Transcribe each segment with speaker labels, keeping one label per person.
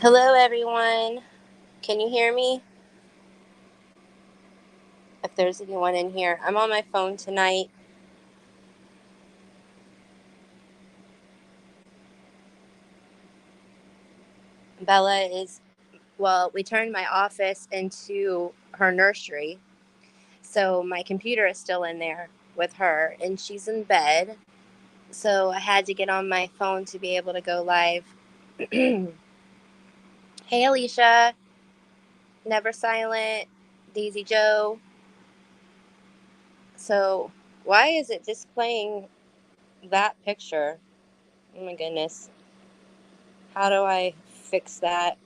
Speaker 1: Hello, everyone. Can you hear me? If there's anyone in here, I'm on my phone tonight. Bella is, well, we turned my office into her nursery. So my computer is still in there with her, and she's in bed. So I had to get on my phone to be able to go live. Hey, Alicia. Never Silent. Daisy Joe. So why is it displaying that picture? Oh my goodness. How do I fix that?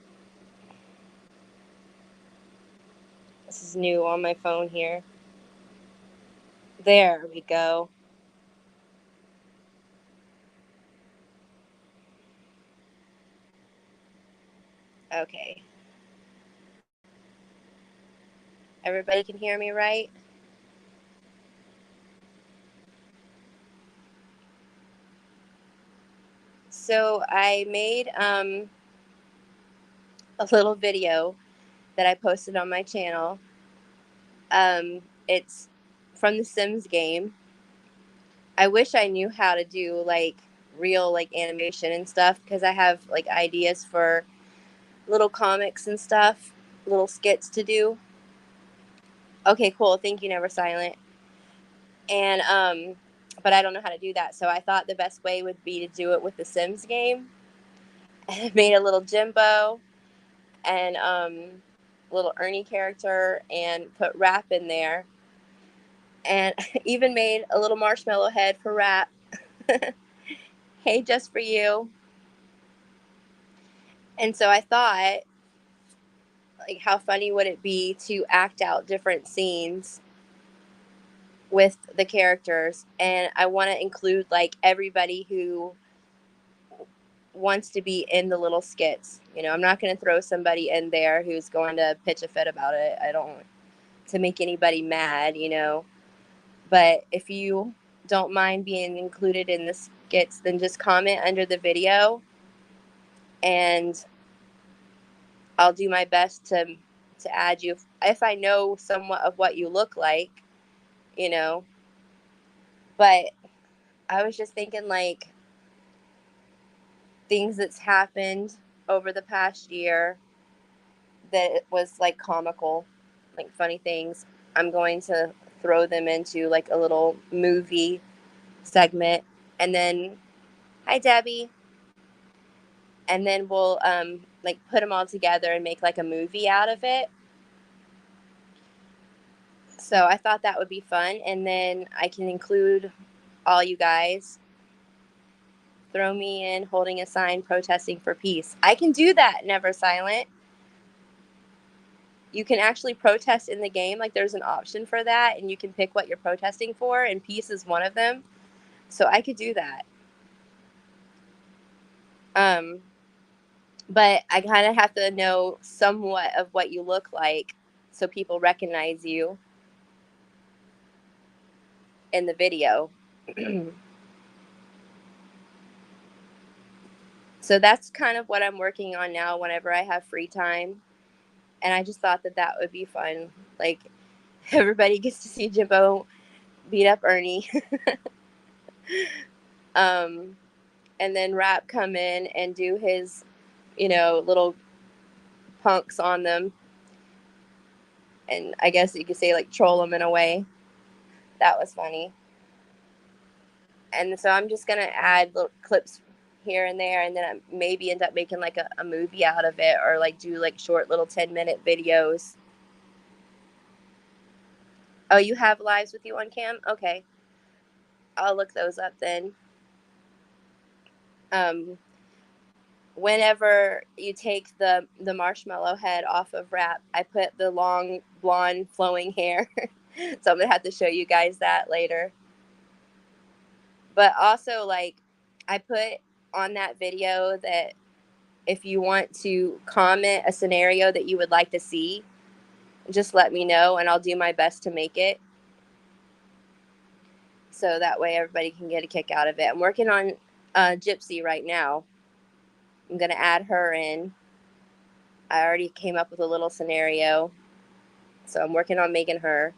Speaker 1: This is new on my phone here. There we go. Okay. Everybody can hear me, right? So I made a little video that I posted on my channel. It's from the Sims game. I wish I knew how to do like real like animation and stuff because I have like ideas for little comics and stuff, little skits to do. Okay, cool. Thank you, Never Silent. And but I don't know how to do that. So I thought the best way would be to do it with the Sims game. And I made a little Jimbo and little Ernie character and put Rap in there. And even made a little marshmallow head for Rap. Hey, just for you. And so I thought, like, how funny would it be to act out different scenes with the characters? And I want to include like everybody who wants to be in the little skits. I'm not going to throw somebody in there who's going to pitch a fit about it. I don't want to make anybody mad. But if you don't mind being included in the skits, then just comment under the video and I'll do my best to add you if I know somewhat of what you look like, you know. But I was just thinking like things that's happened over the past year that it was like comical, like funny things. I'm going to throw them into like a little movie segment, and then hi Debbie, and then we'll like put them all together and make like a movie out of it. So I thought that would be fun, and then I can include all you guys. Throw me in holding a sign protesting for peace. I can do that, Never Silent. You can actually protest in the game. Like there's an option for that, and you can pick what you're protesting for, and peace is one of them. So I could do that. Um, but I kind of have to know somewhat of what you look like so people recognize you in the video. So that's kind of what I'm working on now whenever I have free time. And I just thought that that would be fun. Like everybody gets to see Jimbo beat up Ernie. um, and then Rap come in and do his, little punks on them. And I guess you could say like troll them in a way. That was funny. And so I'm just gonna add little clips here and there, and then I maybe end up making like a movie out of it, or like do like short little 10-minute videos. Oh, you have lives with you on cam? Okay, I'll look those up then. Um, Whenever you take the marshmallow head off of Rap, I put the long blonde flowing hair. So I'm gonna have to show you guys that later. But also, like, I put on that video that if you want to comment a scenario that you would like to see, just let me know and I'll do my best to make it. So that way everybody can get a kick out of it. I'm working on Gypsy right now. I'm going to add her in. I already came up with a little scenario, so I'm working on making her.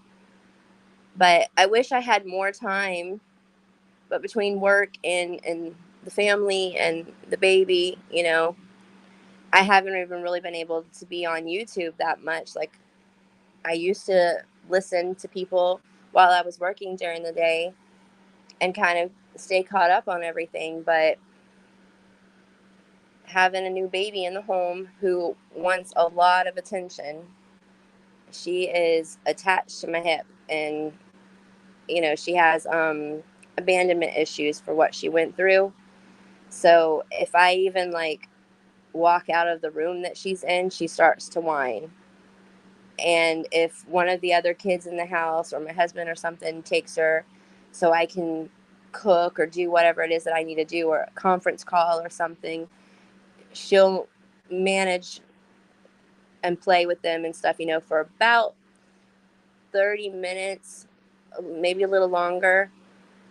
Speaker 1: But I wish I had more time. But between work and the family and the baby, I haven't even really been able to be on YouTube that much. Like, I used to listen to people while I was working during the day and kind of stay caught up on everything. But having a new baby in the home who wants a lot of attention, she is attached to my hip, and she has abandonment issues for what she went through. So if I even like walk out of the room that she's in, she starts to whine. And if one of the other kids in the house or my husband or something takes her so I can cook or do whatever it is that I need to do, or a conference call or something, she'll manage and play with them and stuff, for about 30 minutes, maybe a little longer,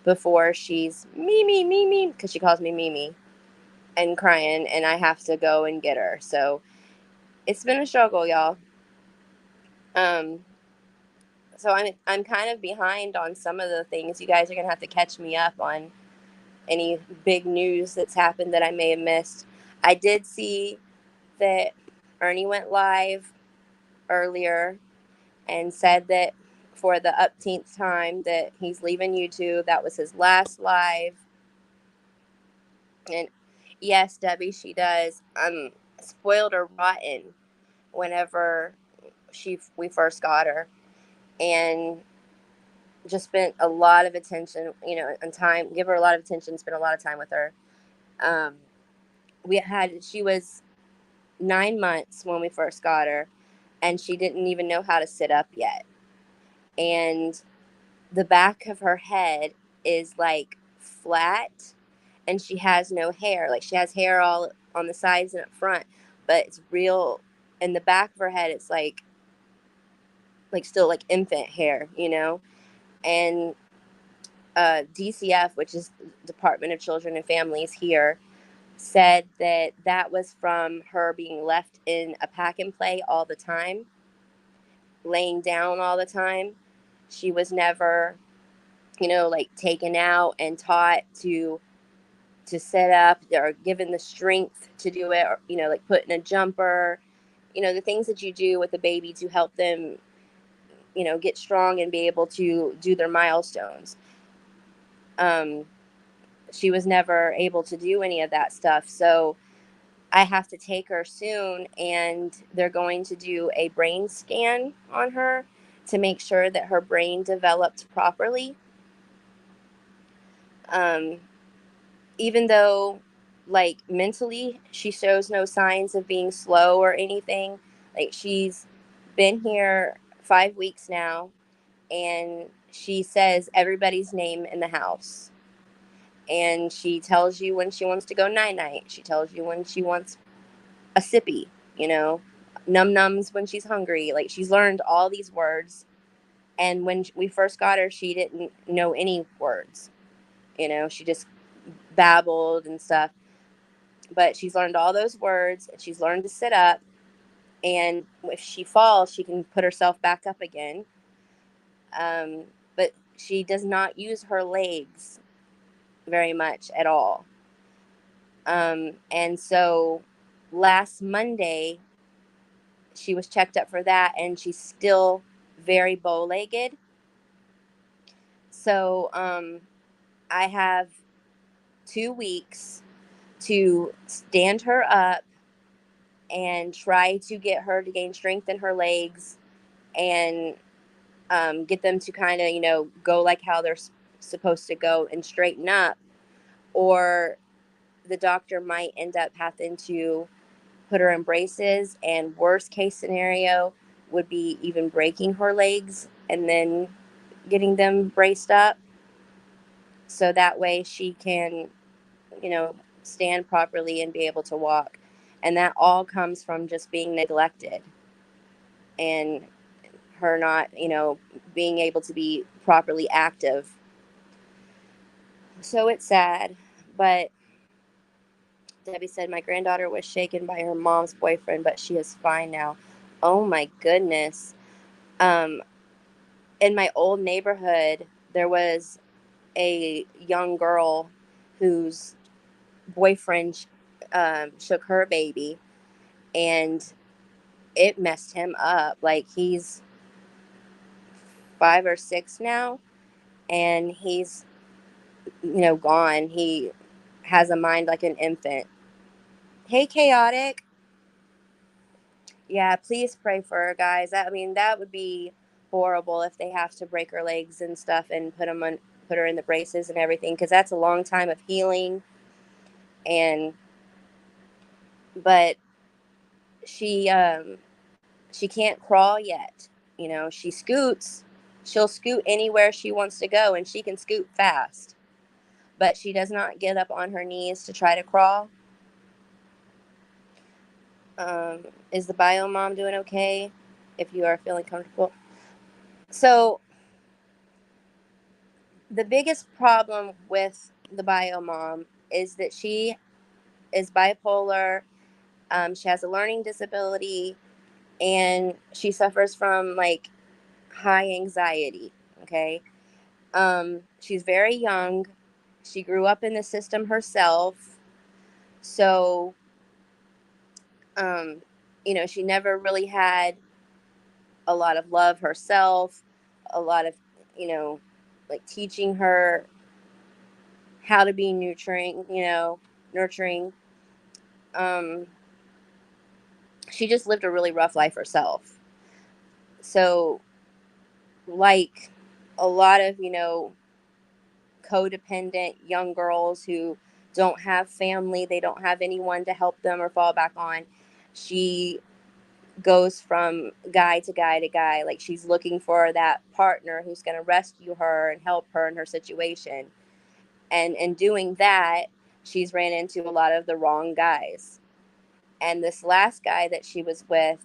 Speaker 1: before she's Mimi, because she calls me Mimi, and crying, and I have to go and get her. So it's been a struggle, y'all. Um, so I'm kind of behind on some of the things. You guys are gonna have to catch me up on any big news that's happened that I may have missed. I did see that Ernie went live earlier and said that for the upteenth time that he's leaving YouTube. That was his last live. And yes, Debbie, she does. Spoiled or rotten whenever we first got her, and just spent a lot of attention, and time. Give her a lot of attention. Spent a lot of time with her. Um, she was 9 months when we first got her, and she didn't even know how to sit up yet. And the back of her head is like flat, and she has no hair. Like, she has hair all on the sides and up front, but it's real in the back of her head. It's like still like infant hair, and DCF, which is Department of Children and Families here, said that was from her being left in a pack and play all the time, laying down all the time. She was never, like, taken out and taught to sit up, or given the strength to do it, or, like put in a jumper, the things that you do with a baby to help them, get strong and be able to do their milestones. She was never able to do any of that stuff. So I have to take her soon, and they're going to do a brain scan on her to make sure that her brain developed properly. Um, Even though, like, mentally she shows no signs of being slow or anything. Like, she's been here 5 weeks now, and she says everybody's name in the house, and she tells you when she wants to go night night. She tells you when she wants a sippy, num nums when she's hungry. Like, she's learned all these words, and when we first got her, she didn't know any words. She just babbled and stuff. But she's learned all those words, and she's learned to sit up, and if she falls, she can put herself back up again. But she does not use her legs very much at all. And so last Monday, she was checked up for that, and she's still very bow-legged. So I have 2 weeks to stand her up and try to get her to gain strength in her legs, and get them to kind of, go like how they're supposed to go and straighten up. Or the doctor might end up having to put her in braces, and worst case scenario would be even breaking her legs and then getting them braced up, so that way she can, stand properly and be able to walk. And that all comes from just being neglected, and her not, being able to be properly active. So it's sad, but Debbie said, my granddaughter was shaken by her mom's boyfriend, but she is fine now. Oh my goodness. Um, in my old neighborhood, there was a young girl whose boyfriend shook her baby, and it messed him up. Like, he's 5 or 6 now, and he's, gone. He has a mind like an infant. Hey, chaotic. Yeah, please pray for her, guys. That would be horrible if they have to break her legs and stuff and put her in the braces and everything, because that's a long time of healing. And but she can't crawl yet. She scoots. She'll scoot anywhere she wants to go, and she can scoot fast. But she does not get up on her knees to try to crawl. Is the bio mom doing okay? If you are feeling comfortable. So the biggest problem with the bio mom is that she is bipolar. She has a learning disability, and she suffers from like high anxiety. Okay. She's very young. She grew up in the system herself. So, um, she never really had a lot of love herself, a lot of, you know, like teaching her how to be nurturing. Um, she just lived a really rough life herself. So, like a lot of, codependent young girls who don't have family, they don't have anyone to help them or fall back on. She goes from guy to guy to guy. Like, she's looking for that partner who's going to rescue her and help her in her situation. And in doing that, she's ran into a lot of the wrong guys. And this last guy that she was with,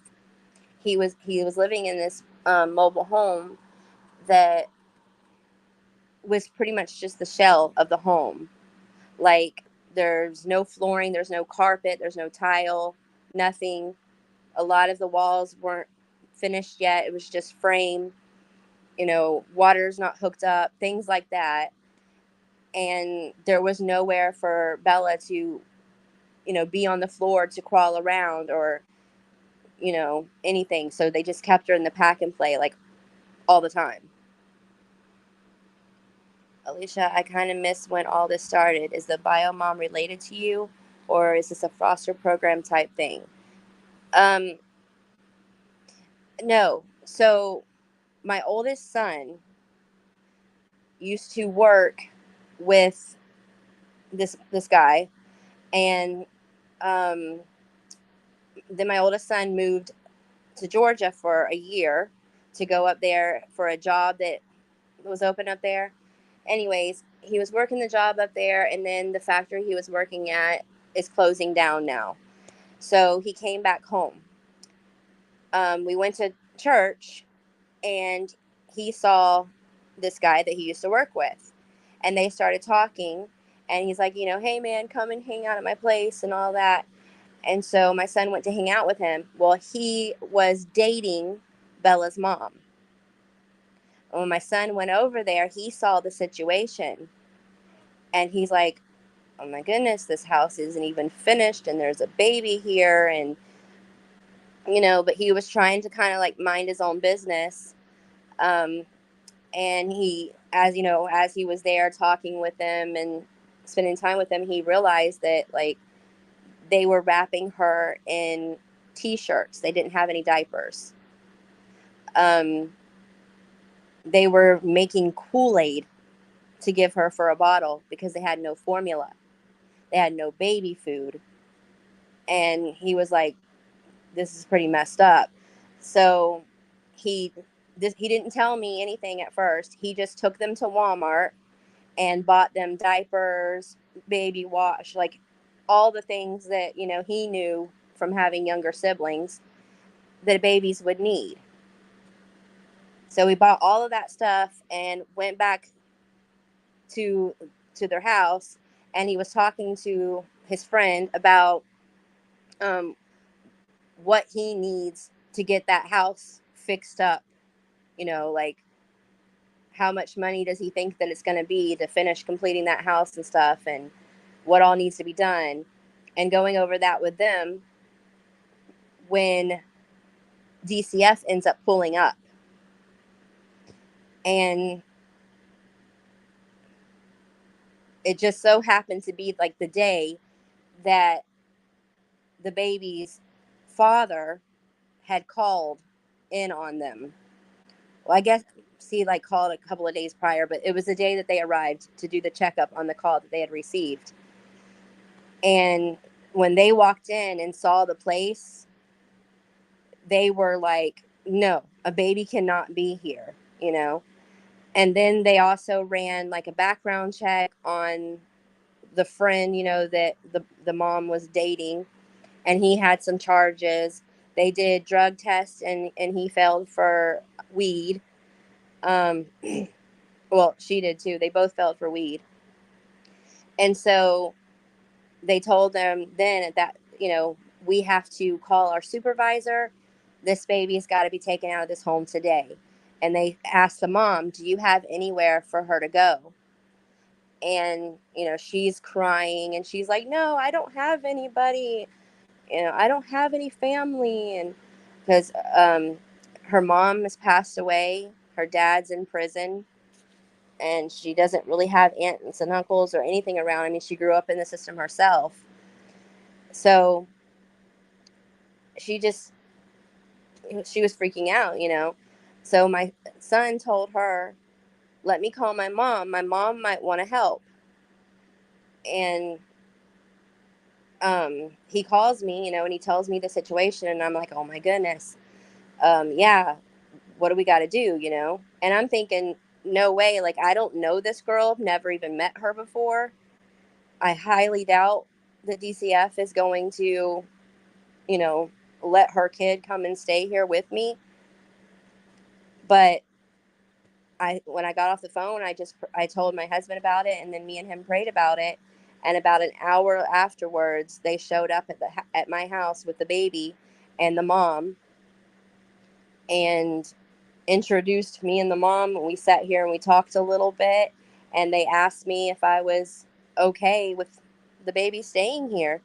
Speaker 1: he was living in this mobile home that was pretty much just the shell of the home. Like, there's no flooring, there's no carpet, there's no tile, nothing. A lot of the walls weren't finished yet. It was just frame, water's not hooked up, things like that. And there was nowhere for Bella to, be on the floor to crawl around or, anything. So they just kept her in the pack and play like all the time. Alicia, I kind of miss when all this started. Is the bio mom related to you, or is this a foster program type thing? Um, no. So my oldest son used to work with this guy, and um, then my oldest son moved to Georgia for a year to go up there for a job that was open up there. Anyways, he was working the job up there, and then the factory he was working at is closing down now. So he came back home. We went to church, and he saw this guy that he used to work with, and they started talking. And he's like, hey man, come and hang out at my place and all that. And so my son went to hang out with him. Well, he was dating Bella's mom. When my son went over there, he saw the situation, and he's like, oh my goodness, this house isn't even finished, and there's a baby here. And, but he was trying to kind of like mind his own business. Um, and as he was there talking with them and spending time with them, he realized that like they were wrapping her in t-shirts. They didn't have any diapers. Um, they were making Kool-Aid to give her for a bottle because they had no formula. They had no baby food. And he was like, this is pretty messed up. So he he didn't tell me anything at first. He just took them to Walmart and bought them diapers, baby wash, like all the things that, he knew from having younger siblings that babies would need. So we bought all of that stuff and went back to their house, and he was talking to his friend about um, what he needs to get that house fixed up. Like how much money does he think that it's going to be to finish completing that house and stuff, and what all needs to be done, and going over that with them when DCF ends up pulling up. And it just so happened to be like the day that the baby's father had called in on them. Well, I guess he like called a couple of days prior, but it was the day that they arrived to do the checkup on the call that they had received. And when they walked in and saw the place, they were like, no, a baby cannot be here. And then they also ran like a background check on the friend, that the mom was dating, and he had some charges. They did drug tests, and he failed for weed. Well, she did too. They both failed for weed. And so they told them then that, we have to call our supervisor. This baby's got to be taken out of this home today. And they asked the mom, do you have anywhere for her to go? And, she's crying and she's like, no, I don't have anybody. I don't have any family. And because her mom has passed away, her dad's in prison, and she doesn't really have aunts and uncles or anything around. I mean, she grew up in the system herself. So she was freaking out. So my son told her, let me call my mom. My mom might want to help. And he calls me, and he tells me the situation, and I'm like, oh my goodness. Yeah, what do we got to do? And I'm thinking, no way. Like, I don't know this girl. Never even met her before. I highly doubt that DCF is going to, let her kid come and stay here with me. But when I got off the phone, I told my husband about it, and then me and him prayed about it. And about an hour afterwards, they showed up at my house with the baby and the mom, and introduced me and the mom. And we sat here and we talked a little bit, and they asked me if I was okay with the baby staying here,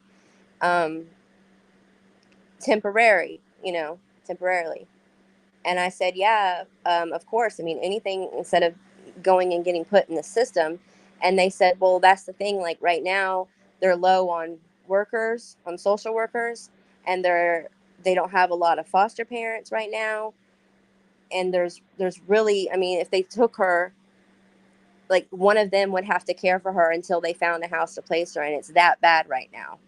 Speaker 1: temporarily. And I said, yeah, of course. I mean, anything instead of going and getting put in the system. And they said, well, that's the thing. Like right now, they're low on workers, on social workers, and they don't have a lot of foster parents right now. And there's really, I mean, if they took her, like one of them would have to care for her until they found a house to place her, and it's that bad right now.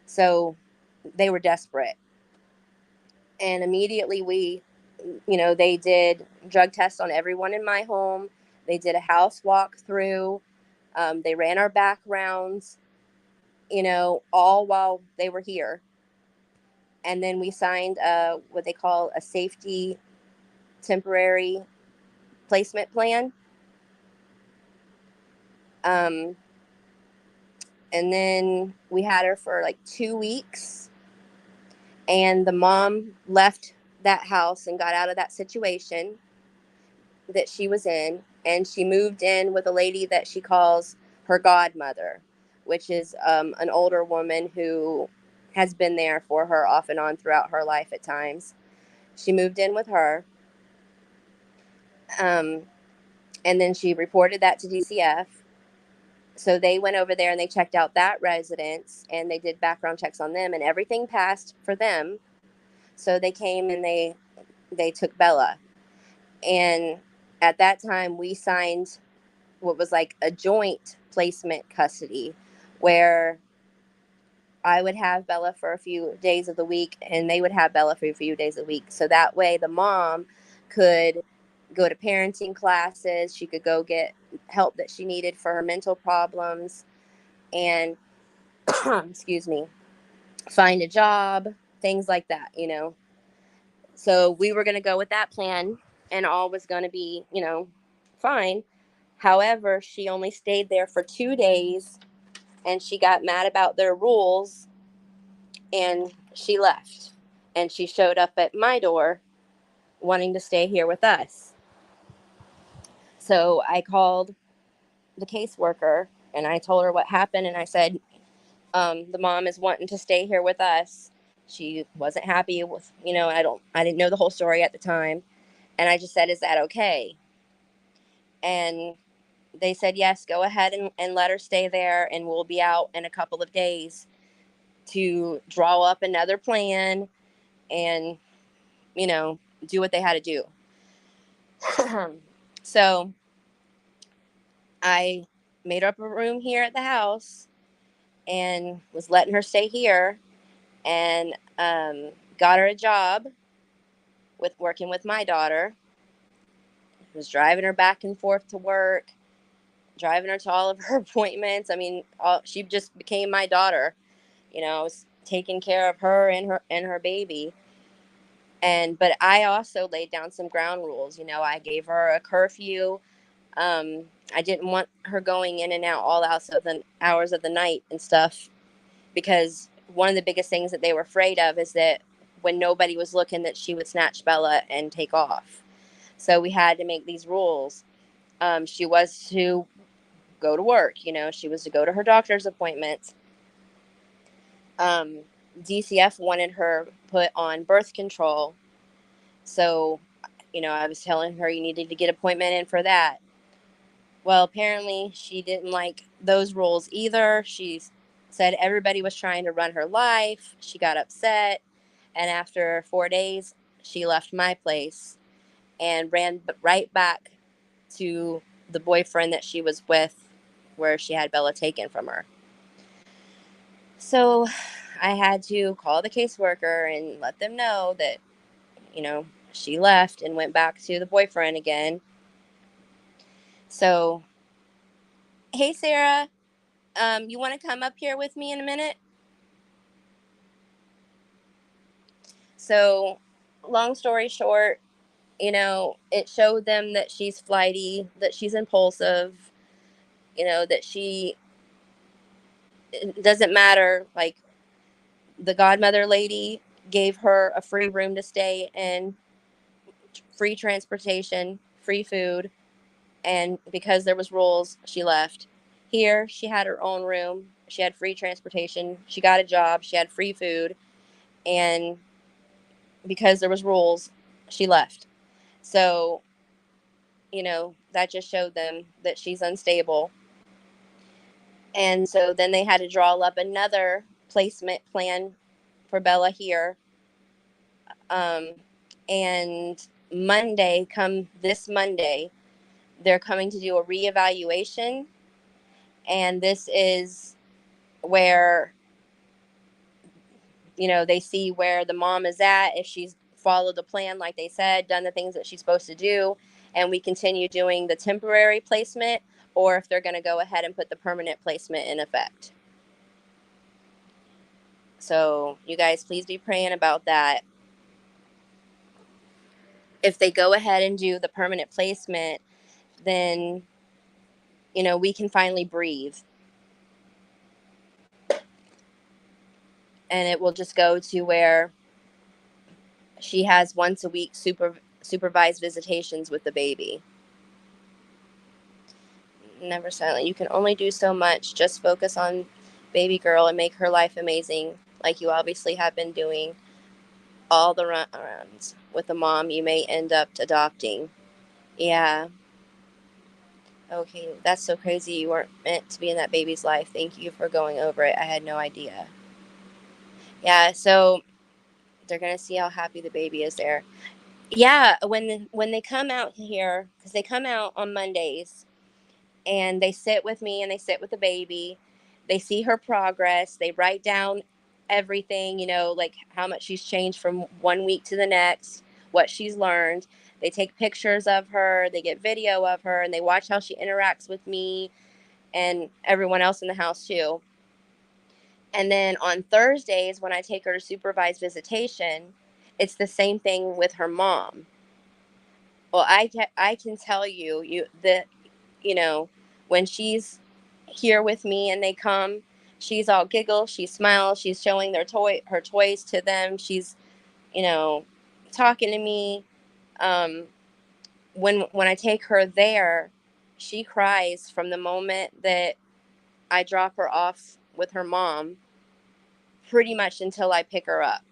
Speaker 1: So they were desperate. And immediately they did drug tests on everyone in my home. They did a house walkthrough. They ran our backgrounds, all while they were here. And then we signed what they call a safety temporary placement plan. And then we had her for like 2 weeks. And the mom left that house and got out of that situation that she was in, and she moved in with a lady that she calls her godmother, which is an older woman who has been there for her off and on throughout her life at times. She moved in with her, and then she reported that to DCF. So they went over there and they checked out that residence, and they did background checks on them, and everything passed for them. So they came and they took Bella. And at that time, we signed what was like a joint placement custody, where I would have Bella for a few days of the week and they would have Bella for a few days of the week. So that way the mom could go to parenting classes. She could go get help that she needed for her mental problems and, excuse me, find a job, things like that. So we were going to go with that plan, and all was going to be, fine. However, she only stayed there for 2 days, and she got mad about their rules, and she left. And she showed up at my door wanting to stay here with us. So I called the caseworker and I told her what happened, and I said, the mom is wanting to stay here with us. She wasn't happy with, I didn't know the whole story at the time. And I just said, is that okay? And they said, yes, go ahead and let her stay there, and we'll be out in a couple of days to draw up another plan and, do what they had to do. So I made up a room here at the house and was letting her stay here, and got her a job with working with my daughter. Was driving her back and forth to work, driving her to all of her appointments. I mean, she just became my daughter. I was taking care of her and her baby. But I also laid down some ground rules. I gave her a curfew. I didn't want her going in and out all hours of the night and stuff, because one of the biggest things that they were afraid of is that when nobody was looking, that she would snatch Bella and take off. So we had to make these rules. She was to go to work. She was to go to her doctor's appointments. DCF wanted her put on birth control. So, I was telling her you needed to get an appointment in for that. Well, apparently she didn't like those rules either. She said everybody was trying to run her life. She got upset. And after 4 days, she left my place and ran right back to the boyfriend that she was with, where she had Bella taken from her. So I had to call the caseworker and let them know that, she left and went back to the boyfriend again. So, hey, Sarah, you want to come up here with me in a minute? So, long story short, it showed them that she's flighty, that she's impulsive, that it doesn't matter. Like, the godmother lady gave her a free room to stay in, free transportation, free food, and because there was rules, she left. Here, she had her own room, she had free transportation, she got a job, she had free food, and because there was rules, she left. So, that just showed them that she's unstable. And so then they had to draw up another placement plan for Bella here. And this Monday, they're coming to do a reevaluation. And this is where, they see where the mom is at, if she's followed the plan like they said, done the things that she's supposed to do, and we continue doing the temporary placement, or if they're going to go ahead and put the permanent placement in effect. So you guys, please be praying about that. If they go ahead and do the permanent placement, then, we can finally breathe. And it will just go to where she has once a week supervised visitations with the baby. Never silent. You can only do so much. Just focus on baby girl and make her life amazing, like you obviously have been doing all the runs with the mom you may end up adopting. Yeah. Okay, that's so crazy. You weren't meant to be in that baby's life. Thank you for going over it. I had no idea. Yeah, so they're going to see how happy the baby is there. Yeah, when they come out here, because they come out on Mondays, and they sit with me and they sit with the baby. They see her progress. They write down everything, like how much she's changed from 1 week to the next, what she's learned. They take pictures of her, they get video of her, and they watch how she interacts with me and everyone else in the house too. And then on Thursdays, when I take her to supervised visitation, it's the same thing with her mom. Well, I can tell you that, when she's here with me and they come, she's all giggle, she smiles, she's showing her toys to them. She's, you know, talking to me. Um, when I take her there, she cries from the moment that I drop her off with her mom, pretty much until I pick her up.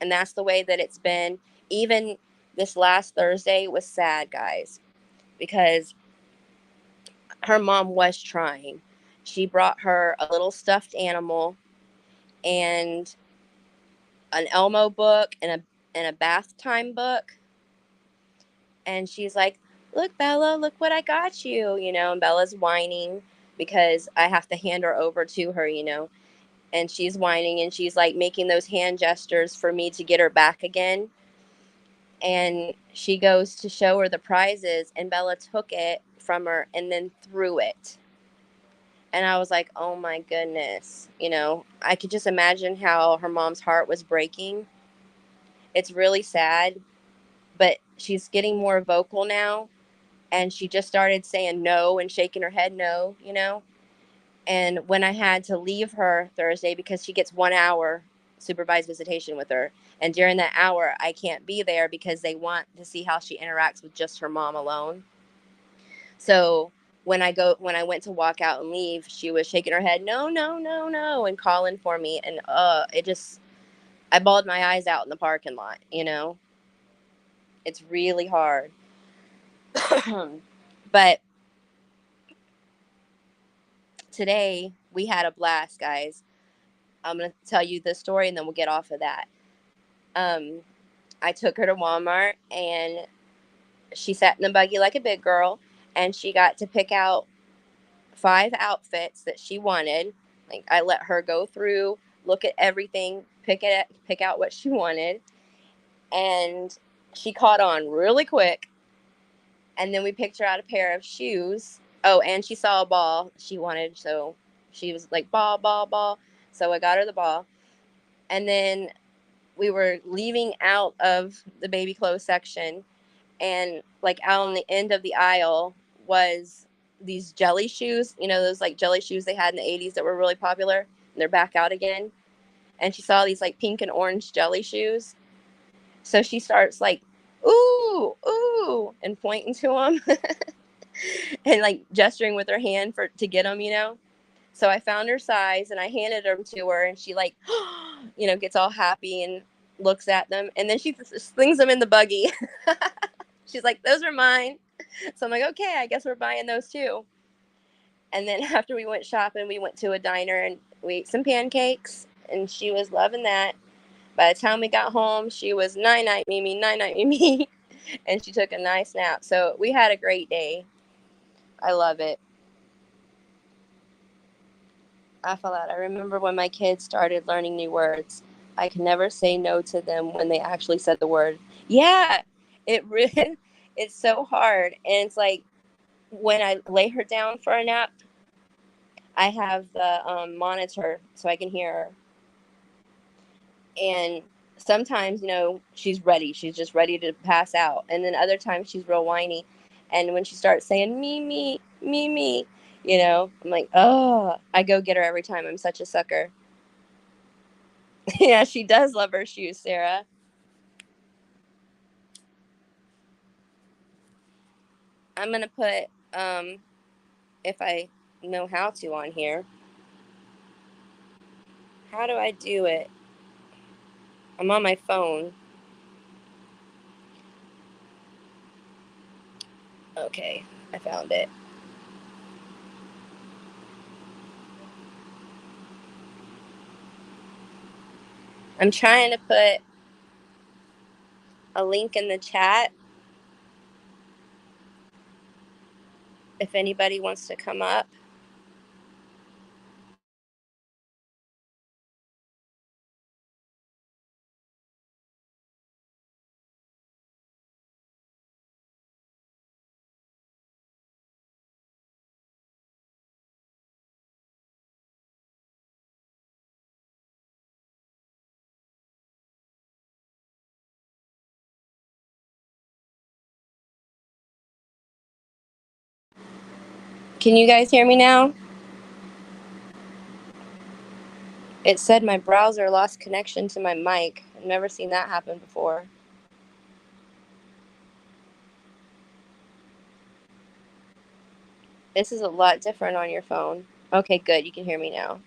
Speaker 1: And that's the way that it's been. Even this last Thursday was sad, guys, because her mom was trying. She brought her a little stuffed animal and an Elmo book and a bath time book. And she's like, "Look, Bella, look what I got you," and Bella's whining because I have to hand her over to her. And she's whining and she's like making those hand gestures for me to get her back again. And she goes to show her the prizes, and Bella took it from her and then threw it. And I was like, oh my goodness. I could just imagine how her mom's heart was breaking. It's really sad, but she's getting more vocal now. And she just started saying no and shaking her head no. And when I had to leave her Thursday, because she gets 1 hour supervised visitation with her, and during that hour, I can't be there because they want to see how she interacts with just her mom alone. So when I went to walk out and leave, she was shaking her head, no, no, no, no, and calling for me. And I bawled my eyes out in the parking lot. It's really hard. But today we had a blast, guys. I'm going to tell you the story and then we'll get off of that. I took her to Walmart and she sat in the buggy like a big girl, and she got to pick out 5 outfits that she wanted. Like, I let her go through, look at everything, pick out what she wanted, and she caught on really quick. And then we picked her out a pair of shoes. Oh, and she saw a ball she wanted, so she was like, ball, ball, ball. So I got her the ball. And then we were leaving out of the baby clothes section, and like out on the end of the aisle was these jelly shoes, those like jelly shoes they had in the 80s that were really popular, and they're back out again. And she saw these like pink and orange jelly shoes. So she starts like, ooh, ooh, and pointing to them and like gesturing with her hand to get them. So I found her size and I handed them to her, and she like, gets all happy and looks at them, and then she slings them in the buggy. She's like, those are mine. So I'm like, okay, I guess we're buying those too. And then after we went shopping, we went to a diner and we ate some pancakes, and she was loving that. By the time we got home, she was night night Mimi, night night Mimi, and she took a nice nap. So we had a great day. I love it. I feel that. I remember when my kids started learning new words, I could never say no to them when they actually said the word. Yeah, it really, it's so hard. And it's like when I lay her down for a nap, I have the monitor so I can hear her. And sometimes, she's ready. She's just ready to pass out. And then other times she's real whiny. And when she starts saying me, me, me, me, I'm like, oh, I go get her every time. I'm such a sucker. Yeah, she does love her shoes, Sarah. I'm going to put, if I know how to on here. How do I do it? I'm on my phone. Okay, I found it. I'm trying to put a link in the chat if anybody wants to come up. Can you guys hear me now? It said my browser lost connection to my mic. I've never seen that happen before. This is a lot different on your phone. Okay, good. You can hear me now.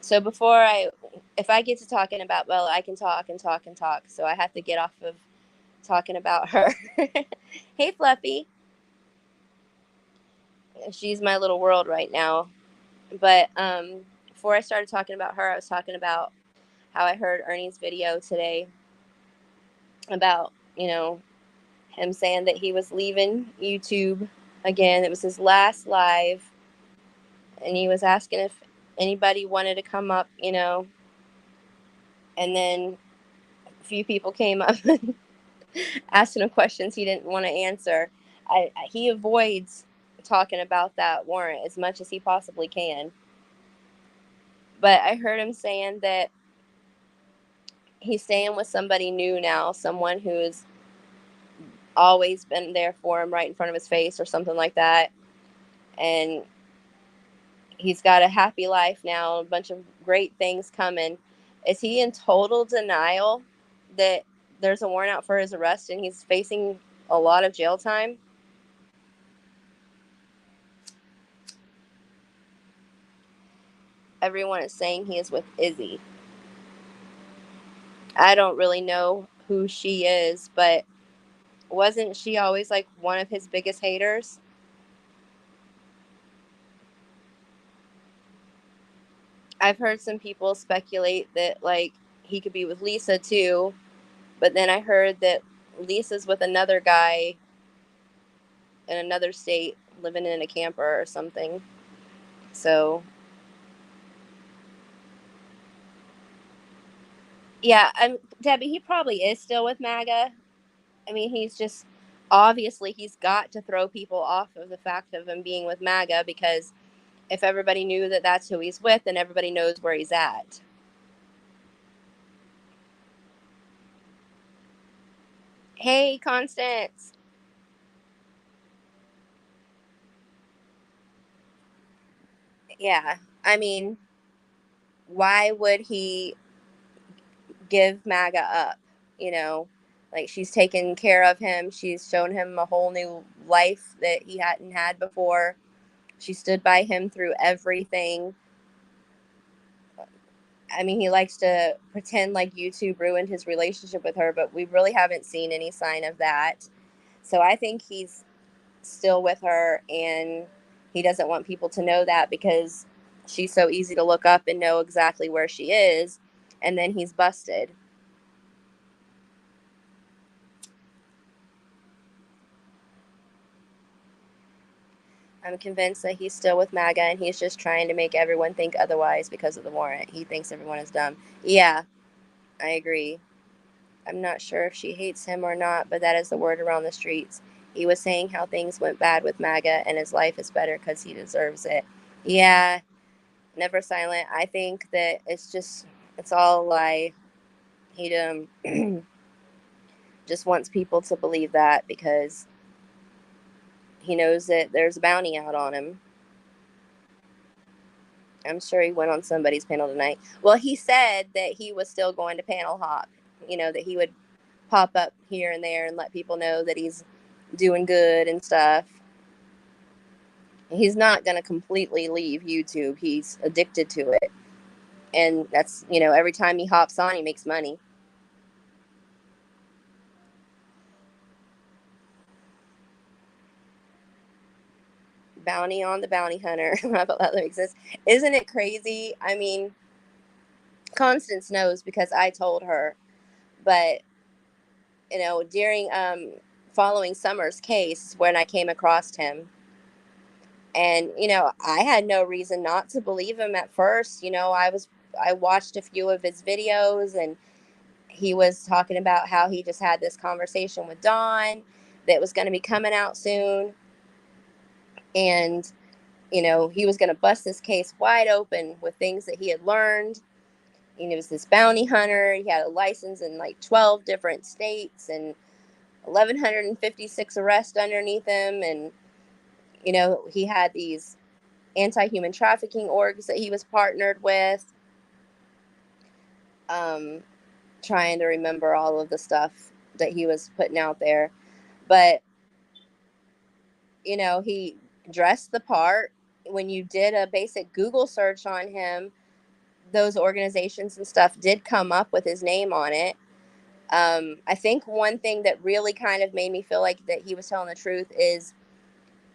Speaker 1: So if I get to talking about Bella, I can talk and talk and talk. So I have to get off of talking about her. Hey, Fluffy. She's my little world right now. But before I started talking about her, I was talking about how I heard Ernie's video today about, him saying that he was leaving YouTube again. It was his last live. And he was asking if anybody wanted to come up, and then a few people came up and asking him questions he didn't want to answer. He avoids talking about that warrant as much as he possibly can. But I heard him saying that he's staying with somebody new now, someone who's always been there for him right in front of his face or something like that. And he's got a happy life now, a bunch of great things coming. Is he in total denial that there's a warrant out for his arrest and he's facing a lot of jail time? Everyone is saying he is with Izzy. I don't really know who she is, but wasn't she always like one of his biggest haters? I've heard some people speculate that like he could be with Lisa too, but then I heard that Lisa's with another guy in another state living in a camper or something. So yeah, Debbie, he probably is still with MAGA. I mean, he's just obviously he's got to throw people off of the fact of him being with MAGA, because if everybody knew that that's who he's with, then everybody knows where he's at. Hey, Constance. Yeah, I mean, why would he give MAGA up? Like, she's taken care of him. She's shown him a whole new life that he hadn't had before. She stood by him through everything. I mean, he likes to pretend like YouTube ruined his relationship with her, but we really haven't seen any sign of that. So I think he's still with her, and he doesn't want people to know that because she's so easy to look up and know exactly where she is, and then he's busted. I'm convinced that he's still with MAGA and he's just trying to make everyone think otherwise because of the warrant. He thinks everyone is dumb. Yeah, I agree. I'm not sure if she hates him or not, but that is the word around the streets. He was saying how things went bad with MAGA and his life is better because he deserves it. Yeah, never silent. I think that it's all a lie. He just wants people to believe that because he knows that there's a bounty out on him. I'm sure he went on somebody's panel tonight. Well, he said that he was still going to panel hop, that he would pop up here and there and let people know that he's doing good and stuff. He's not going to completely leave YouTube. He's addicted to it. And that's, every time he hops on, he makes money. Bounty on the bounty hunter. That exists. Isn't it crazy? I mean, Constance knows because I told her, but during following Summer's case when I came across him, and I had no reason not to believe him at first. I watched a few of his videos, and he was talking about how he just had this conversation with Dawn that was going to be coming out soon, and he was going to bust this case wide open with things that he had learned. And he was this bounty hunter. He had a license in like 12 different states and 1,156 arrests underneath him. And, he had these anti-human trafficking orgs that he was partnered with. Trying to remember all of the stuff that he was putting out there. But, you know, he dressed the part. When you did a basic Google search on him, those organizations and stuff did come up with his name on it. I think one thing that really kind of made me feel like that he was telling the truth is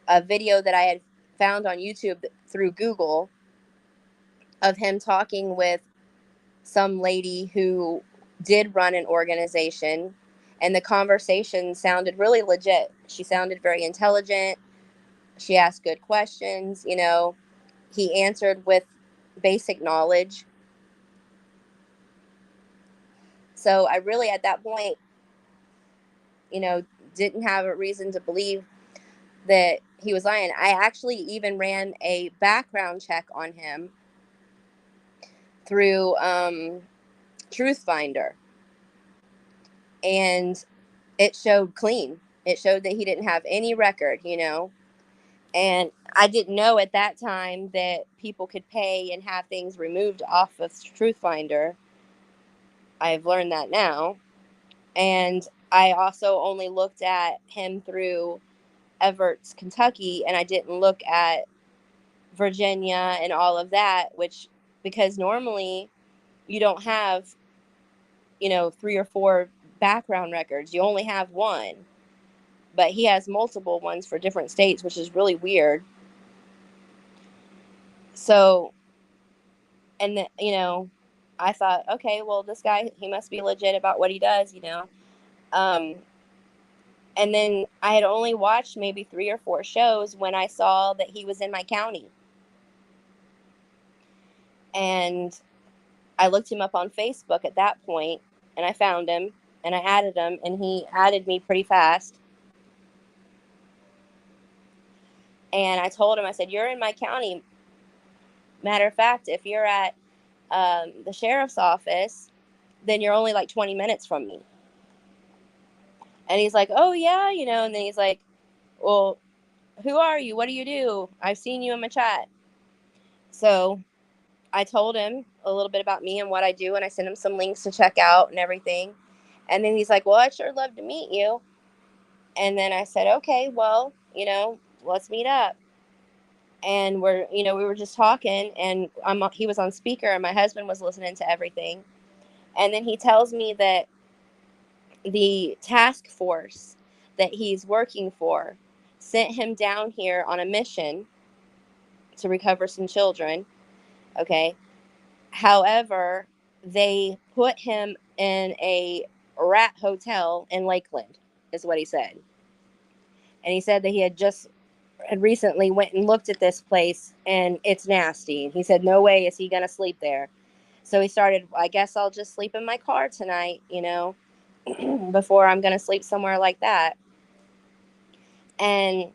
Speaker 1: a video that I had found on YouTube through Google of him talking with some lady who did run an organization, and the conversation sounded really legit. She sounded very intelligent. She asked good questions, you know. He answered with basic knowledge. So I really, at that point, you know, didn't have a reason to believe that he was lying. I actually even ran a background check on him through Truthfinder, and it showed clean. It showed that he didn't have any record, you know. And I didn't know at that time that people could pay and have things removed off of Truthfinder. I've learned that now. And I also only looked at him through Everts, Kentucky, and I didn't look at Virginia and all of that, which, because normally you don't have, you know, 3 or 4 background records. You only have one. But he has multiple ones for different states, which is really weird. So, and then, you know, I thought, okay, well, this guy, he must be legit about what he does, you know. And then I had only watched maybe 3 or 4 shows when I saw that he was in my county. And I looked him up on Facebook at that point, and I found him, and I added him, and he added me pretty fast. And I told him, I said, you're in my county. Matter of fact, if you're at the sheriff's office, then you're only like 20 minutes from me. And he's like, oh, yeah, you know, and then he's like, well, who are you? What do you do? I've seen you in my chat. So I told him a little bit about me and what I do, and I sent him some links to check out and everything. And then he's like, well, I'd sure love to meet you. And then I said, okay, well, you know, let's meet up. And we're, you know, we were just talking, and he was on speaker, and my husband was listening to everything. And then he tells me that the task force that he's working for sent him down here on a mission to recover some children. Okay. However, they put him in a rat hotel in Lakeland, is what he said. And he said that he had recently went and looked at this place, and it's nasty. He said, no way is he going to sleep there. So he started, I guess I'll just sleep in my car tonight, you know, before I'm going to sleep somewhere like that. And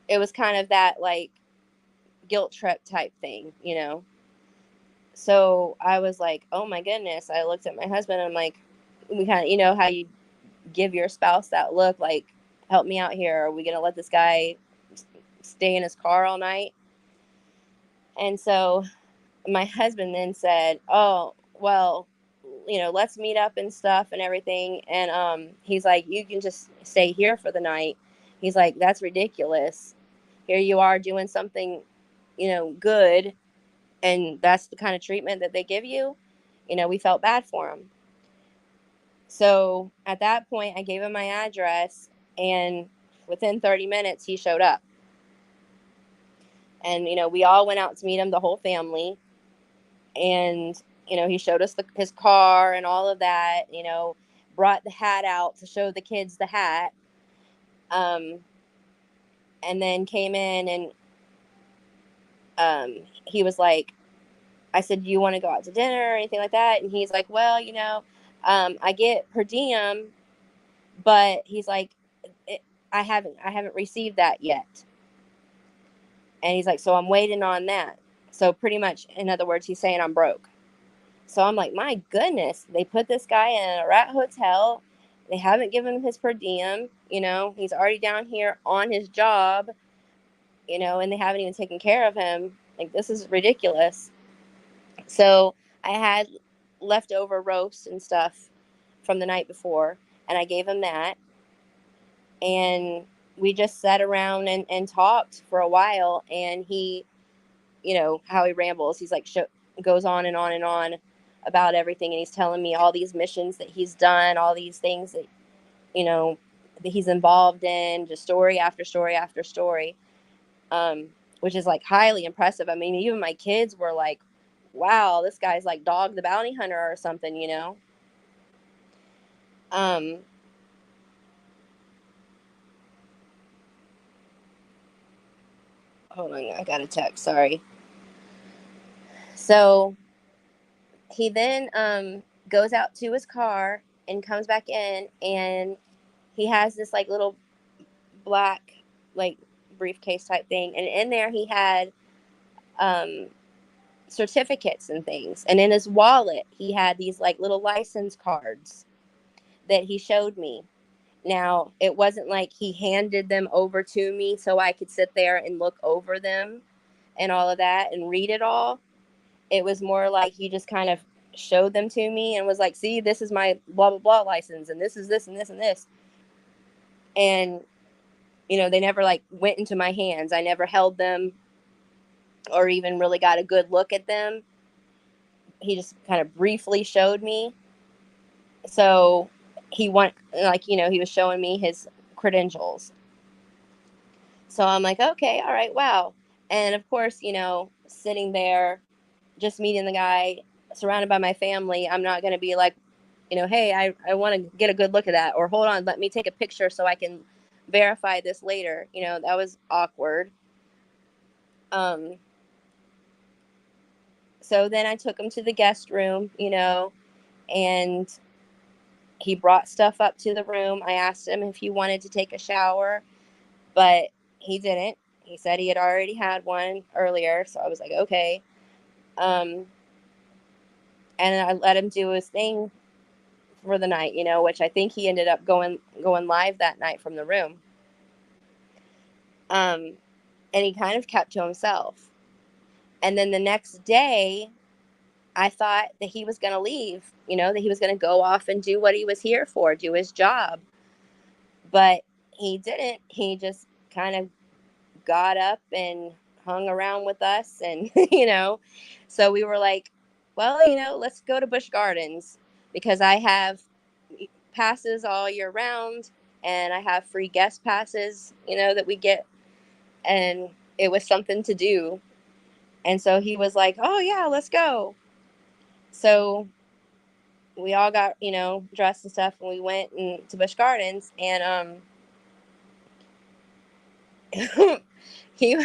Speaker 1: it was kind of that like guilt trip type thing, you know. So I was like, oh my goodness. I looked at my husband, and I'm like, we kind of, you know, how you give your spouse that look like, help me out here. Are we going to let this guy stay in his car all night? And so my husband then said, oh, well, you know, let's meet up and stuff and everything. And he's like, you can just stay here for the night. He's like, that's ridiculous. Here you are doing something, you know, good, and that's the kind of treatment that they give you. You know, we felt bad for him. So at that point, I gave him my address, and within 30 minutes, he showed up. And, you know, we all went out to meet him, the whole family. And, you know, he showed us his car and all of that, you know, brought the hat out to show the kids the hat. And then came in, and he was like, I said, do you want to go out to dinner or anything like that? And he's like, well, you know, I get per diem, but he's like, I haven't received that yet. And he's like, so I'm waiting on that. So pretty much, in other words, he's saying I'm broke. So I'm like, my goodness, they put this guy in a rat hotel. They haven't given him his per diem. You know, he's already down here on his job, you know, and they haven't even taken care of him. Like, this is ridiculous. So I had leftover roast and stuff from the night before, and I gave him that. And we just sat around and talked for a while. And he, you know, how he rambles. He's like, goes on and on and on about everything. And he's telling me all these missions that he's done, all these things that, you know, that he's involved in, just story after story after story, which is like highly impressive. I mean, even my kids were like, wow, this guy's like Dog the Bounty Hunter or something, you know? Hold on, I got a text, sorry. So he then goes out to his car and comes back in, and he has this like little black like briefcase type thing, and in there he had certificates and things, and in his wallet he had these like little license cards that he showed me. Now, it wasn't like he handed them over to me so I could sit there and look over them and all of that and read it all. It was more like he just kind of showed them to me and was like, see, this is my blah, blah, blah license, and this is this and this and this. And, you know, they never like went into my hands. I never held them or even really got a good look at them. He just kind of briefly showed me. So he he was showing me his credentials. So I'm like, okay, all right, wow. And of course, you know, sitting there, just meeting the guy, surrounded by my family, I'm not going to be like, you know, hey, I want to get a good look at that, or hold on, let me take a picture so I can verify this later. You know, that was awkward. So then I took him to the guest room, you know, and he brought stuff up to the room. I asked him if he wanted to take a shower, but he didn't. He said he had already had one earlier, so I was like, okay. And I let him do his thing for the night, you know, which I think he ended up going live that night from the room. And he kind of kept to himself. And then the next day, I thought that he was going to leave, you know, that he was going to go off and do what he was here for, do his job. But he didn't. He just kind of got up and hung around with us. And, you know, so we were like, well, you know, let's go to Busch Gardens because I have passes all year round and I have free guest passes, you know, that we get. And it was something to do. And so he was like, oh, yeah, let's go. So we all got, you know, dressed and stuff, and we went to Busch Gardens, and he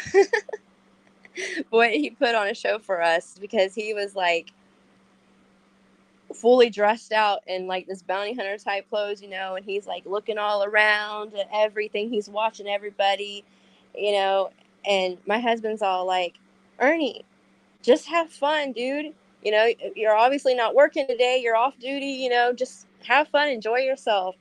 Speaker 1: boy, he put on a show for us because he was like fully dressed out in like this bounty hunter type clothes, you know, and he's like looking all around at everything. He's watching everybody, you know, and my husband's all like, Ernie, just have fun, dude. You know, you're obviously not working today. You're off duty, you know, just have fun, enjoy yourself.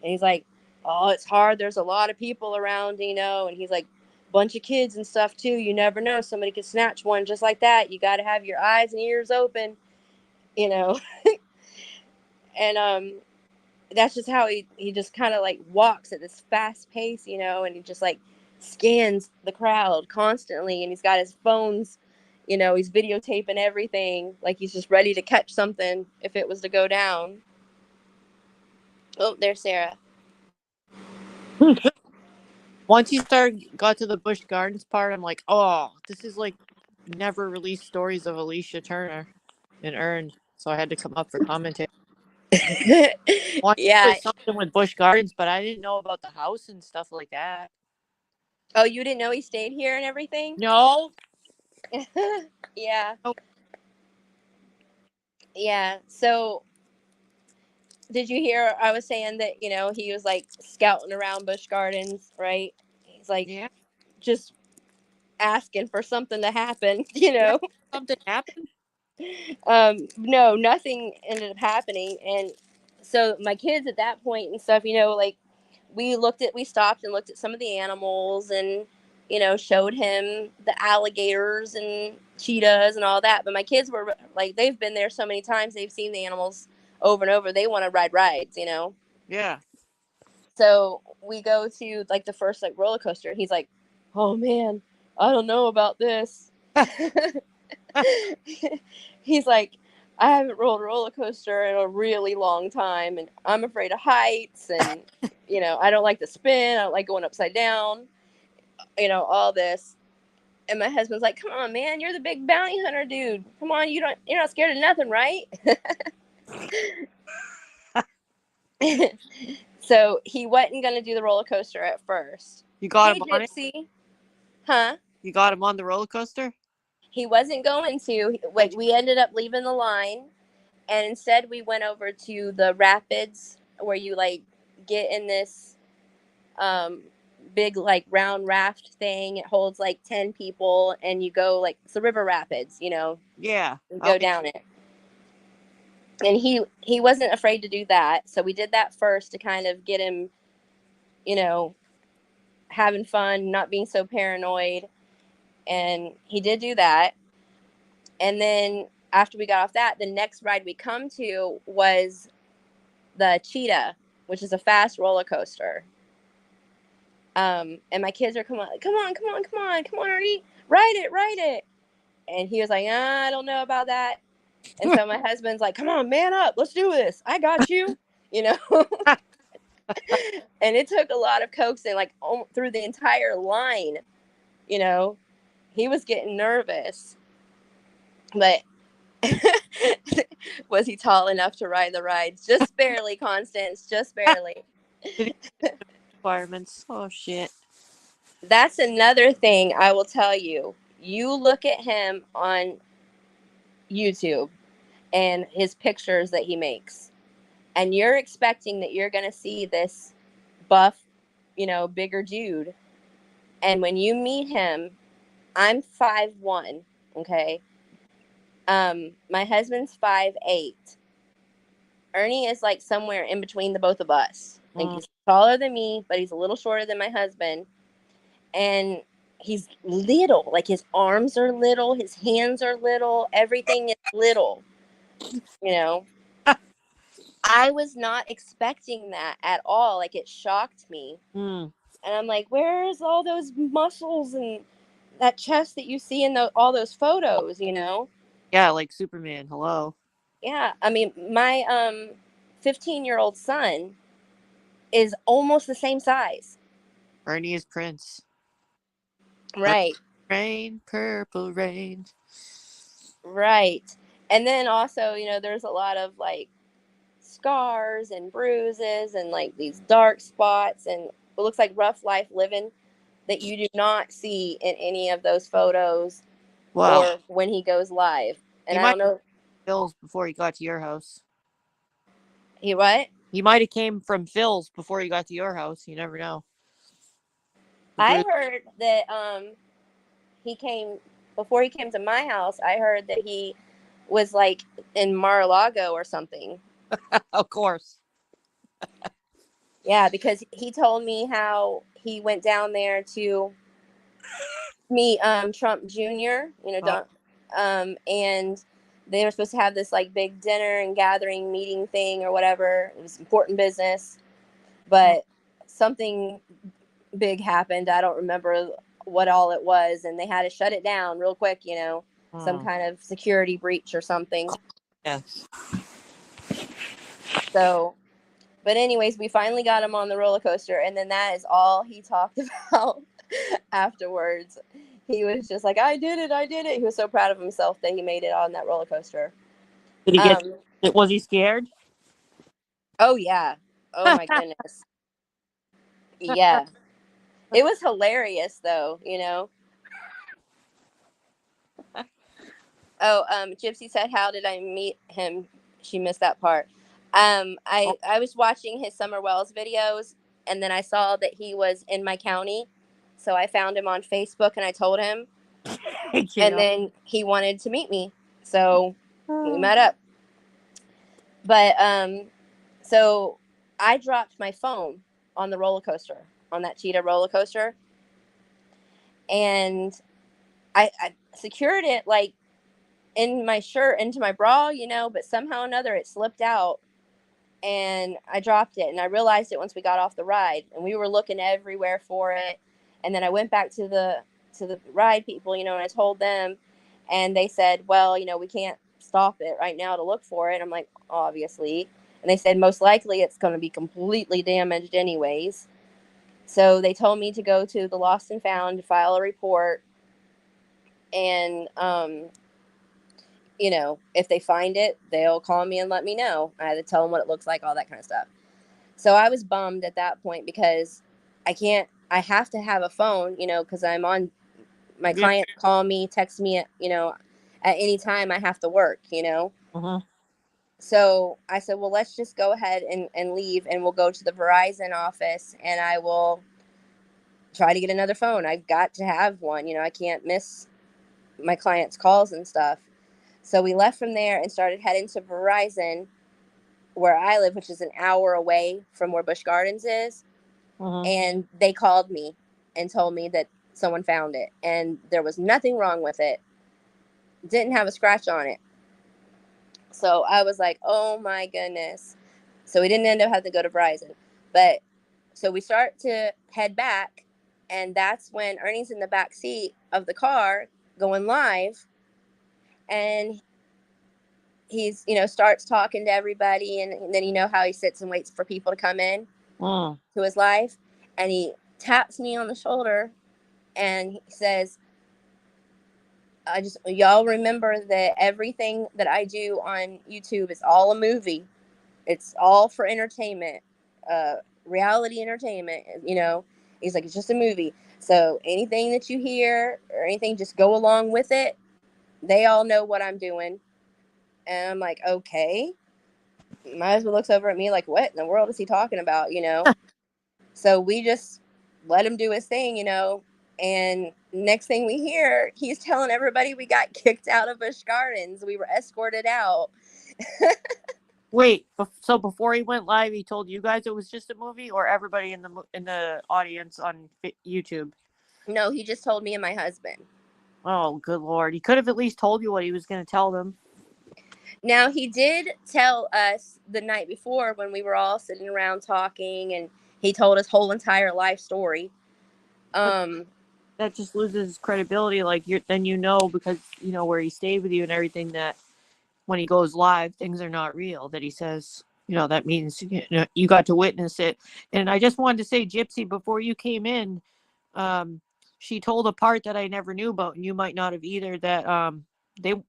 Speaker 1: And he's like, oh, it's hard. There's a lot of people around, you know, and he's like, bunch of kids and stuff too. You never know. Somebody could snatch one just like that. You got to have your eyes and ears open, you know. And that's just how he just kind of like walks at this fast pace, you know, and he just like scans the crowd constantly, and he's got his phones, you know, he's videotaping everything, like he's just ready to catch something if it was to go down. Oh, there's Sarah.
Speaker 2: Once you got to the Busch Gardens part, I'm like, oh, this is like never released stories of Alicia Turner and Earned. So I had to come up for commentary. Well,
Speaker 1: Yeah.
Speaker 2: there was something with Busch Gardens, but I didn't know about the house and stuff like that.
Speaker 1: Oh, you didn't know he stayed here and everything?
Speaker 2: No.
Speaker 1: Yeah.
Speaker 2: Nope.
Speaker 1: Yeah. So did you hear I was saying that, you know, he was like scouting around Busch Gardens, right? He's like,
Speaker 2: Yeah.
Speaker 1: just asking for something to happen, you
Speaker 2: Yeah.
Speaker 1: know.
Speaker 2: Something happened.
Speaker 1: No, nothing ended up happening. And so my kids at that point and stuff, you know, like we stopped and looked at some of the animals, and showed him the alligators and cheetahs and all that. But my kids were like, they've been there so many times, they've seen the animals over and over. They want to ride rides.
Speaker 2: Yeah.
Speaker 1: So we go to like the first like roller coaster, and he's like, "Oh man, I don't know about this." He's like, "I haven't rolled a roller coaster in a really long time, and I'm afraid of heights, and I don't like to spin. I don't like going upside down. All this." And my husband's like, "Come on, man, you're the big bounty hunter dude. Come on, you're not scared of nothing, right?" So he wasn't going to do the roller coaster at first.
Speaker 2: You got
Speaker 1: Hey,
Speaker 2: him on it?
Speaker 1: Gypsy. Huh?
Speaker 2: You got him on the roller coaster?
Speaker 1: He wasn't going to. Like, we ended up leaving the line, and instead we went over to the rapids where you like get in this big like round raft thing. It holds like 10 people, and you go like it's the river rapids,
Speaker 2: Yeah.
Speaker 1: and go down it. And he wasn't afraid to do that, so we did that first to kind of get him, having fun, not being so paranoid. And he did do that. And then after we got off that, the next ride we come to was the Cheetah, which is a fast roller coaster. And my kids are come on, Ernie, ride it. And he was like, I don't know about that. And so my husband's like, come on, man up, let's do this. I got you, And it took a lot of coaxing, like through the entire line, he was getting nervous. But was he tall enough to ride the rides? Just barely, Constance, just barely.
Speaker 2: Requirements. Oh shit.
Speaker 1: That's another thing I will tell you. You look at him on YouTube and his pictures that he makes, and you're expecting that you're going to see this buff, bigger dude. And when you meet him, I'm 5'1", okay? My husband's 5'8". Ernie is like somewhere in between the both of us. Like he's taller than me, but he's a little shorter than my husband. And he's little. Like his arms are little, his hands are little, everything is little. I was not expecting that at all. Like it shocked me.
Speaker 2: Mm.
Speaker 1: And I'm like, where's all those muscles and that chest that you see in all those photos,
Speaker 2: Yeah, like Superman. Hello.
Speaker 1: Yeah, I mean, my 15-year-old son is almost the same size.
Speaker 2: Ernie is Prince.
Speaker 1: Right.
Speaker 2: Rain, purple rain.
Speaker 1: Right. And then also, there's a lot of like scars and bruises and like these dark spots, and it looks like rough life living that you do not see in any of those photos or when he goes live. And I don't know.
Speaker 2: Phil's before he got to your house.
Speaker 1: He what?
Speaker 2: He might have came from Phil's before he got to your house. You never know.
Speaker 1: I heard that before he came to my house. I heard that he was like in Mar-a-Lago or something.
Speaker 2: Of course.
Speaker 1: Yeah, because he told me how he went down there to meet Trump Jr. And they were supposed to have this like big dinner and gathering meeting thing or whatever. It was important business, but something big happened. I don't remember what all it was, and they had to shut it down real quick. Some kind of security breach or something.
Speaker 2: Yes.
Speaker 1: So, but anyways, we finally got him on the roller coaster, and then that is all he talked about afterwards. He was just like, I did it. He was so proud of himself that he made it on that roller coaster.
Speaker 2: Did he get was he scared?
Speaker 1: Oh yeah. Oh my goodness. Yeah. It was hilarious though, Oh, Gypsy said, how did I meet him? She missed that part. I was watching his Summer Wells videos, and then I saw that he was in my county. So I found him on Facebook and I told him. And then he wanted to meet me. So we met up. But so I dropped my phone on the roller coaster, on that Cheetah roller coaster. and I secured it like in my shirt into my bra, you know, but somehow or another it slipped out and I dropped it, and I realized it once we got off the ride, and we were looking everywhere for it. And then I went back to the ride people, you know, and I told them, and they said, well, you know, we can't stop it right now to look for it. I'm like, obviously. And they said most likely it's going to be completely damaged anyways. So they told me to go to the lost and found to file a report, and you know, if they find it, they'll call me and let me know. I had to tell them what it looks like, all that kind of stuff. So I was bummed at that point because I have to have a phone, you know, because I'm on, my
Speaker 2: Yeah.
Speaker 1: clients call me, text me, you know, at any time I have to work, you know.
Speaker 2: Uh-huh.
Speaker 1: So I said, well, let's just go ahead and leave, and we'll go to the Verizon office, and I will try to get another phone. I've got to have one, you know, I can't miss my clients' calls and stuff. So we left from there and started heading to Verizon where I live, which is an hour away from where Busch Gardens is.
Speaker 2: Uh-huh.
Speaker 1: And they called me and told me that someone found it and there was nothing wrong with it. Didn't have a scratch on it. So I was like, oh my goodness. So we didn't end up having to go to Verizon. But so we start to head back, and that's when Ernie's in the back seat of the car going live, and he's, you know, starts talking to everybody, and then you know how he sits and waits for people to come in to his live, and he taps me on the shoulder and he says, I just, y'all remember that everything that I do on YouTube is all a movie. It's all for entertainment, reality entertainment, you know. He's like, it's just a movie. So anything that you hear or anything, just go along with it. They all know what I'm doing. And I'm like, okay. My husband looks over at me like, what in the world is he talking about, you know? So we just let him do his thing, you know. And next thing we hear, he's telling everybody we got kicked out of Busch Gardens. We were escorted out.
Speaker 2: Wait, so before he went live, he told you guys it was just a movie, or everybody in the audience on YouTube?
Speaker 1: No, he just told me and my husband.
Speaker 2: Oh, good Lord. He could have at least told you what he was going to tell them.
Speaker 1: Now, he did tell us the night before when we were all sitting around talking, and he told us whole entire life story.
Speaker 2: That just loses credibility. Like, then you know, because you know where he stayed with you and everything, that when he goes live, things are not real. That he says, you know, that means, you know, you got to witness it. And I just wanted to say, Gypsy, before you came in, she told a part that I never knew about, and you might not have either. That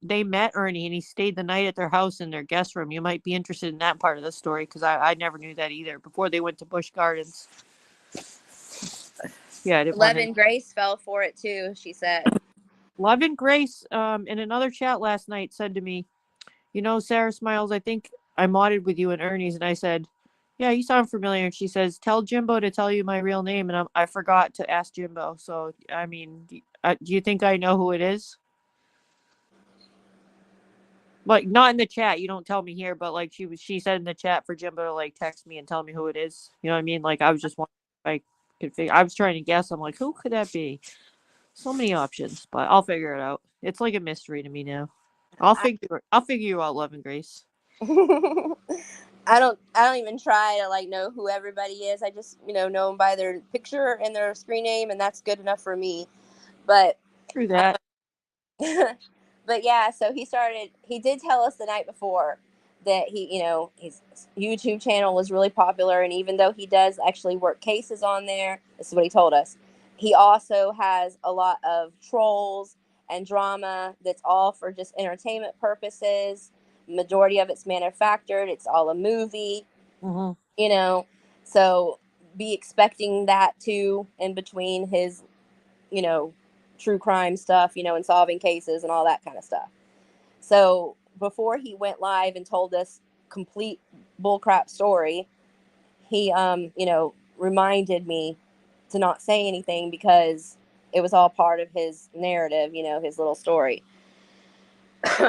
Speaker 2: they met Ernie and he stayed the night at their house in their guest room. You might be interested in that part of the story, because I never knew that either before they went to Busch Gardens. Yeah, I didn't
Speaker 1: Love
Speaker 2: want to.
Speaker 1: and Grace fell for it too, she said.
Speaker 2: Love and Grace, in another chat last night, said to me, you know, Sarah Smiles, I think I modded with you and Ernie's. And I said, yeah, you sound familiar. And she says, tell Jimbo to tell you my real name. And I forgot to ask Jimbo. So, I mean, do you think I know who it is? Like, not in the chat. You don't tell me here, but like she said in the chat for Jimbo to like text me and tell me who it is. You know what I mean? Like, I was just wondering if I could figure. I was trying to guess. I'm like, who could that be? So many options, but I'll figure it out. It's like a mystery to me now. I'll figure you out, Love and Grace.
Speaker 1: I don't even try to like know who everybody is. I just, you know them by their picture and their screen name, and that's good enough for me. But
Speaker 2: Through that.
Speaker 1: but yeah, so he did tell us the night before that he, you know, his YouTube channel was really popular, and even though he does actually work cases on there, this is what he told us, he also has a lot of trolls and drama that's all for just entertainment purposes. Majority of it's manufactured, it's all a movie,
Speaker 2: Mm-hmm.
Speaker 1: you know. So be expecting that too in between his, you know, true crime stuff, you know, and solving cases and all that kind of stuff. So before he went live and told us complete bullcrap story, he, you know, reminded me to not say anything because it was all part of his narrative, you know, his little story.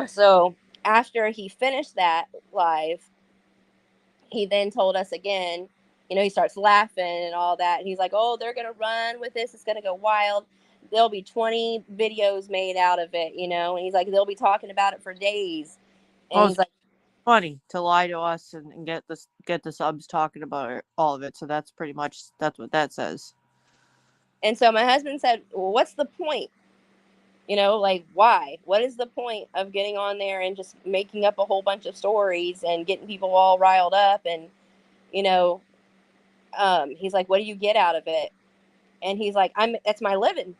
Speaker 1: So after he finished that live, he then told us again, you know, he starts laughing and all that. And he's like, oh, they're going to run with this. It's going to go wild. there'll be 20 videos made out of it, you know, and he's like, they'll be talking about it for days. And
Speaker 2: Well,
Speaker 1: he's
Speaker 2: it's
Speaker 1: like,
Speaker 2: funny to lie to us and get the subs talking about all of it. So that's pretty much that's what that says.
Speaker 1: and so my husband said, well, what's the point? You know, like, why? What is the point of getting on there and just making up a whole bunch of stories and getting people all riled up? And, you know, he's like, what do you get out of it? And he's like, that's my living.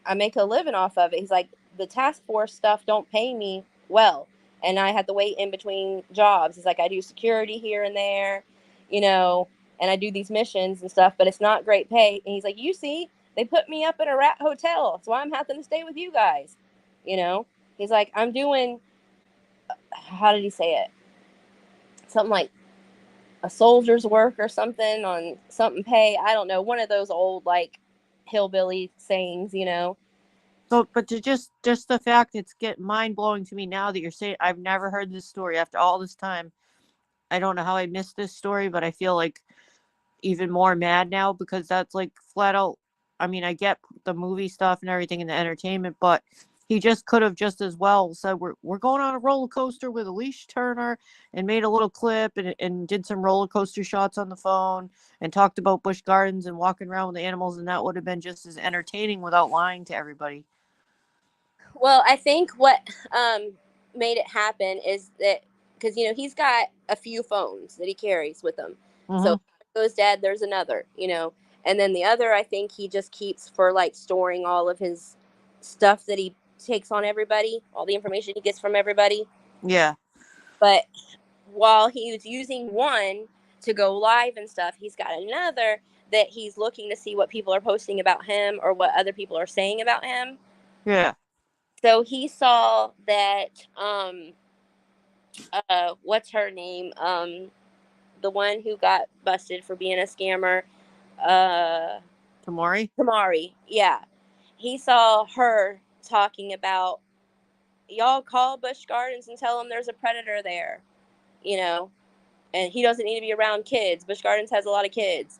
Speaker 1: I make a living off of it. He's like, the task force stuff don't pay me well. And I had to wait in between jobs. He's like, I do security here and there, you know, and I do these missions and stuff, but it's not great pay. And he's like, you see, they put me up in a rat hotel. That's why I'm having to stay with you guys. You know, he's like, I'm doing, how did he say it? Something like a soldier's work or something on something pay. I don't know. One of those old, like, hillbilly sayings, you know.
Speaker 2: So, but to just the fact it's get mind blowing to me now that you're saying I've never heard this story after all this time. I don't know how I missed this story, but I feel like even more mad now because that's like flat out. I mean, I get the movie stuff and everything and the entertainment, but he just could have just as well said we're going on a roller coaster with Alicia Turner and made a little clip and did some roller coaster shots on the phone and talked about Busch Gardens and walking around with the animals, and that would have been just as entertaining without lying to everybody.
Speaker 1: Well, I think what made it happen is that because you know he's got a few phones that he carries with him. So
Speaker 2: Mm-hmm.
Speaker 1: if one goes dead, there's another, you know, and then the other I think he just keeps for like storing all of his stuff that he takes on everybody, all the information he gets from everybody.
Speaker 2: Yeah.
Speaker 1: But while he was using one to go live and stuff, he's got another that he's looking to see what people are posting about him or what other people are saying about him.
Speaker 2: Yeah.
Speaker 1: So he saw that what's her name? The one who got busted for being a scammer, uh
Speaker 2: Tamari.
Speaker 1: Tamari. Yeah. He saw her talking about y'all call Busch Gardens and tell them there's a predator there, you know, and he doesn't need to be around kids. Busch Gardens has a lot of kids.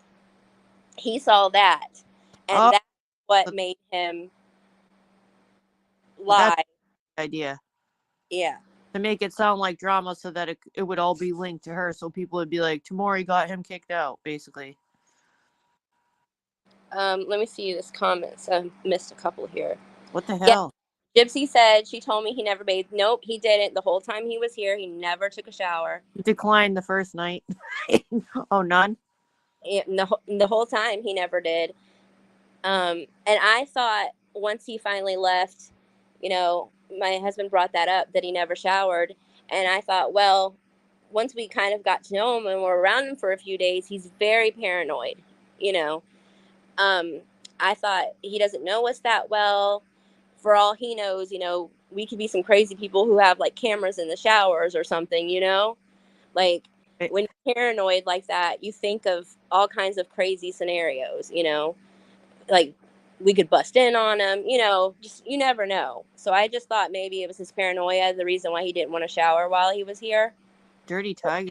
Speaker 1: He saw that, and
Speaker 2: Oh,
Speaker 1: that's what made him
Speaker 2: that's
Speaker 1: lie.
Speaker 2: the idea.
Speaker 1: Yeah.
Speaker 2: To make it sound like drama so that it would all be linked to her, so people would be like, Tamori got him kicked out, basically.
Speaker 1: Let me see this comments. I missed a couple here.
Speaker 2: What the
Speaker 1: Yeah.
Speaker 2: hell?
Speaker 1: Gypsy said she told me he never bathed. Nope, he didn't. The whole time he was here, he never took a shower.
Speaker 2: He declined the first night. Oh, none?
Speaker 1: The whole time he never did. And I thought once he finally left, you know, my husband brought that up that he never showered. And I thought, well, once we kind of got to know him and were around him for a few days, he's very paranoid, you know. Um, I thought he doesn't know us that well. For all he knows, you know, we could be some crazy people who have like cameras in the showers or something, you know? Like when you're paranoid like that, you think of all kinds of crazy scenarios, you know? Like we could bust in on him, you know, just you never know. So I just thought maybe it was his paranoia, the reason why he didn't want to shower while he was here.
Speaker 2: Dirty tiger.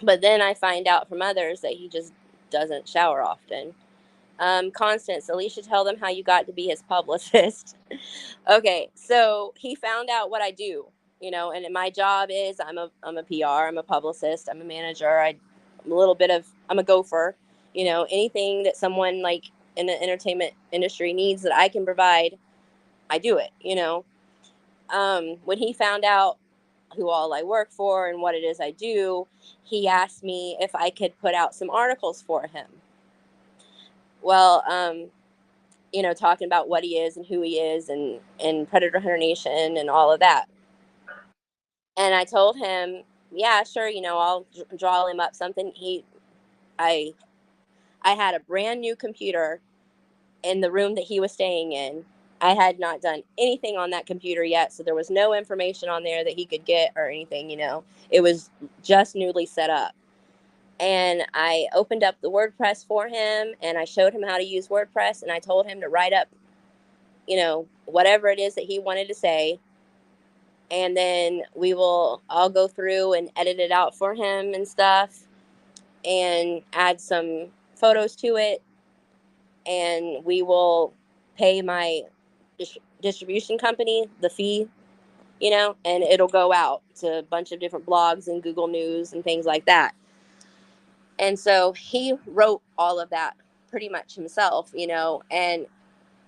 Speaker 1: But then I find out from others that he just doesn't shower often. Constance, Alicia, tell them how you got to be his publicist. Okay, so he found out what I do, you know, and my job is I'm a PR, I'm a publicist, I'm a manager, I'm a gopher, you know, anything that someone like in the entertainment industry needs that I can provide, I do it, you know. When he found out who all I work for and what it is I do, he asked me if I could put out some articles for him. Well, you know, talking about what he is and who he is and Predator Hunter Nation and all of that. And I told him, yeah, sure, you know, I'll draw him up something. I, I had a brand new computer in the room that he was staying in. I had not done anything on that computer yet, so there was no information on there that he could get or anything, you know. It was just newly set up. And I opened up the WordPress for him and I showed him how to use WordPress and I told him to write up, you know, whatever it is that he wanted to say. And then I'll go through and edit it out for him and stuff and add some photos to it. And we will pay my distribution company the fee, and it'll go out to a bunch of different blogs and Google News and things like that. And so he wrote all of that pretty much himself, and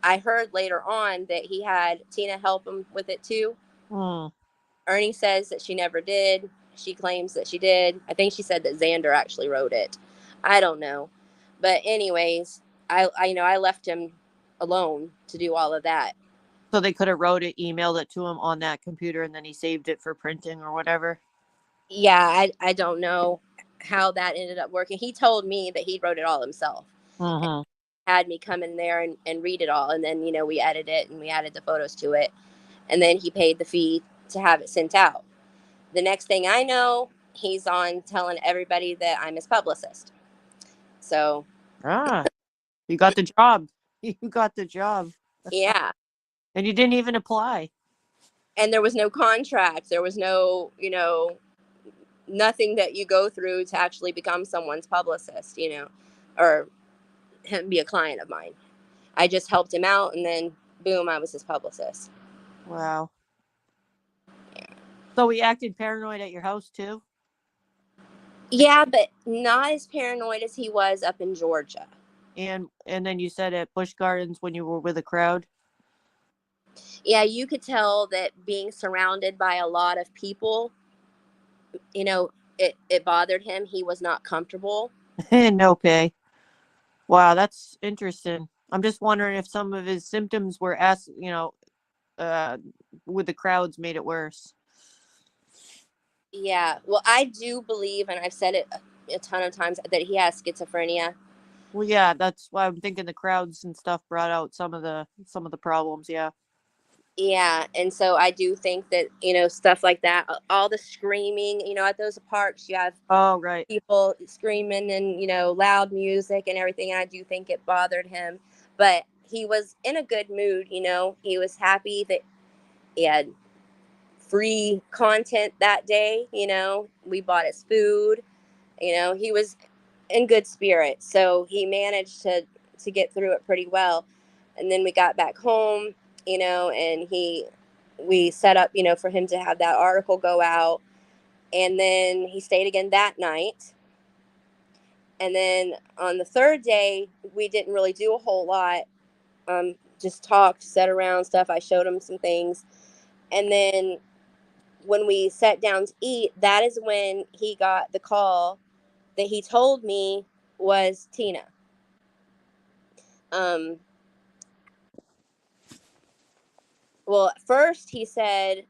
Speaker 1: I heard later on that he had Tina help him with it too. Ernie says that she never did. She claims that she did. I think she said that Xander actually wrote it. I don't know. But anyways, I left him alone to do all of that.
Speaker 2: So they could have wrote it, emailed it to him on that computer, and then he saved it for printing or whatever.
Speaker 1: Yeah, I don't know how that ended up working. He told me that he wrote it all himself.
Speaker 2: Mm-hmm.
Speaker 1: Had me come in there and read it all, and then we edited it and we added the photos to it, and then he paid the fee to have it sent out. The next thing I know, he's on telling everybody that I'm his publicist. So
Speaker 2: you got the job. You got the job.
Speaker 1: Yeah.
Speaker 2: And you didn't even apply.
Speaker 1: And there was no contract. There was no, nothing that you go through to actually become someone's publicist, or him be a client of mine. I just helped him out, and then boom, I was his publicist.
Speaker 2: Wow. Yeah. So he acted paranoid at your house too?
Speaker 1: Yeah, but not as paranoid as he was up in Georgia.
Speaker 2: And then you said at Busch Gardens when you were with a crowd?
Speaker 1: Yeah, you could tell that being surrounded by a lot of people, it bothered him. He was not comfortable.
Speaker 2: No pay. Wow, that's interesting. I'm just wondering if some of his symptoms were with the crowds made it worse.
Speaker 1: Yeah, well, I do believe, and I've said it a ton of times, that he has schizophrenia.
Speaker 2: Well, yeah, that's why I'm thinking the crowds and stuff brought out some of the problems. Yeah.
Speaker 1: Yeah, and so I do think that stuff like that, all the screaming, at those parks, you have
Speaker 2: right
Speaker 1: people screaming and loud music and everything. And I do think it bothered him, but he was in a good mood. He was happy that he had free content that day. We bought his food. He was in good spirits, so he managed to get through it pretty well. And then we got back home, and we set up, for him to have that article go out. And then he stayed again that night. And then on the third day, we didn't really do a whole lot. Just talked, sat around stuff. I showed him some things. And then when we sat down to eat, that is when he got the call that he told me was Tina. Well, at first he said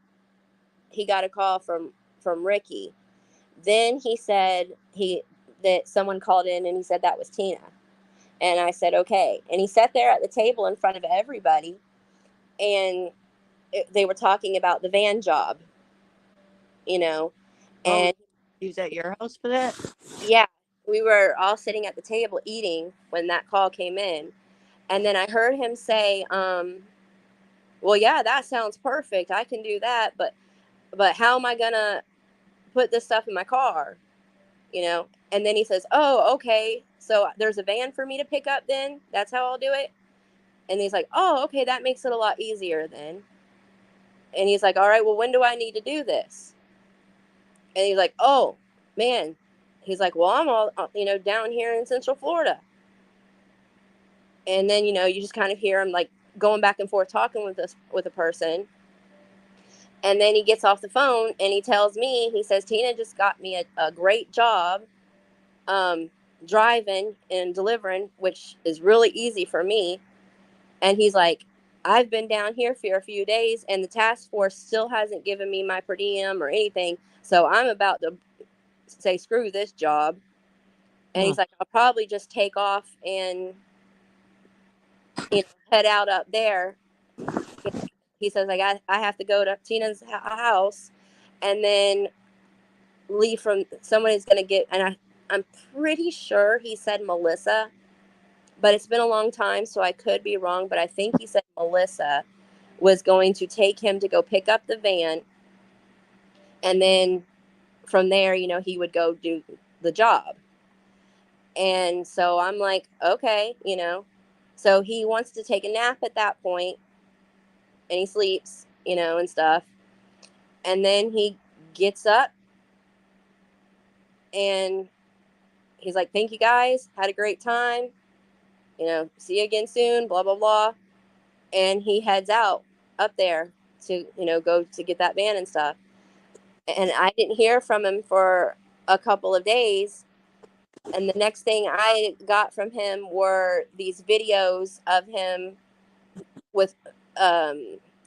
Speaker 1: he got a call from Ricky. Then he said that someone called in and he said that was Tina. And I said, okay. And he sat there at the table in front of everybody, and they were talking about the van job, and
Speaker 2: he was at your house for that?
Speaker 1: Yeah, we were all sitting at the table eating when that call came in. And then I heard him say, well, yeah, that sounds perfect. I can do that. But how am I going to put this stuff in my car? And then he says, oh, okay. So there's a van for me to pick up then? That's how I'll do it? And he's like, oh, okay, that makes it a lot easier then. And he's like, all right, well, when do I need to do this? And he's like, oh, man. He's like, well, I'm all, down here in Central Florida. And then, you just kind of hear him like going back and forth talking with a person. And then he gets off the phone and he tells me, he says, Tina just got me a great job driving and delivering, which is really easy for me. And he's like, I've been down here for a few days and the task force still hasn't given me my per diem or anything. So I'm about to say, screw this job. And he's like, I'll probably just take off and head out up there. He says, I have to go to Tina's house and then leave from someone is going to get, and I'm pretty sure he said Melissa, but it's been a long time, so I could be wrong, but I think he said Melissa was going to take him to go pick up the van. And then from there, he would go do the job. And so I'm like, okay, So he wants to take a nap at that point, and he sleeps, and stuff. And then he gets up and he's like, "Thank you guys. Had a great time. See you again soon, blah, blah, blah." And he heads out up there to, go to get that van and stuff. And I didn't hear from him for a couple of days. And the next thing I got from him were these videos of him with,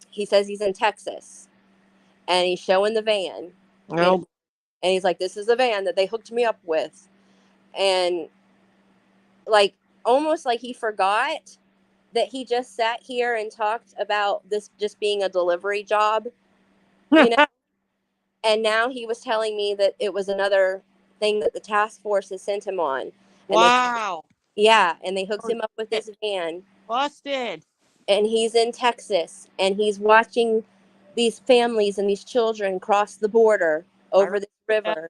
Speaker 1: he says he's in Texas and he's showing the van.
Speaker 2: No.
Speaker 1: And he's like, "This is the van that they hooked me up with." And like, almost like he forgot that he just sat here and talked about this just being a delivery job, and now he was telling me that it was another thing that the task force has sent him on. And
Speaker 2: wow.
Speaker 1: and they hooked him up with this van.
Speaker 2: Busted.
Speaker 1: And he's in Texas, and he's watching these families and these children cross the border over this river.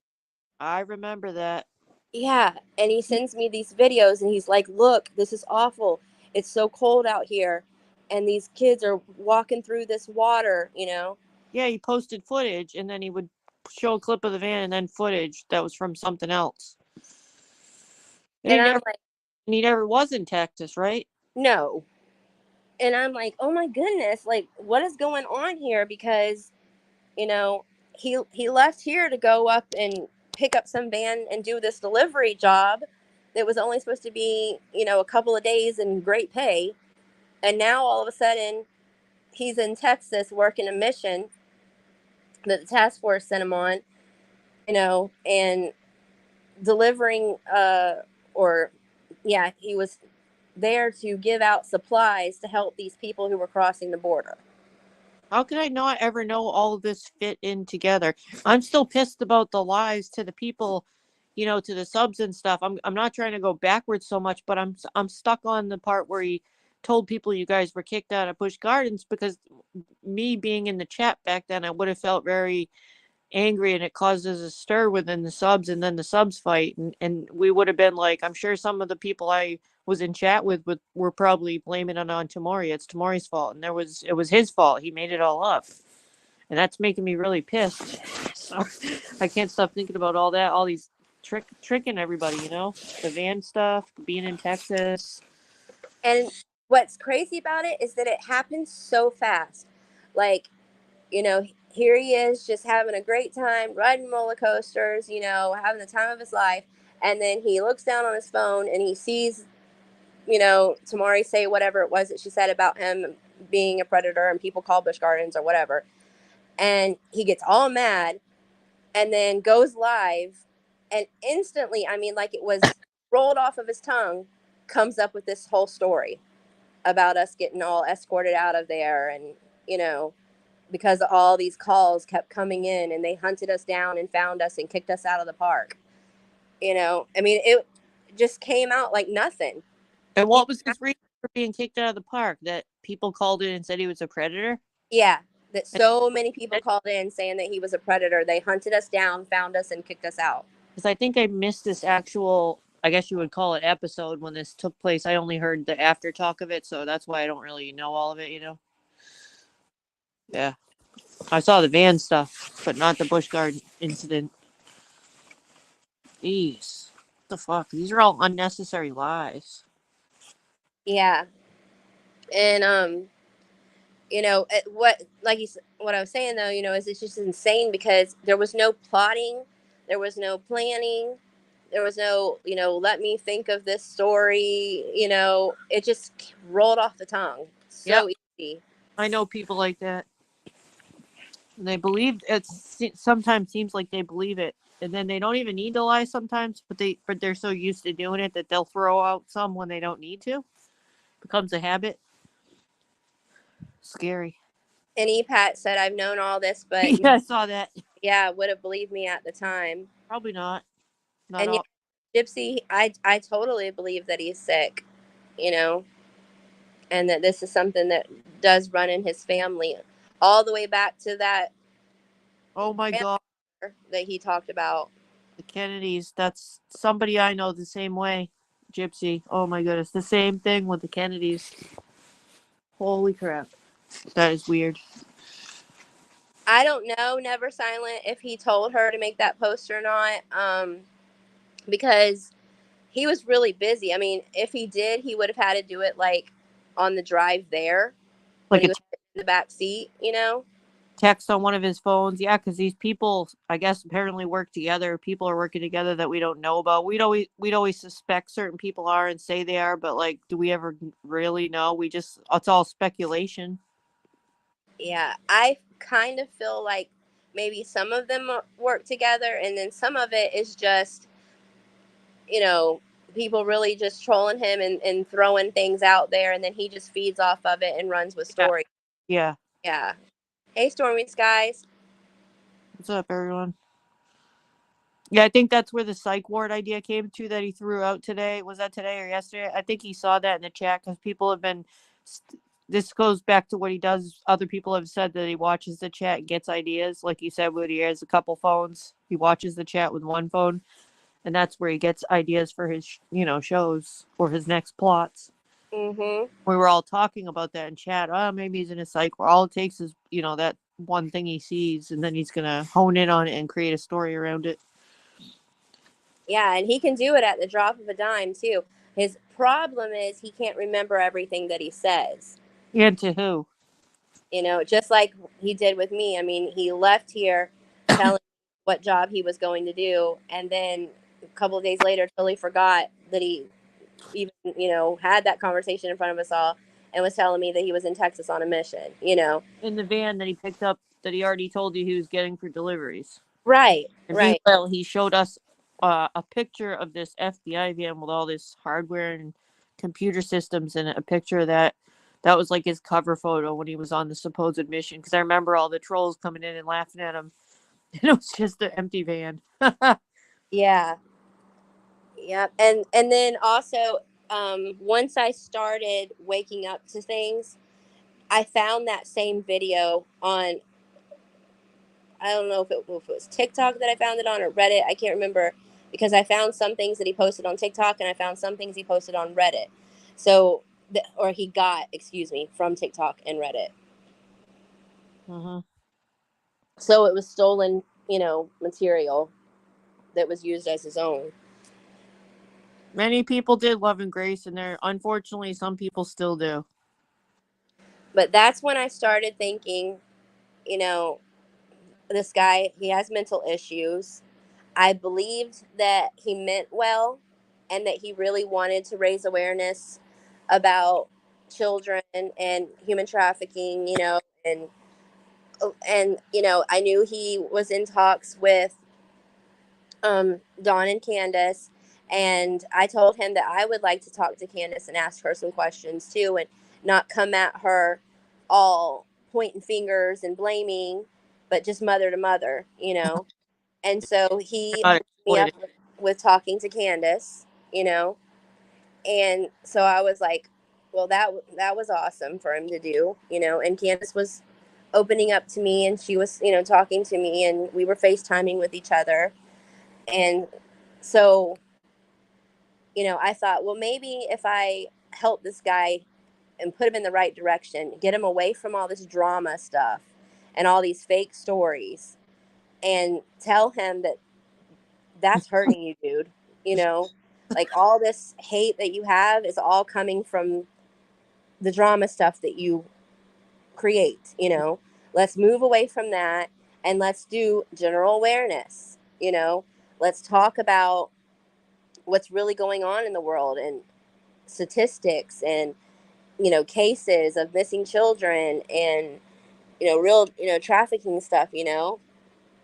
Speaker 2: I remember that.
Speaker 1: Yeah, and he sends me these videos, and he's like, "Look, this is awful. It's so cold out here, and these kids are walking through this water,
Speaker 2: Yeah, he posted footage, and then he would show a clip of the van and then footage that was from something else.
Speaker 1: And I'm like,
Speaker 2: he never was in Texas, right?
Speaker 1: No. And I'm like, "Oh my goodness, like, what is going on here?" Because, he left here to go up and pick up some van and do this delivery job that was only supposed to be, a couple of days and great pay. And now all of a sudden he's in Texas working a mission that the task force sent him on, and delivering, he was there to give out supplies to help these people who were crossing the border.
Speaker 2: How could I not ever know all of this fit in together? I'm still pissed about the lies to the people, to the subs and stuff. I'm not trying to go backwards so much, but I'm stuck on the part where he told people you guys were kicked out of Busch Gardens, because me being in the chat back then, I would have felt very angry, and it causes a stir within the subs, and then the subs fight, and we would have been like, I'm sure some of the people I was in chat with were probably blaming it on Tamori. It's Tamori's fault, and it was his fault. He made it all up, and that's making me really pissed. So I can't stop thinking about all these tricking everybody, the van stuff, being in Texas.
Speaker 1: And what's crazy about it is that it happens so fast. Like, here he is just having a great time riding roller coasters, having the time of his life. And then he looks down on his phone and he sees, Tamari say whatever it was that she said about him being a predator and people call Busch Gardens or whatever. And he gets all mad and then goes live. And instantly, I mean, like it was rolled off of his tongue, comes up with this whole story about us getting all escorted out of there. And, because all these calls kept coming in and they hunted us down and found us and kicked us out of the park. I mean, it just came out like nothing.
Speaker 2: And what was his reason for being kicked out of the park? That people called in and said he was a predator?
Speaker 1: Yeah, that so many people called in saying that he was a predator. They hunted us down, found us, and kicked us out.
Speaker 2: Because I think I missed this actual, I guess you would call it, episode when this took place. I only heard the after talk of it, so that's why I don't really know all of it, Yeah. I saw the van stuff, but not the Busch Garden incident. Jeez. What the fuck? These are all unnecessary lies.
Speaker 1: Yeah. And what I was saying though, is it's just insane because there was no plotting, there was no planning, there was no, let me think of this story, it just rolled off the tongue so easy.
Speaker 2: I know people like that. And they believe it. Sometimes seems like they believe it, and then they don't even need to lie sometimes, but they're so used to doing it that they'll throw out some when they don't need to. Becomes a habit. Scary.
Speaker 1: And EPAT said, "I've known all this, but
Speaker 2: yeah, I saw that.
Speaker 1: Yeah, would have believed me at the time."
Speaker 2: Probably not. Not
Speaker 1: and
Speaker 2: all.
Speaker 1: Yeah, Gypsy, I totally believe that he's sick, and that this is something that does run in his family, all the way back to that.
Speaker 2: Oh my God.
Speaker 1: That he talked about.
Speaker 2: The Kennedys. That's somebody I know the same way. Gypsy. Oh my goodness. The same thing with the Kennedys. Holy crap. That is weird.
Speaker 1: I don't know, Never Silent, if he told her to make that post or not, because he was really busy. I mean, if he did, he would have had to do it like on the drive there when
Speaker 2: Like
Speaker 1: he
Speaker 2: a
Speaker 1: was in the back seat, you know?
Speaker 2: text on one of his phones. Yeah, because these people, I guess, apparently work together. People are working together that we don't know about. We'd always suspect certain people are and say they are, but like, do we ever really know? It's all speculation.
Speaker 1: Yeah, I kind of feel like maybe some of them work together, and then some of it is just, you know, people really just trolling him and throwing things out there, and then he just feeds off of it and runs with
Speaker 2: Yeah,
Speaker 1: stories.
Speaker 2: yeah.
Speaker 1: Yeah. Hey, Stormy Skies.
Speaker 2: What's up, everyone? Yeah, I think that's where the psych ward idea came to that he threw out today. Was that today or yesterday? I think he saw that in the chat because people have been. This goes back to what he does. Other people have said that he watches the chat and gets ideas. Like you said, when he has a couple phones, he watches the chat with one phone, and that's where he gets ideas for his, shows or his next plots.
Speaker 1: Mm-hmm.
Speaker 2: We were all talking about that in chat. Oh, maybe he's in a psych ward. All it takes is, that one thing he sees, and then he's gonna hone in on it and create a story around it.
Speaker 1: Yeah, and he can do it at the drop of a dime too. His problem is he can't remember everything that he says.
Speaker 2: And to who?
Speaker 1: Just like he did with me. I mean, he left here telling me what job he was going to do, and then a couple of days later totally forgot that he even, had that conversation in front of us all and was telling me that he was in Texas on a mission.
Speaker 2: In the van that he picked up that he already told you he was getting for deliveries.
Speaker 1: Right,
Speaker 2: And
Speaker 1: right.
Speaker 2: meanwhile, he showed us a picture of this FBI van with all this hardware and computer systems in it. A picture of that. That was like his cover photo when he was on the supposed mission. Because I remember all the trolls coming in and laughing at him. And it was just an empty van.
Speaker 1: Yeah. Yep. And then also, once I started waking up to things, I found that same video on, I don't know if it was TikTok that I found it on, or Reddit. I can't remember, because I found some things that he posted on TikTok and I found some things he posted on Reddit. So, or he got, excuse me, from TikTok and Reddit.
Speaker 2: Mm-hmm.
Speaker 1: So it was stolen, material that was used as his own.
Speaker 2: Many people did Love and Grace, and there, unfortunately, some people still do.
Speaker 1: But that's when I started thinking, this guy, he has mental issues. I believed that he meant well and that he really wanted to raise awareness about children and human trafficking, and I knew he was in talks with Dawn and Candace, and I told him that I would like to talk to Candace and ask her some questions too, and not come at her all pointing fingers and blaming, but just mother to mother. And so he
Speaker 2: Not
Speaker 1: hooked me up
Speaker 2: exploited.
Speaker 1: with talking to Candace. And so I was like, well, that was awesome for him to do. And Candace was opening up to me, and she was, talking to me, and we were FaceTiming with each other. And so, I thought, well, maybe if I help this guy and put him in the right direction, get him away from all this drama stuff and all these fake stories, and tell him that that's hurting you, dude. Like, all this hate that you have is all coming from the drama stuff that you create. Let's move away from that, and let's do general awareness. Let's talk about what's really going on in the world, and statistics, and cases of missing children, and real trafficking stuff.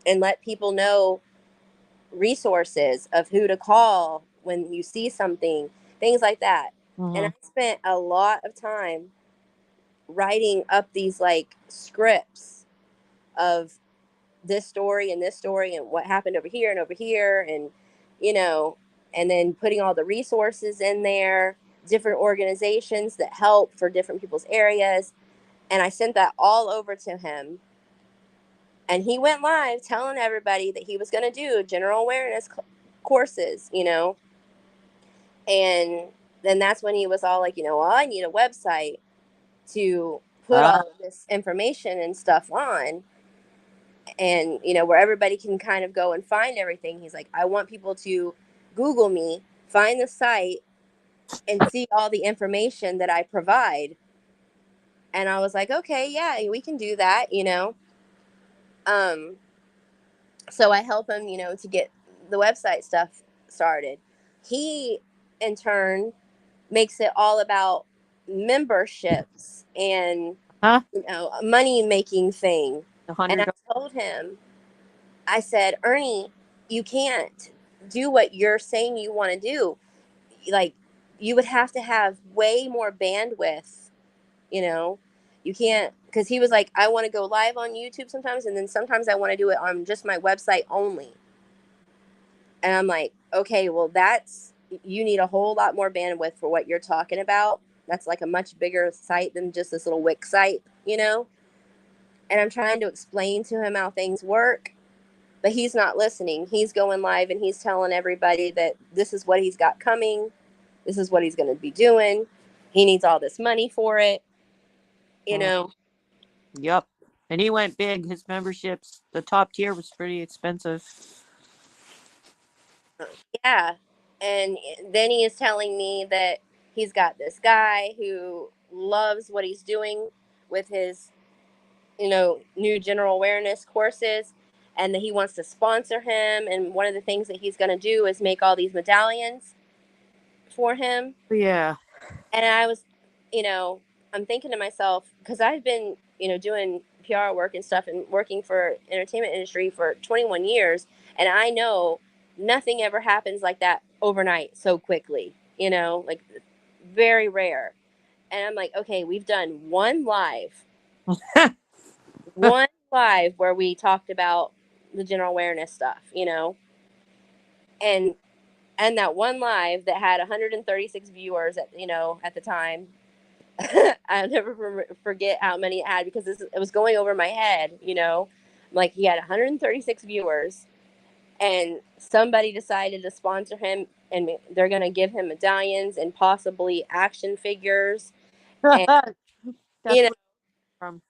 Speaker 1: And let people know resources of who to call when you see something, things like that. And I
Speaker 2: Mm-hmm.
Speaker 1: spent a lot of time writing up these like scripts of this story and what happened over here and over here, and you know and then putting all the resources in there, different organizations that help for different people's areas. And I sent that all over to him, and he went live telling everybody that he was going to do general awareness courses. And then that's when he was all like, well, I need a website to put
Speaker 2: Uh,
Speaker 1: all of this information and stuff on, and where everybody can kind of go and find everything. He's like, I want people to Google me, find the site, and see all the information that I provide. And I was like, okay, yeah, we can do that. um so I help him, to get the website stuff started. He in turn makes it all about memberships and
Speaker 2: huh?
Speaker 1: a money making thing.
Speaker 2: The
Speaker 1: And I
Speaker 2: $100.
Speaker 1: told him, I said, Ernie, you can't do what you're saying you want to do. Like, you would have to have way more bandwidth, you know? You can't, because he was like, I want to go live on YouTube sometimes, and then sometimes I want to do it on just my website only. And I'm like, okay, well, you need a whole lot more bandwidth for what you're talking about. That's like a much bigger site than just this little Wix site. And I'm trying to explain to him how things work, but he's not listening. He's going live and he's telling everybody that this is what he's got coming. This is what he's going to be doing. He needs all this money for it. You know,
Speaker 2: Yep. And he went big. His memberships, the top tier was pretty expensive.
Speaker 1: yeah. And then he is telling me that he's got this guy who loves what he's doing with his, new general awareness courses, and that he wants to sponsor him. And one of the things that he's going to do is make all these medallions for him.
Speaker 2: Yeah.
Speaker 1: And I was, I'm thinking to myself, because I've been, doing PR work and stuff and working for entertainment industry for 21 years. And I know nothing ever happens like that overnight so quickly, like very rare. And I'm like, okay, we've done one live where we talked about the general awareness stuff. And that one live that had 136 viewers at the time. I'll never forget how many it had, because it was going over my head. Like, he had 136 viewers, and somebody decided to sponsor him, and they're going to give him medallions and possibly action figures. And,
Speaker 2: That's
Speaker 1: you know,
Speaker 2: what from.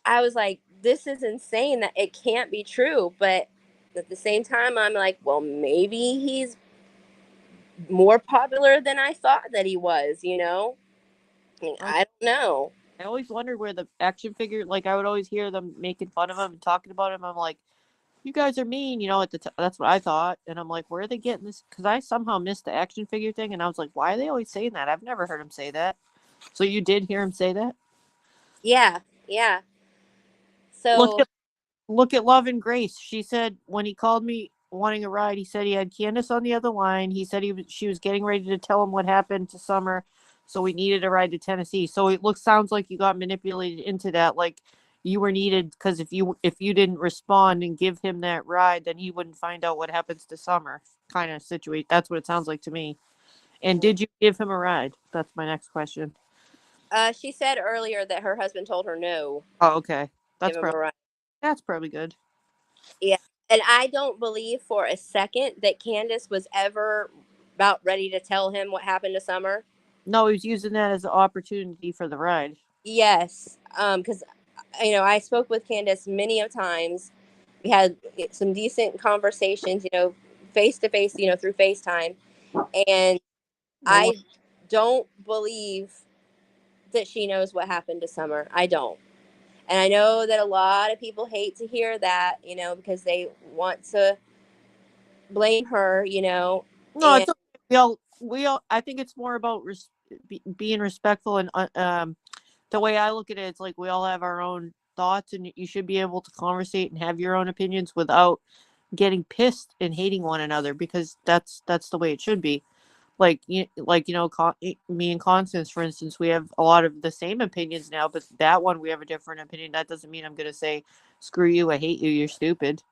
Speaker 1: I was like, this is insane that it can't be true. But at the same time, I'm like, well, maybe he's more popular than I thought that he was. I don't know.
Speaker 2: I always wondered where the action figure, like I would always hear them making fun of him and talking about him. I'm like, you guys are mean, at the that's what I thought. And I'm like, where are they getting this? Because I somehow missed the action figure thing. And I was like, why are they always saying that? I've never heard him say that. So you did hear him say that?
Speaker 1: Yeah, yeah.
Speaker 2: Look
Speaker 1: So
Speaker 2: at Look at Love and Grace. She said when he called me wanting a ride, he said he had Candace on the other line. He said she was getting ready to tell him what happened to Summer, so we needed a ride to Tennessee. So it sounds like you got manipulated into that, like you were needed because if you didn't respond and give him that ride, then he wouldn't find out what happens to Summer. Kind of situation. That's what it sounds like to me. And did you give him a ride? That's my next question.
Speaker 1: she said earlier that her husband told her no,
Speaker 2: Oh, okay.
Speaker 1: give
Speaker 2: That's
Speaker 1: him a
Speaker 2: probably
Speaker 1: ride.
Speaker 2: that's probably good.
Speaker 1: Yeah. And I don't believe for a second that Candace was ever about ready to tell him what happened to Summer.
Speaker 2: No, he was using that as an opportunity for the ride.
Speaker 1: Yes. Because, I spoke with Candace many of times. We had some decent conversations, face to face, through FaceTime. And
Speaker 2: I
Speaker 1: I don't believe that she knows what happened to Summer. I don't. And I know that a lot of people hate to hear that, because they want to blame her.
Speaker 2: No,
Speaker 1: And
Speaker 2: it's okay. We all. I think it's more about being respectful and the way I look at it, it's like we all have our own thoughts, and you should be able to conversate and have your own opinions without getting pissed and hating one another because that's the way it should be. Me and Constance, for instance, we have a lot of the same opinions now, but that one we have a different opinion. That doesn't mean I'm gonna say, "Screw you, I hate you, you're stupid."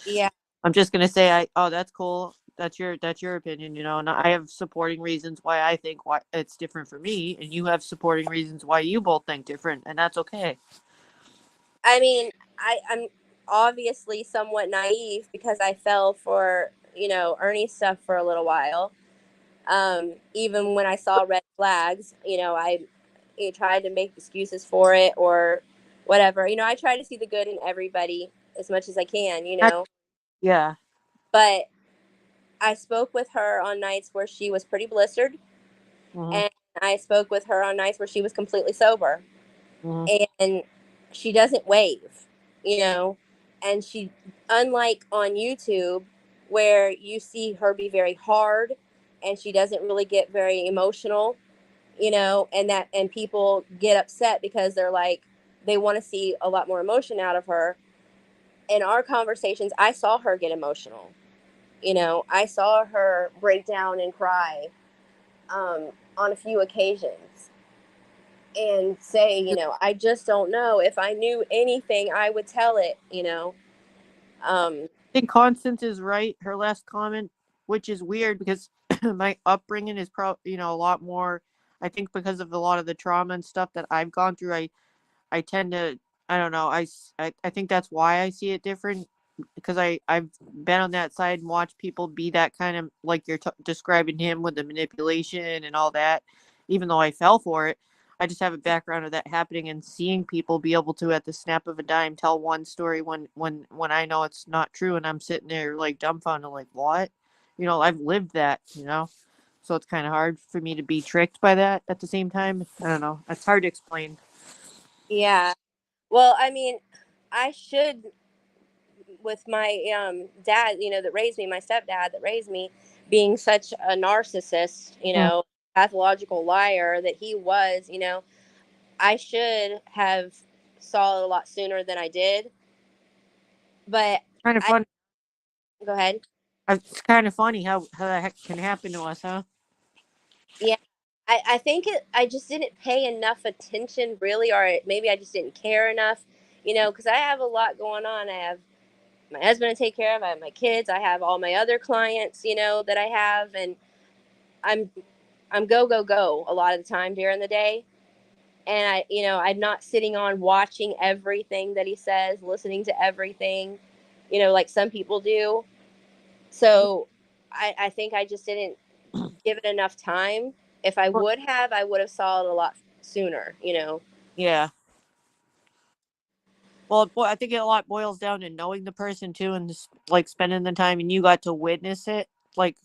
Speaker 1: yeah,
Speaker 2: I'm just gonna say, oh, that's cool. That's your opinion, and I have supporting reasons why I think why it's different for me, and you have supporting reasons why you both think different, and that's okay.
Speaker 1: I mean, I'm obviously somewhat naive because I fell for, Ernie stuff for a little while. Even when I saw red flags, I tried to make excuses for it or whatever. I try to see the good in everybody as much as I can,
Speaker 2: Yeah.
Speaker 1: but I spoke with her on nights where she was pretty blistered,
Speaker 2: Mm-hmm.
Speaker 1: and I spoke with her on nights where she was completely sober.
Speaker 2: Mm-hmm.
Speaker 1: And she doesn't wave, and she, unlike on YouTube where you see her be very hard and she doesn't really get very emotional, and people get upset because they're like, they want to see a lot more emotion out of her. In our conversations, I saw her get emotional. I saw her break down and cry, on a few occasions, and say, I just don't know. If I knew anything, I would tell it. Um,
Speaker 2: I think Constance is right. Her last comment, which is weird because my upbringing is probably a lot more. I think because of a lot of the trauma and stuff that I've gone through, I tend to, I don't know, I think that's why I see it different, because I've been on that side and watched people be that kind of, like you're describing him with the manipulation and all that. Even though I fell for it, I just have a background of that happening and seeing people be able to, at the snap of a dime, tell one story when I know it's not true, and I'm sitting there like dumbfounded, like, what? I've lived that. So it's kind of hard for me to be tricked by that at the same time. I don't know. It's hard to explain.
Speaker 1: yeah. Well, I mean, I should, with my dad, that raised me, my stepdad that raised me, being such a narcissist, pathological liar that he was, I should have saw it a lot sooner than I did. But
Speaker 2: Kind of
Speaker 1: I
Speaker 2: fun.
Speaker 1: go ahead.
Speaker 2: It's kind of funny how that heck can happen to us, huh?
Speaker 1: Yeah. I think I just didn't pay enough attention, really, or maybe I just didn't care enough, because I have a lot going on. I have my husband to take care of. I have my kids. I have all my other clients, that I have, and I'm I'm go go go a lot of the time during the day. And I'm not sitting on watching everything that he says, listening to everything, like some people do. So I think I just didn't give it enough time. If I would have, I would have saw it a lot sooner.
Speaker 2: Yeah. Well, I think it a lot boils down to knowing the person too, and just like spending the time, and you got to witness it, like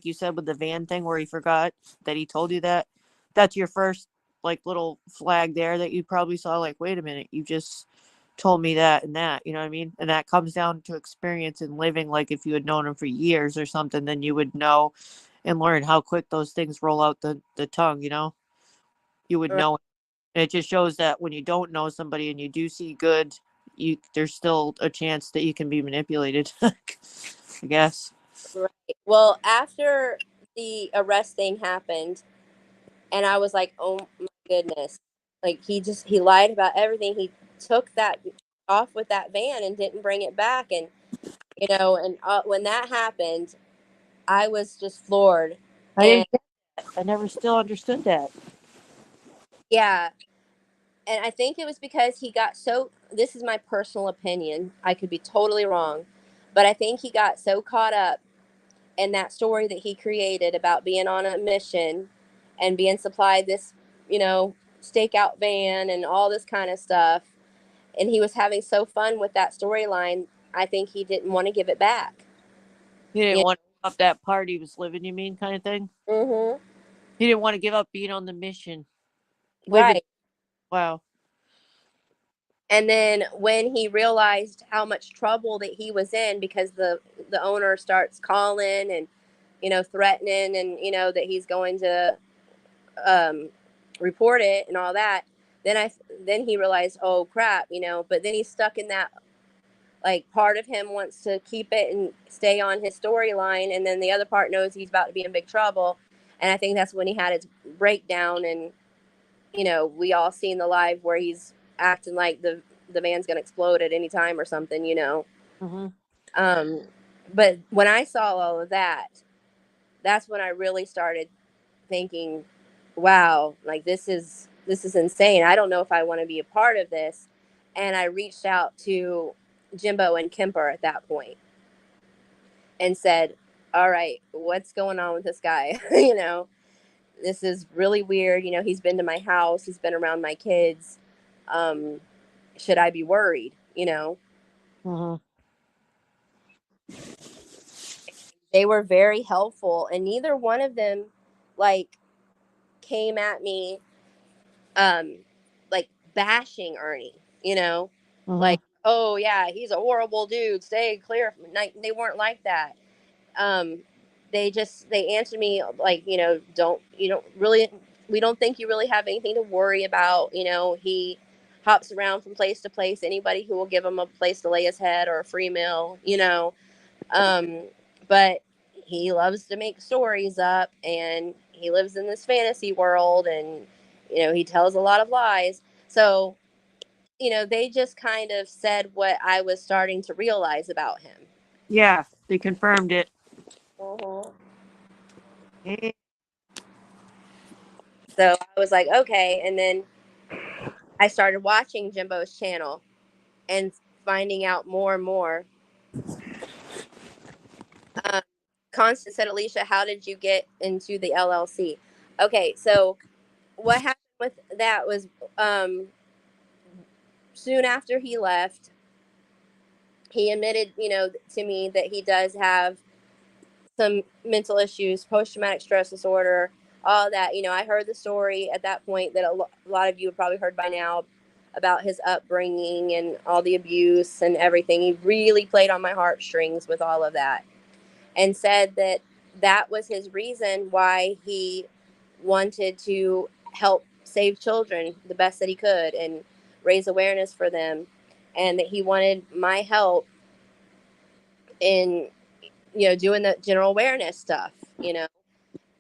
Speaker 2: you said with the van thing where he forgot that he told you that. That's your first like little flag there that you probably saw. Like, wait a minute, you just told me that and that. You know what I mean? And that comes down to experience and living. Like, if you had known him for years or something, then you would know and learn how quick those things roll out the tongue. You would
Speaker 1: Right.
Speaker 2: know. And it just shows that when you don't know somebody and you do see good, there's still a chance that you can be manipulated. I guess.
Speaker 1: Right. Well, after the arrest thing happened, and I was like, oh my goodness, like he lied about everything. He took that off with that van and didn't bring it back, and and when that happened, I was just floored.
Speaker 2: I
Speaker 1: And
Speaker 2: didn't get that. I never still understood that.
Speaker 1: yeah, and I think it was because he got so, this is my personal opinion, I could be totally wrong, but I think he got so caught up in that story that he created about being on a mission and being supplied this, stakeout van and all this kind of stuff, and he was having so fun with that storyline. I think he didn't want to give it back.
Speaker 2: He didn't
Speaker 1: Yeah.
Speaker 2: want to give up that part he was living, you mean, kind of thing?
Speaker 1: Mhm.
Speaker 2: He didn't want to give up being on the mission. Living.
Speaker 1: Right.
Speaker 2: Wow.
Speaker 1: And then when he realized how much trouble that he was in, because the owner starts calling and threatening, and that he's going to um, report it and all that, then he realized, oh crap, but then he's stuck in that, like, part of him wants to keep it and stay on his storyline, and then the other part knows he's about to be in big trouble. And I think that's when he had his breakdown, and we all seen the live where he's acting like the man's gonna explode at any time or something.
Speaker 2: Mm-hmm.
Speaker 1: um but when I saw all of that, that's when I really started thinking, wow, like this is insane. I don't know if I want to be a part of this. And I reached out to Jimbo and Kemper at that point and said, all right, what's going on with this guy? You know, this is really weird. You know, he's been to my house, he's been around my kids. Um, should I be worried? You know,
Speaker 2: Mm-hmm.
Speaker 1: they were very helpful, and neither one of them like came at me um like bashing Ernie, you know,
Speaker 2: Mm-hmm.
Speaker 1: like, oh yeah, he's a horrible dude, stay clear from night. They weren't like that. um they answered me like, you know, don't, you don't really, we don't think you really have anything to worry about. You know, he hops around from place to place, anybody who will give him a place to lay his head or a free meal, you know. um but he loves to make stories up, and he lives in this fantasy world, and you know, he tells a lot of lies. So, you know, they just kind of said what I was starting to realize about him.
Speaker 2: Yeah, they confirmed it.
Speaker 1: Mhm.
Speaker 2: Eh,
Speaker 1: So I was like, okay. And then I started watching Jimbo's channel and finding out more and more. Um, Constance said, Alicia, how did you get into the LLC? Okay, so what happened with that was um, soon after he left, he admitted, you know, to me that he does have some mental issues, post-traumatic stress disorder, all that. You know, I heard the story at that point that a lot of you have probably heard by now about his upbringing and all the abuse and everything. He really played on my heartstrings with all of that, and said that that was his reason why he wanted to help save children the best that he could and raise awareness for them, and that he wanted my help in, you know, doing the general awareness stuff, you know,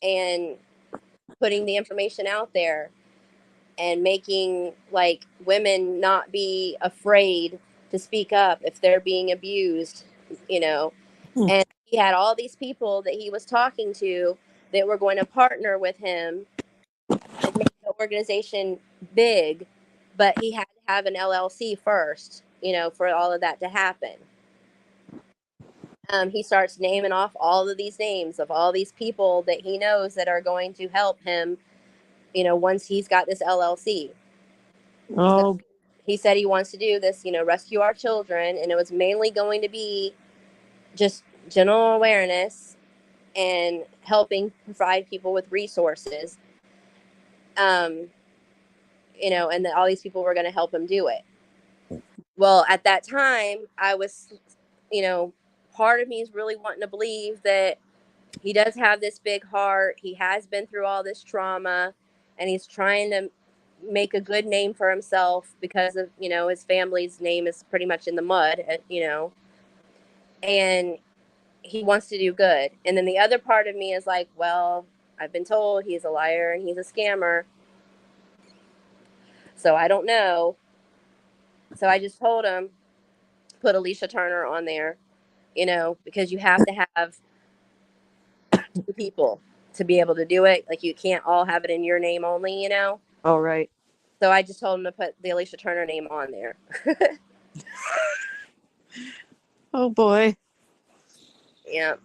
Speaker 1: and putting the information out there and making like women not be afraid to speak up if they're being abused, you know.
Speaker 2: hmm.
Speaker 1: And he had all these people that he was talking to that were going to partner with him and make the organization big, but he had to have an LLC first, you know, for all of that to happen. He starts naming off all of these names of all these people that he knows that are going to help him, you know, once he's got this LLC. So
Speaker 2: Oh,
Speaker 1: he said he wants to do this, you know, rescue our children, and it was mainly going to be just general awareness and helping provide people with resources. Um, you know, and that all these people were going to help him do it. Well, at that time, I was, you know, part of me is really wanting to believe that he does have this big heart. He has been through all this trauma, and he's trying to make a good name for himself because of, you know, his family's name is pretty much in the mud, you know, and he wants to do good. And then the other part of me is like, well, I've been told he's a liar and he's a scammer. So I don't know. So I just told him, put Alicia Turner on there, you know, because you have to have two people to be able to do it. Like, you can't all have it in your name only, you know?
Speaker 2: all right.
Speaker 1: So I just told him to put the Alicia Turner name on there.
Speaker 2: Oh boy.
Speaker 1: Yeah.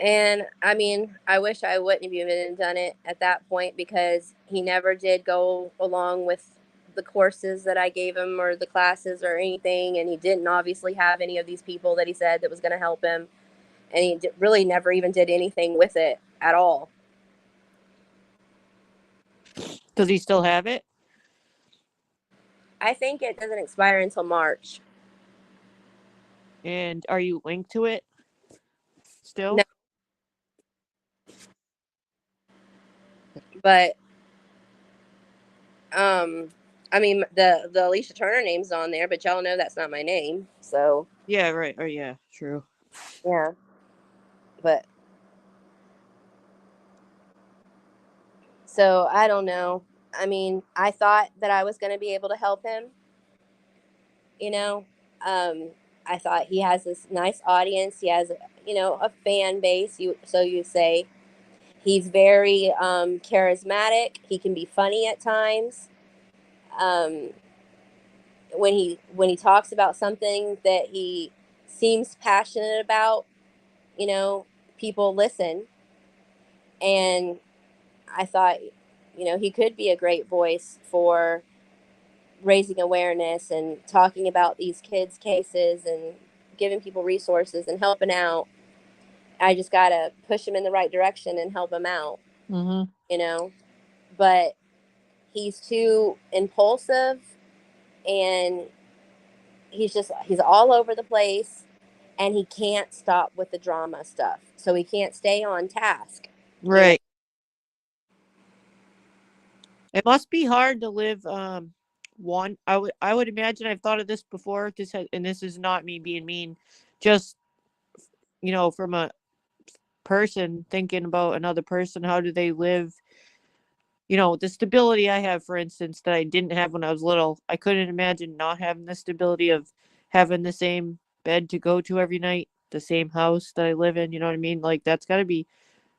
Speaker 1: And I mean, I wish I wouldn't have even done it at that point, because he never did go along with the courses that I gave him or the classes or anything. And he didn't obviously have any of these people that he said that was going to help him. And he really never even did anything with it at all.
Speaker 2: Does he still have it?
Speaker 1: I think it doesn't expire until March.
Speaker 2: And are you linked to it still?
Speaker 1: No, but I mean, the Alicia Turner name's on there, but y'all know that's not my name. So
Speaker 2: Yeah, right. Oh, yeah, true.
Speaker 1: yeah, but so I don't know. I mean, I thought that I was going to be able to help him. You know, um, I thought he has this nice audience. He has, you know, a fan base. You say he's very charismatic. He can be funny at times. Um, when he talks about something that he seems passionate about, you know, people listen. And I thought, you know, he could be a great voice for raising awareness and talking about these kids' cases and giving people resources and helping out. I just got to push him in the right direction and help him out,
Speaker 2: Mm-hmm.
Speaker 1: you know. But he's too impulsive, and he's all over the place, and he can't stop with the drama stuff. So he can't stay on task, you know.
Speaker 2: Right. It must be hard to live one. I would imagine I've thought of this before. And this is not me being mean. Just from a person thinking about another person, how do they live? The stability I have, for instance, that I didn't have when I was little. I couldn't imagine not having the stability of having the same bed to go to every night, the same house that I live in. You know what I mean? Like that's got to be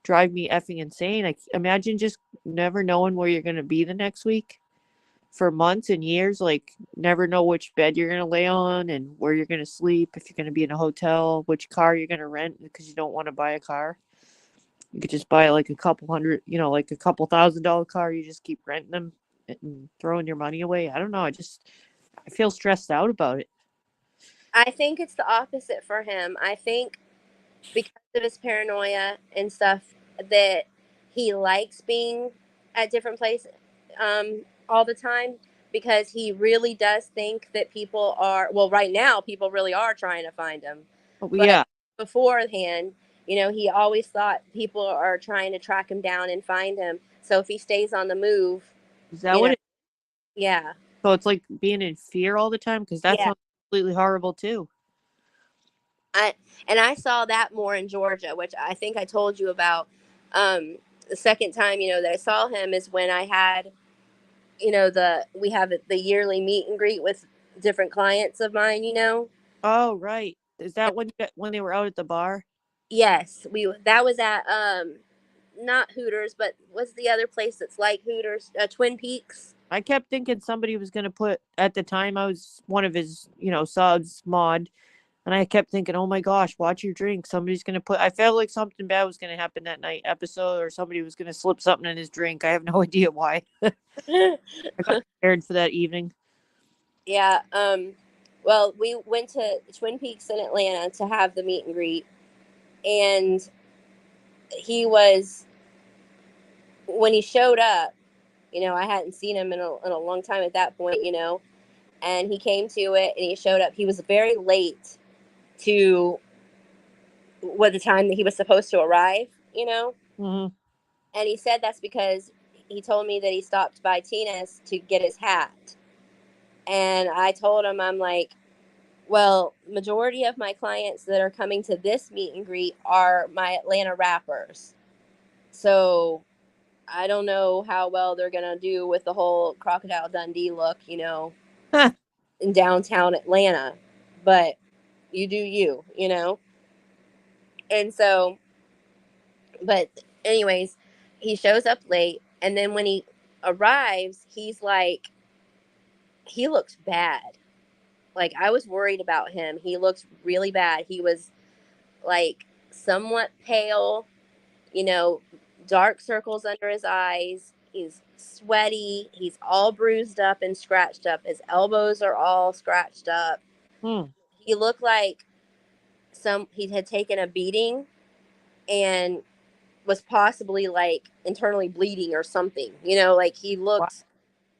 Speaker 2: drive me effing insane. I imagine just never knowing where you're going to be the next week for months and years, like never know which bed you're going to lay on and where you're going to sleep, if you're going to be in a hotel, which car you're going to rent because you don't want to buy a car. You could just buy like a couple hundred, like a couple $1,000 car. You just keep renting them and throwing your money away. I don't know. I feel stressed out about it.
Speaker 1: I think it's the opposite for him. I think because of his paranoia and stuff that he likes being at different places all the time, because he really does think that people are, well, right now people really are trying to find him.
Speaker 2: But
Speaker 1: But
Speaker 2: yeah,
Speaker 1: beforehand, he always thought people are trying to track him down and find him. So if he stays on the move,
Speaker 2: is that
Speaker 1: you
Speaker 2: what
Speaker 1: know,
Speaker 2: it?
Speaker 1: yeah,
Speaker 2: So it's like being in fear all the time because that
Speaker 1: yeah.
Speaker 2: sounds completely horrible too.
Speaker 1: I and I saw that more in Georgia, which I think I told you about. The second time, that I saw him is when I had, we have the yearly meet and greet with different clients of mine.
Speaker 2: Oh, right. Is that when they were out at the bar?
Speaker 1: Yes, that was at not Hooters, but what's the other place that's like Hooters? Twin Peaks.
Speaker 2: I kept thinking somebody was gonna put at the time I was one of his, subs mod, and I kept thinking, oh my gosh, watch your drink. Somebody's gonna put. I felt like something bad was gonna happen that night episode, or somebody was gonna slip something in his drink. I have no idea why. I got scared for that evening.
Speaker 1: Yeah. Well, we went to Twin Peaks in Atlanta to have the meet and greet, and he was when he showed up. I hadn't seen him in a long time at that point. And he came to it and he showed up. He was very late to what the time that he was supposed to arrive.
Speaker 2: Hmm.
Speaker 1: And he said that's because he told me that he stopped by Tina's to get his hat. And I told him, I'm like, well, majority of my clients that are coming to this meet and greet are my Atlanta rappers. So I don't know how well they're gonna do with the whole Crocodile Dundee look, in downtown Atlanta. But you do you. And so, but anyways, he shows up late, and then when he arrives, he looks bad. Like I was worried about him. He looks really bad. He was like somewhat pale, you know, dark circles under his eyes. He's sweaty. He's all bruised up and scratched up. His elbows are all scratched up.
Speaker 2: Hmm.
Speaker 1: He looked like he had taken a beating and was possibly like internally bleeding or something. Like he
Speaker 2: Wow.
Speaker 1: looked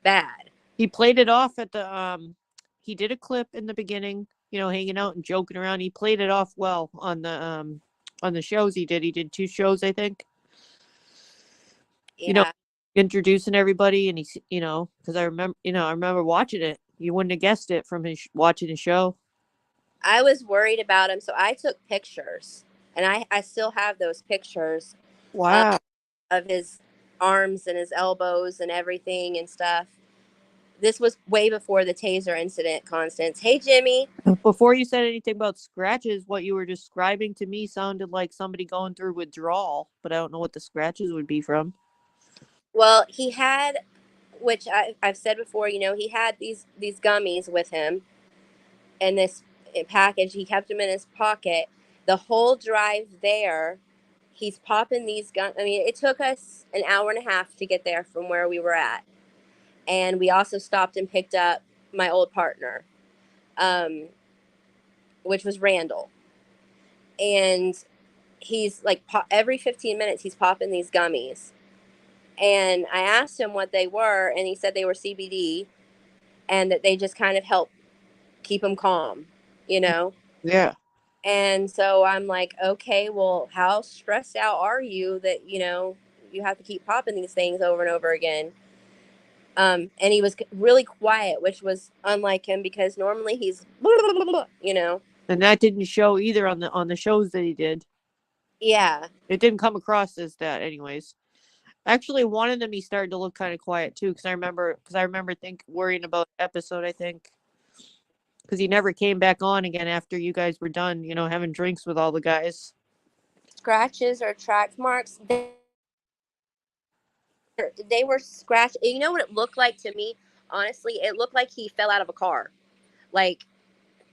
Speaker 1: bad.
Speaker 2: He played it off at the He did a clip in the beginning, hanging out and joking around. He played it off well on the shows he did. He did 2 shows, I think. You know,
Speaker 1: Yeah.
Speaker 2: introducing everybody, and he's, because I remember watching it. You wouldn't have guessed it from watching his show.
Speaker 1: I was worried about him, so I took pictures, and I still have those pictures of,
Speaker 2: Wow.
Speaker 1: of his arms and his elbows and everything and stuff. This was way before the taser incident, Constance. Hey, Jimmy.
Speaker 2: Before you said anything about scratches, what you were describing to me sounded like somebody going through withdrawal, but I don't know what the scratches would be from.
Speaker 1: Well, he had, which I've said before, he had these gummies with him in this package. He kept them in his pocket, The whole drive there, he's popping these guns. I mean, it took us an hour and a half to get there from where we were at. And we also stopped and picked up my old partner, um, which was Randall. And he's like, every 15 minutes, he's popping these gummies. And I asked him what they were, and he said they were CBD and that they just kind of help keep him calm, you know?
Speaker 2: Yeah.
Speaker 1: And so I'm like, okay, well, how stressed out are you that, you have to keep popping these things over and over again? And he was really quiet, which was unlike him because normally he's,
Speaker 2: And that didn't show either on the shows that he did.
Speaker 1: Yeah.
Speaker 2: It didn't come across as that, anyways. Actually, one of them he started to look kind of quiet too, because I remember worrying about episode. I think because he never came back on again after you guys were done, having drinks with all the guys.
Speaker 1: Scratches or track marks. They were scratched. You know what it looked like to me? Honestly, it looked like he fell out of a car. Like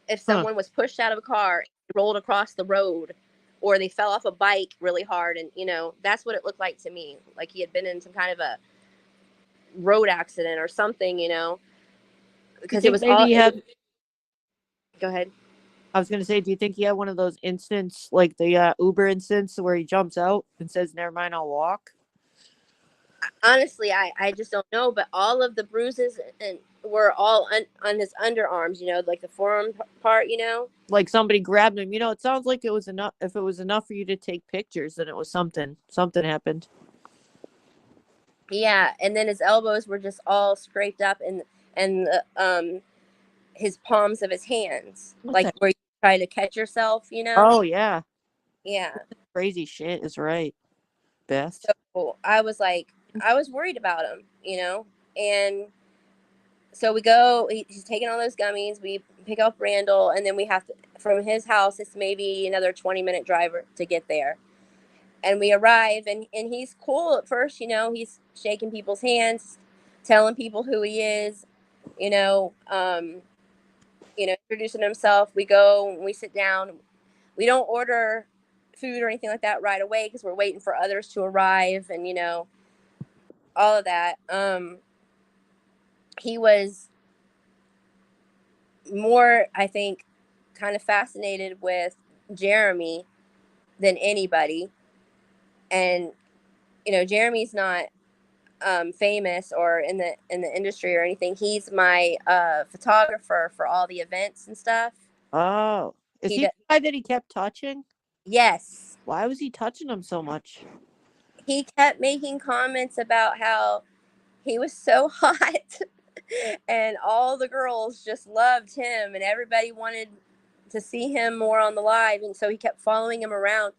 Speaker 1: if someone was pushed out of a car, rolled across the road, or they fell off a bike really hard. And, that's what it looked like to me. Like he had been in some kind of a road accident or something, because it was
Speaker 2: maybe
Speaker 1: all.
Speaker 2: he had.
Speaker 1: Go ahead.
Speaker 2: I was gonna say, do you think he had one of those incidents, like the Uber instance, where he jumps out and says, "Never mind, I'll walk"?
Speaker 1: Honestly, I just don't know. But all of the bruises and were all on his underarms, like the forearm part,
Speaker 2: Like somebody grabbed him. It sounds like it was enough. If it was enough for you to take pictures, then it was something. Something happened.
Speaker 1: Yeah, and then his elbows were just all scraped up, and his palms of his hands, like where you try to catch yourself,
Speaker 2: Oh yeah.
Speaker 1: Yeah.
Speaker 2: Crazy shit is right, Beth.
Speaker 1: So I was worried about him, and so we go. He's taking all those gummies. We pick up Randall, and then we have to, from his house, it's maybe another 20-minute drive to get there. And we arrive, and he's cool at first, he's shaking people's hands, telling people who he is, introducing himself. We go, we sit down. We don't order food or anything like that right away because we're waiting for others to arrive and, all of that. He was more, I think, kind of fascinated with Jeremy than anybody. And, Jeremy's not famous or in the industry or anything. He's my photographer for all the events and stuff.
Speaker 2: Oh, is he the guy that he kept touching?
Speaker 1: Yes.
Speaker 2: Why was he touching him so much?
Speaker 1: He kept making comments about how he was so hot and all the girls just loved him and everybody wanted to see him more on the live, and so he kept following him around.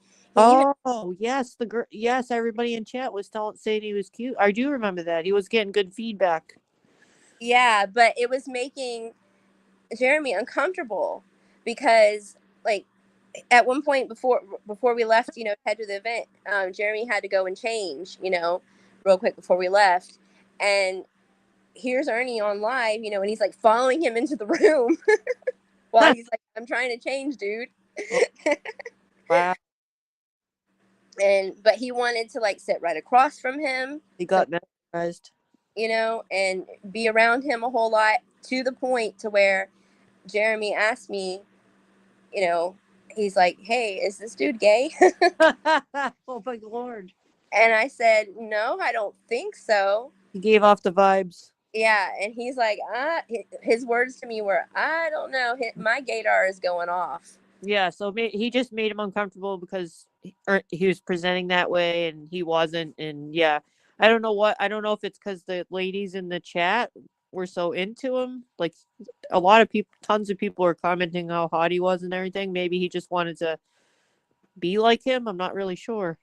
Speaker 2: Yes, yes, everybody in chat was saying he was cute. I do remember that. He was getting good feedback.
Speaker 1: Yeah, but it was making Jeremy uncomfortable because, like, at one point before we left, head to the event, Jeremy had to go and change, real quick before we left, and here's Ernie on live, and he's like following him into the room while he's like, "I'm trying to change, dude."
Speaker 2: Wow.
Speaker 1: But he wanted to like sit right across from him.
Speaker 2: He got mesmerized.
Speaker 1: And be around him a whole lot, to the point to where Jeremy asked me, he's like, "Hey, is this dude gay?"
Speaker 2: Oh my Lord.
Speaker 1: And I said, "No, I don't think so."
Speaker 2: He gave off the vibes.
Speaker 1: Yeah, and he's like, his words to me were, "I don't know, my gaydar is going off."
Speaker 2: Yeah, so he just made him uncomfortable because he was presenting that way and he wasn't. And yeah, I don't know if it's because the ladies in the chat were so into him. Like a lot of people, tons of people were commenting how hot he was and everything. Maybe he just wanted to be like him. I'm not really sure.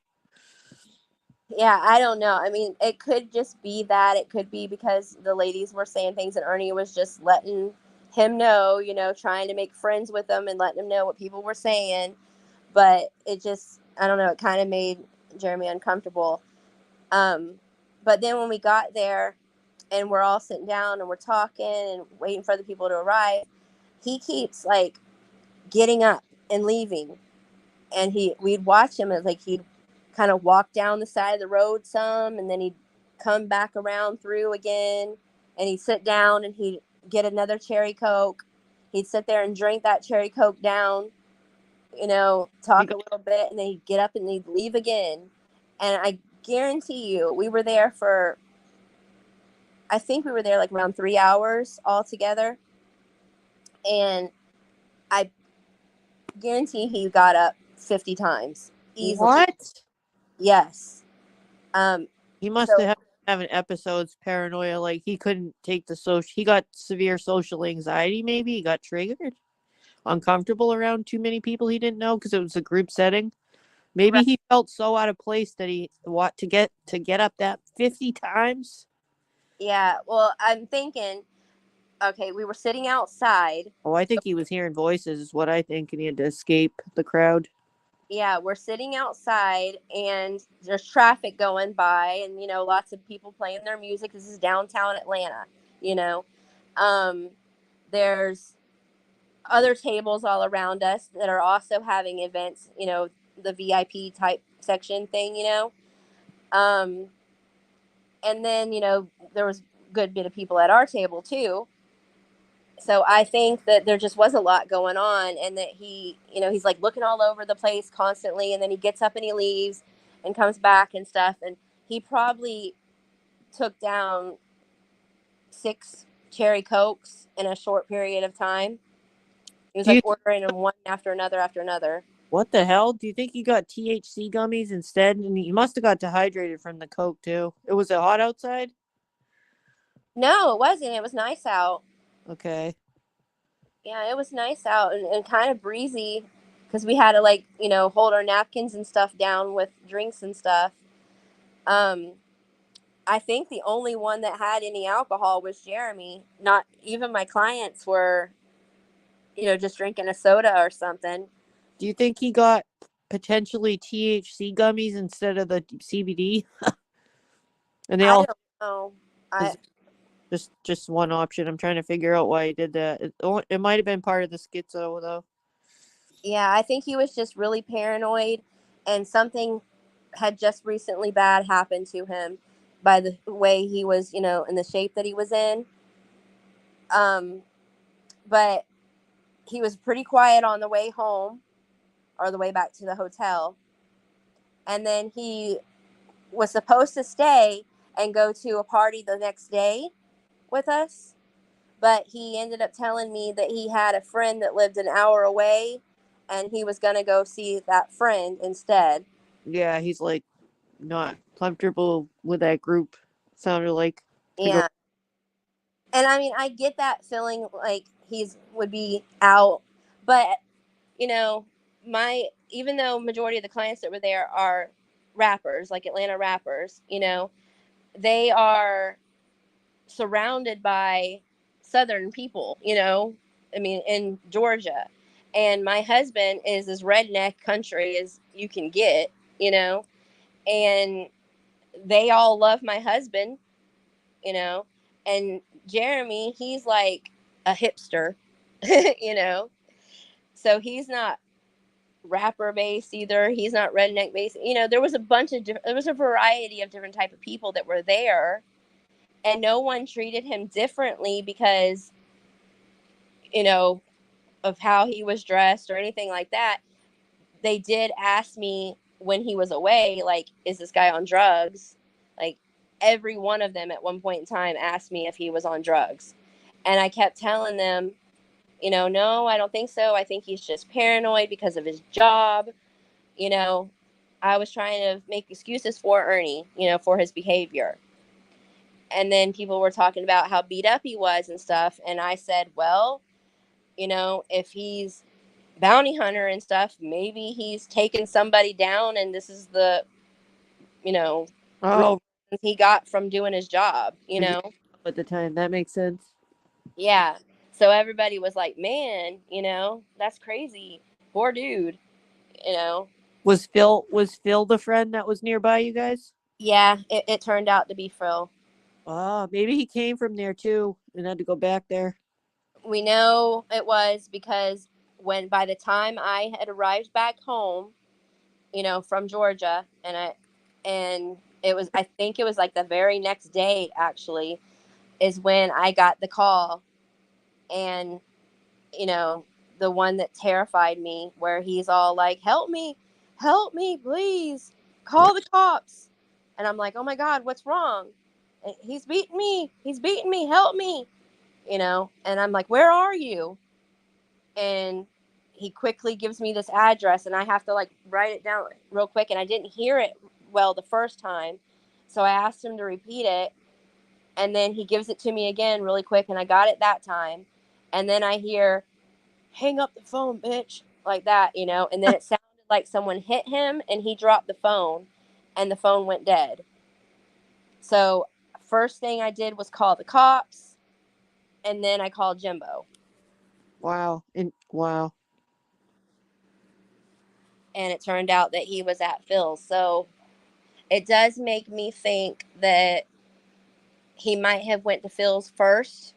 Speaker 1: Yeah, I don't know. I mean, it could just be that. It could be because the ladies were saying things and Ernie was just letting him know, trying to make friends with them and letting him know what people were saying. But it just, I don't know, it kind of made Jeremy uncomfortable. But then when we got there and we're all sitting down and we're talking and waiting for the people to arrive, he keeps like getting up and leaving. and we'd watch him as like he'd kind of walk down the side of the road some, and then he'd come back around through again, and he'd sit down and he'd get another cherry Coke. He'd sit there and drink that cherry Coke down, talk a little bit, and then he'd get up and he'd leave again. And I guarantee you, I think we were there like around 3 hours altogether. And I guarantee he got up 50 times easily.
Speaker 2: What?
Speaker 1: Yes.
Speaker 2: He must have having episodes paranoia, like he couldn't take he got severe social anxiety. Maybe he got triggered, uncomfortable around too many people he didn't know because it was a group setting. Maybe
Speaker 1: right.
Speaker 2: He felt so out of place that he to get up that 50 times.
Speaker 1: Yeah, well, I'm thinking, okay, we were sitting outside.
Speaker 2: Oh, I think he was hearing voices is what I think, and he had to escape the crowd.
Speaker 1: Yeah, we're sitting outside and there's traffic going by, and lots of people playing their music. This is downtown Atlanta. There's other tables all around us that are also having events, the VIP type section thing. And then there was a good bit of people at our table too. So I think that there just was a lot going on, and that he's like looking all over the place constantly, and then he gets up and he leaves and comes back and stuff, and he probably took down 6 cherry Cokes in a short period of time. He was like ordering them one after another.
Speaker 2: What the hell? Do you think he got THC gummies instead? And he must have got dehydrated from the Coke too. It was hot outside?
Speaker 1: No, it wasn't. It was nice out.
Speaker 2: Okay.
Speaker 1: Yeah, it was nice out and kind of breezy, because we had to hold our napkins and stuff down with drinks and stuff. I think the only one that had any alcohol was Jeremy. Not even my clients were, just drinking a soda or something.
Speaker 2: Do you think he got potentially THC gummies instead of the CBD? And
Speaker 1: I don't know.
Speaker 2: Just one option. I'm trying to figure out why he did that. It might have been part of the schizo, though.
Speaker 1: Yeah, I think he was just really paranoid, and something had just recently bad happened to him by the way he was, in the shape that he was in. But he was pretty quiet on the way home or the way back to the hotel. And then he was supposed to stay and go to a party the next day with us, but he ended up telling me that he had a friend that lived an hour away, and he was going to go see that friend instead.
Speaker 2: Yeah, he's like not comfortable with that group. Sounded like.
Speaker 1: Yeah. And I mean, I get that feeling, like would be out, but even though majority of the clients that were there are rappers, like Atlanta rappers, they are surrounded by Southern people, I mean, in Georgia. And my husband is as redneck country as you can get, and they all love my husband, and Jeremy, he's like a hipster, so he's not rapper based either. He's not redneck based. There was there was a variety of different type of people that were there, and no one treated him differently because of how he was dressed or anything like that. They did ask me when he was away, like, is this guy on drugs? Like, every one of them at one point in time asked me if he was on drugs, and I kept telling them, no, I don't think so. I think he's just paranoid because of his job. I was trying to make excuses for Ernie, for his behavior. And then people were talking about how beat up he was and stuff. And I said, well, if he's bounty hunter and stuff, maybe he's taken somebody down, and this is the, he got from doing his job,
Speaker 2: At the time, that makes sense.
Speaker 1: Yeah. So everybody was like, man, that's crazy. Poor dude,
Speaker 2: Was Phil the friend that was nearby you guys?
Speaker 1: Yeah, it turned out to be Phil.
Speaker 2: Oh, maybe he came from there too and had to go back there.
Speaker 1: We know it was because by the time I had arrived back home, from Georgia, and I think it was like the very next day actually is when I got the call, and you know, the one that terrified me, where he's all like, help me, please, call the cops. And I'm like, oh my God, what's wrong? And he's beating me, help me, and I'm like, where are you? And he quickly gives me this address, and I have to like write it down real quick. And I didn't hear it well the first time. So I asked him to repeat it. And then he gives it to me again really quick, and I got it that time. And then I hear, hang up the phone, bitch, like that, and then it sounded like someone hit him and he dropped the phone and the phone went dead. So first thing I did was call the cops, and then I called Jimbo.
Speaker 2: Wow. Wow.
Speaker 1: And it turned out that he was at Phil's. So it does make me think that he might have went to Phil's first.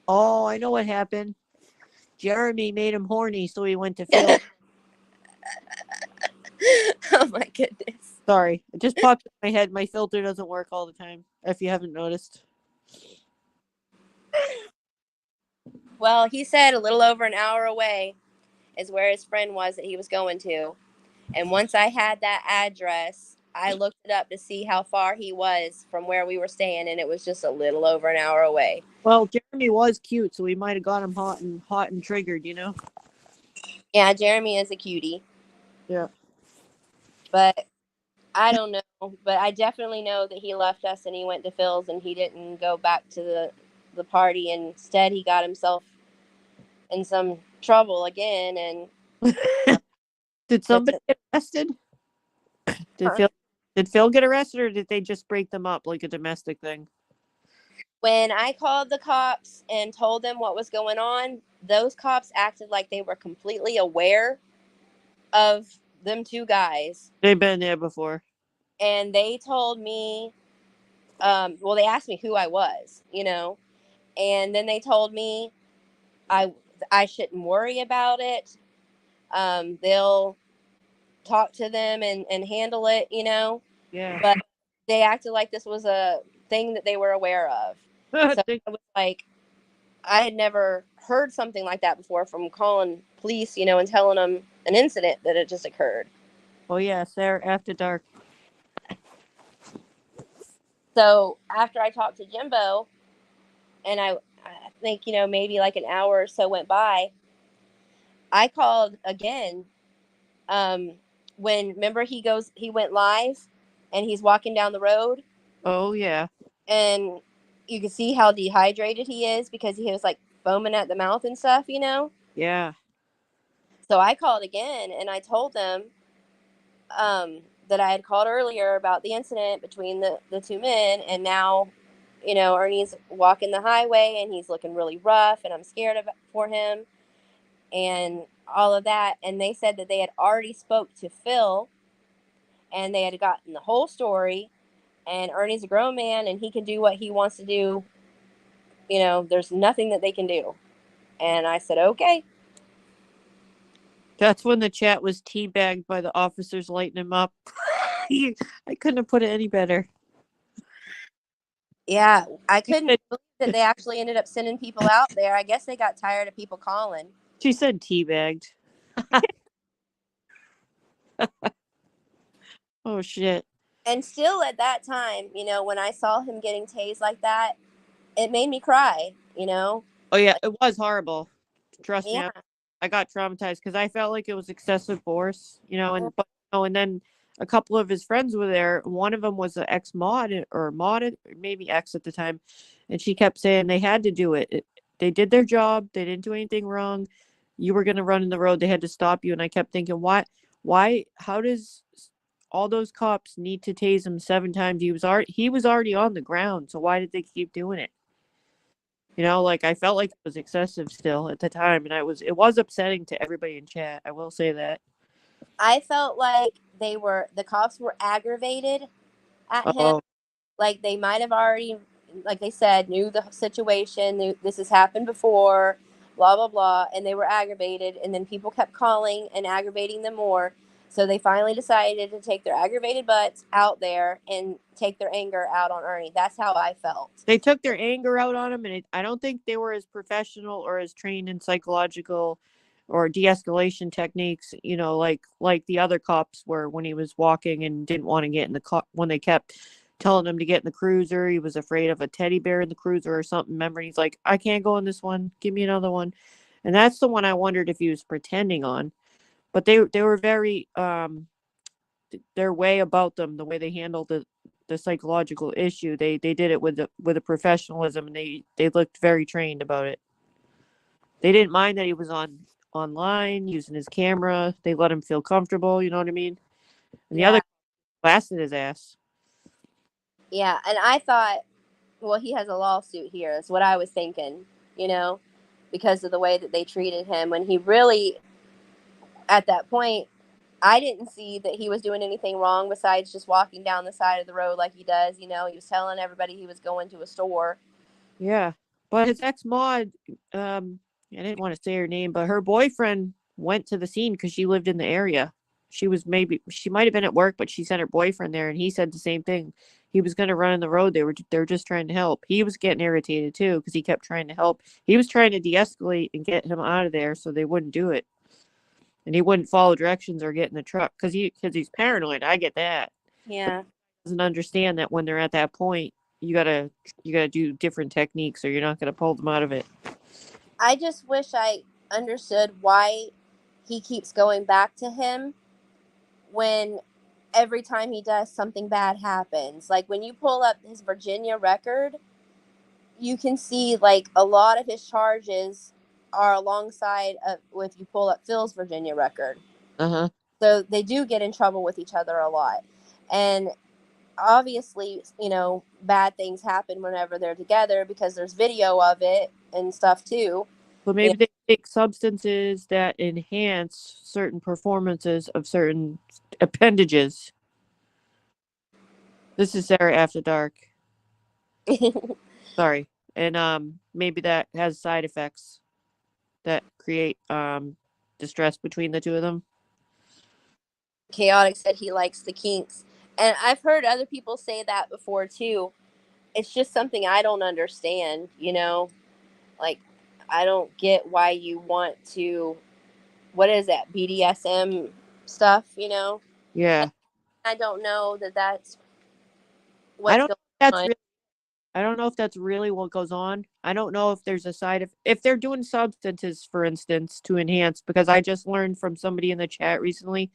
Speaker 2: Oh, I know what happened. Jeremy made him horny, so he went to Phil.
Speaker 1: Oh my goodness.
Speaker 2: Sorry, it just popped in my head. My filter doesn't work all the time, if you haven't noticed.
Speaker 1: Well, he said a little over an hour away is where his friend was that he was going to. And once I had that address, I looked it up to see how far he was from where we were staying, and it was just a little over an hour away.
Speaker 2: Well, Jeremy was cute, so we might have got him hot and triggered,
Speaker 1: Yeah, Jeremy is a cutie.
Speaker 2: Yeah.
Speaker 1: But I don't know. But I definitely know that he left us and he went to Phil's, and he didn't go back to the party. Instead, he got himself in some trouble again. And
Speaker 2: Did somebody get arrested? Did Phil get arrested, or did they just break them up like a domestic thing?
Speaker 1: When I called the cops and told them what was going on, those cops acted like they were completely aware of them two guys.
Speaker 2: They've been there before.
Speaker 1: And they told me, well, they asked me who I was, and then they told me I shouldn't worry about it. They'll talk to them and handle it,
Speaker 2: Yeah.
Speaker 1: But they acted like this was a thing that they were aware of. So I was like, I had never heard something like that before from calling police, and telling them an incident that had just occurred.
Speaker 2: Oh, yeah, Sarah, after dark.
Speaker 1: So after I talked to Jimbo, and I think, maybe like an hour or so went by, I called again. When, remember, he went live and he's walking down the road.
Speaker 2: Oh, yeah.
Speaker 1: And you can see how dehydrated he is because he was like foaming at the mouth and stuff,
Speaker 2: Yeah.
Speaker 1: So I called again and I told them that I had called earlier about the incident between the two men. And now, Ernie's walking the highway and he's looking really rough and I'm scared for him and all of that. And they said that they had already spoke to Phil and they had gotten the whole story. And Ernie's a grown man and he can do what he wants to do. There's nothing that they can do. And I said, okay.
Speaker 2: That's when the chat was teabagged by the officers lighting him up. I couldn't have put it any better.
Speaker 1: Yeah, I couldn't believe that they actually ended up sending people out there. I guess they got tired of people calling.
Speaker 2: She said teabagged. Oh, shit.
Speaker 1: And still at that time, when I saw him getting tased like that, it made me cry,
Speaker 2: Oh, yeah, it was horrible. Trust
Speaker 1: yeah.
Speaker 2: me, I got traumatized because I felt like it was excessive force, and then a couple of his friends were there. One of them was an ex-mod or maybe ex at the time, and she kept saying they had to do it. They did their job. They didn't do anything wrong. You were going to run in the road. They had to stop you. And I kept thinking, how does all those cops need to tase him 7 times? He was already on the ground. So why did they keep doing it? I felt like it was excessive still at the time, and it was upsetting to everybody in chat. I will say that.
Speaker 1: I felt like the cops were aggravated at him.
Speaker 2: Oh.
Speaker 1: Like they might have already, like they said, knew the situation, knew this has happened before, blah, blah, blah. And they were aggravated. And then people kept calling and aggravating them more. So they finally decided to take their aggravated butts out there and take their anger out on Ernie. That's how I felt.
Speaker 2: They took their anger out on him, and I don't think they were as professional or as trained in psychological or de-escalation techniques, like the other cops were when he was walking and didn't want to get in the car. When they kept telling him to get in the cruiser, he was afraid of a teddy bear in the cruiser or something. Remember, he's like, I can't go in this one. Give me another one. And that's the one I wondered if he was pretending on. But they were very their way about them, the way they handled the psychological issue. They did it with a professionalism, and they looked very trained about it. They didn't mind that he was online using his camera. They let him feel comfortable, you know what I mean? And the other blasted his ass.
Speaker 1: Yeah, and I thought, well, he has a lawsuit here, is what I was thinking, because of the way that they treated him when he really, at that point, I didn't see that he was doing anything wrong besides just walking down the side of the road like he does. He was telling everybody he was going to a store.
Speaker 2: Yeah. But his ex-Maud, I didn't want to say her name, but her boyfriend went to the scene because she lived in the area. She might have been at work, but she sent her boyfriend there, and he said the same thing. He was going to run in the road. They were just trying to help. He was getting irritated too because he kept trying to help. He was trying to de-escalate and get him out of there so they wouldn't do it, and he wouldn't follow directions or get in the truck because he's paranoid. I get that.
Speaker 1: Yeah,
Speaker 2: Doesn't understand that when they're at that point, you gotta do different techniques or you're not gonna pull them out of it.
Speaker 1: I just wish I understood why he keeps going back to him when every time he does something bad happens. Like when you pull up his Virginia record, you can see like a lot of his charges are alongside of if you pull up Phil's Virginia record.
Speaker 2: Uh-huh.
Speaker 1: So they do get in trouble with each other a lot. And obviously, bad things happen whenever they're together because there's video of it and stuff too.
Speaker 2: But maybe they take substances that enhance certain performances of certain appendages. This is Sarah After Dark. Sorry. And maybe that has side effects that create distress between the two of them.
Speaker 1: Chaotic said he likes the kinks. And I've heard other people say that before too. It's just something I don't understand. Like, I don't get why you want to, what is that, BDSM stuff.
Speaker 2: Yeah.
Speaker 1: I don't know that that's
Speaker 2: I
Speaker 1: what's
Speaker 2: don't
Speaker 1: going
Speaker 2: that's
Speaker 1: on.
Speaker 2: really I don't know if that's really what goes on. I don't know if there's a side of if they're doing substances, for instance, to enhance, because I just learned from somebody in the chat recently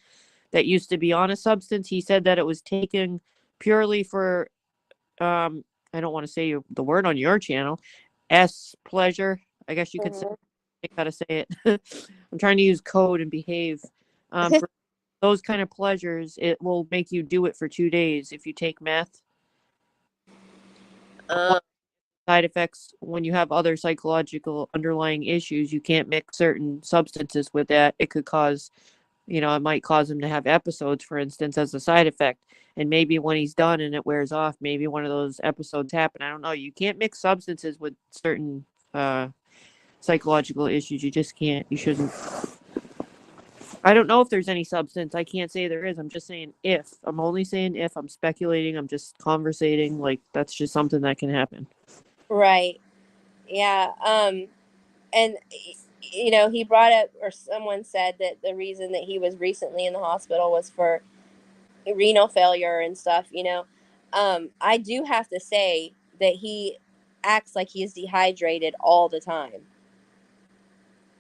Speaker 2: that used to be on a substance. He said that it was taken purely for I don't want to say the word on your channel, pleasure. I guess you could say, I gotta say it. I'm trying to use code and behave. For those kind of pleasures, it will make you do it for 2 days if you take meth. Side effects when you have other psychological underlying issues, you can't mix certain substances with that. It could cause, it might cause him to have episodes, for instance, as a side effect. And maybe when he's done and it wears off, maybe one of those episodes happen. I don't know. You can't mix substances with certain psychological issues. You just can't. You shouldn't. I don't know if there's any substance. I can't say there is. I'm just saying if. I'm only saying if. I'm speculating. I'm just conversating. Like, that's just something that can happen.
Speaker 1: Right. Yeah. And he brought up, or someone said that the reason that he was recently in the hospital was for renal failure and stuff. I do have to say that he acts like he is dehydrated all the time.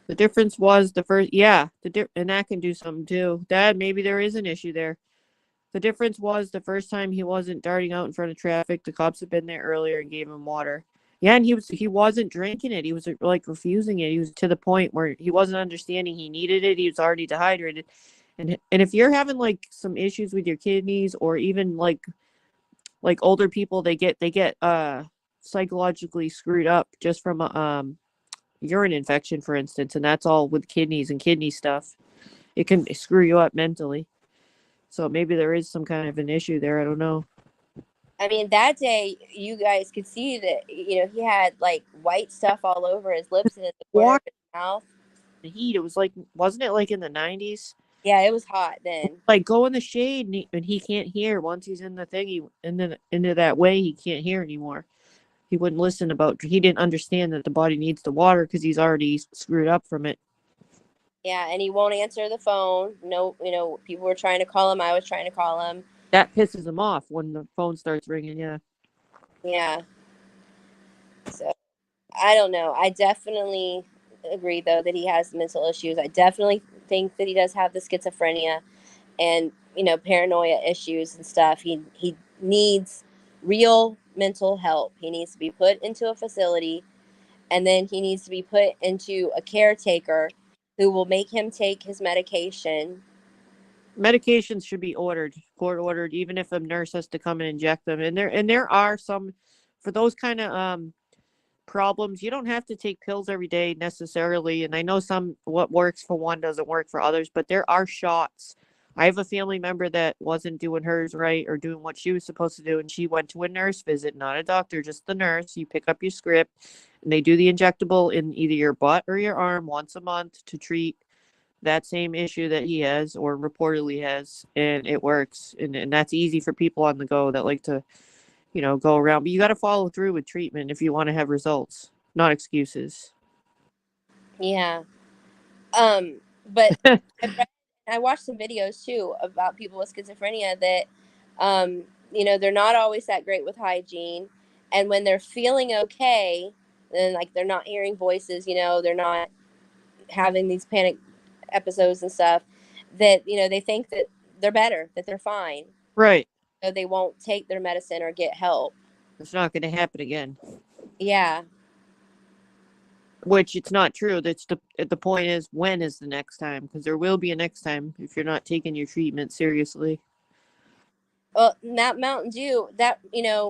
Speaker 2: The difference was the first, yeah, and that can do something too. That maybe there is an issue there. The difference was the first time he wasn't darting out in front of traffic. The cops had been there earlier and gave him water. Yeah, and he wasn't drinking it. He was like refusing it. He was to the point where he wasn't understanding he needed it. He was already dehydrated. And if you're having like some issues with your kidneys, or even like older people, they get psychologically screwed up just from urine infection, for instance, and that's all with kidneys and kidney stuff. It can screw you up mentally. So maybe there is some kind of an issue there. I don't know.
Speaker 1: I mean, that day you guys could see that he had like white stuff all over his lips and in the corner of his mouth.
Speaker 2: The heat. It was like, wasn't it like in the 90s?
Speaker 1: Yeah, it was hot then.
Speaker 2: Like, go in the shade, and he can't hear. Once he's in the thing, into that way, he can't hear anymore. He wouldn't listen about. He didn't understand that the body needs the water because he's already screwed up from it.
Speaker 1: Yeah, and he won't answer the phone. No, people were trying to call him. I was trying to call him.
Speaker 2: That pisses him off when the phone starts ringing. Yeah.
Speaker 1: Yeah. So I don't know. I definitely agree though that he has mental issues. I definitely think that he does have the schizophrenia and paranoia issues and stuff. He needs real mental help. He needs to be put into a facility, and then he needs to be put into a caretaker who will make him take his medication.
Speaker 2: Medications should be court ordered, even if a nurse has to come and inject them. And there are some, for those kind of problems, you don't have to take pills every day necessarily. And I know what works for one doesn't work for others, but there are shots. I have a family member that wasn't doing hers right or doing what she was supposed to do, and she went to a nurse visit, not a doctor, just the nurse. You pick up your script, and they do the injectable in either your butt or your arm once a month to treat that same issue that he has or reportedly has, and it works. And that's easy for people on the go that like to go around. But you got to follow through with treatment if you want to have results, not excuses.
Speaker 1: Yeah. But I watched some videos too about people with schizophrenia that, they're not always that great with hygiene, and when they're feeling okay, then like they're not hearing voices, they're not having these panic episodes and stuff. That they think that they're better, that they're fine,
Speaker 2: Right.
Speaker 1: so they won't take their medicine or get help.
Speaker 2: It's not going to happen again.
Speaker 1: Yeah.
Speaker 2: Which it's not true. That's the point is, when is the next time? Because there will be a next time if you're not taking your treatment seriously.
Speaker 1: Well, that Mountain Dew, that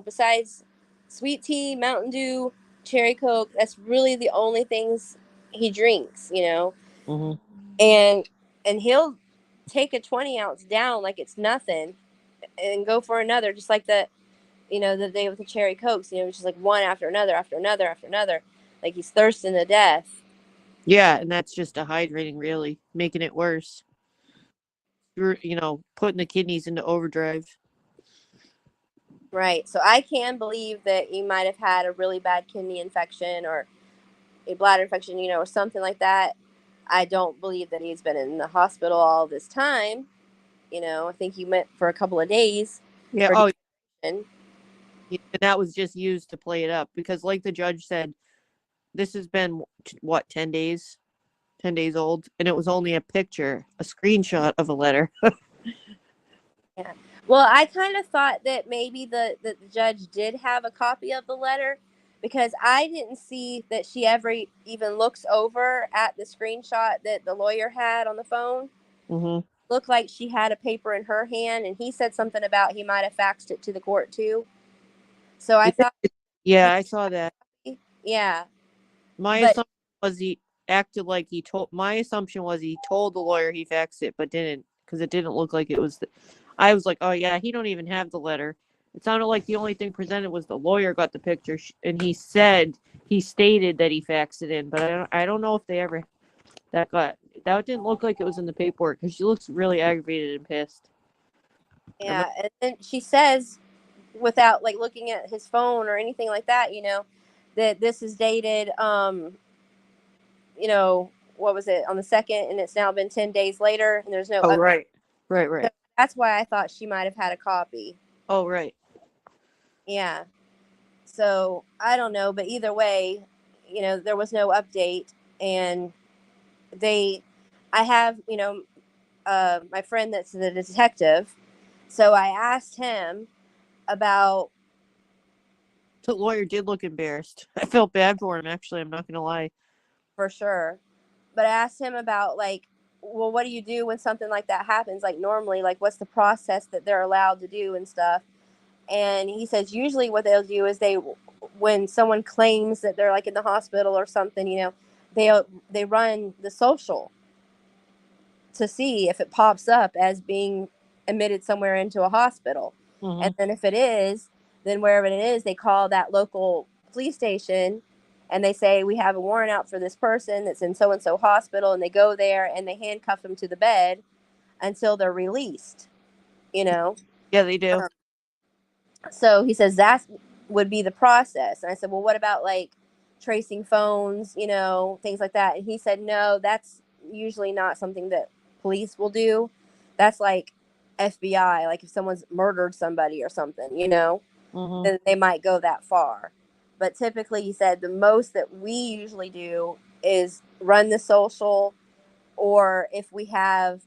Speaker 1: besides sweet tea, Mountain Dew, cherry Coke, that's really the only things he drinks.
Speaker 2: Mm-hmm.
Speaker 1: And he'll take a 20 ounce down like it's nothing, and go for another, just like the day with the cherry Cokes. Just like one after another, after another, after another, like he's thirsting to death.
Speaker 2: Yeah, and that's just dehydrating, really, making it worse. You're putting the kidneys into overdrive.
Speaker 1: Right. So I can believe that he might have had a really bad kidney infection or a bladder infection, or something like that. I don't believe that he's been in the hospital all this time. I think he went for a couple of days
Speaker 2: Yeah.
Speaker 1: for
Speaker 2: Oh,
Speaker 1: dehydration.
Speaker 2: yeah, and that was just used to play it up because, like the judge said, this has been what 10 days, 10 days old, and it was only a screenshot of a letter.
Speaker 1: Yeah. Well, I kind of thought that maybe the judge did have a copy of the letter, because I didn't see that she ever even looks over at the screenshot that the lawyer had on the phone.
Speaker 2: Mm-hmm.
Speaker 1: Looked like she had a paper in her hand, and he said something about he might have faxed it to the court too. So I thought,
Speaker 2: Yeah, I saw that.
Speaker 1: yeah,
Speaker 2: My
Speaker 1: but
Speaker 2: assumption was he acted like he told. My assumption was he told the lawyer he faxed it, but didn't, because it didn't look like it was. I was like, oh yeah, he don't even have the letter. It sounded like the only thing presented was the lawyer got the picture, and he stated that he faxed it in, but I don't know if they ever that didn't look like it was in the paperwork because she looks really aggravated and pissed.
Speaker 1: yeah, and then she says, without like looking at his phone or anything like that, that this is dated, what was it, on the second, and it's now been 10 days later, and there's no
Speaker 2: Oh,
Speaker 1: update.
Speaker 2: right.
Speaker 1: So
Speaker 2: Right.
Speaker 1: that's why I thought she might have had a copy.
Speaker 2: Oh, right.
Speaker 1: Yeah. So I don't know, but either way, there was no update, and they, I have, my friend that's the detective, so I asked him about,
Speaker 2: The lawyer did look embarrassed. I felt bad for him, actually. I'm not going to lie.
Speaker 1: for sure, but I asked him about, like, well, what do you do when something like that happens? Like, normally, like, what's the process that they're allowed to do and stuff? And he says usually what they'll do is when someone claims that they're like in the hospital or something, they run the social to see if it pops up as being admitted somewhere into a hospital.
Speaker 2: Mm-hmm.
Speaker 1: And then if it is, then wherever it is, they call that local police station, and they say, we have a warrant out for this person that's in so and so hospital, and they go there and they handcuff them to the bed until they're released, you know?
Speaker 2: Yeah, they do.
Speaker 1: So he says that would be the process. And I said, well, what about like tracing phones, you know, things like that? And he said, no, that's usually not something that police will do. That's like FBI, like if someone's murdered somebody or something, you know,
Speaker 2: Mm-hmm.
Speaker 1: then they might go that far. But typically, he said the most that we usually do is run the social, or if we have,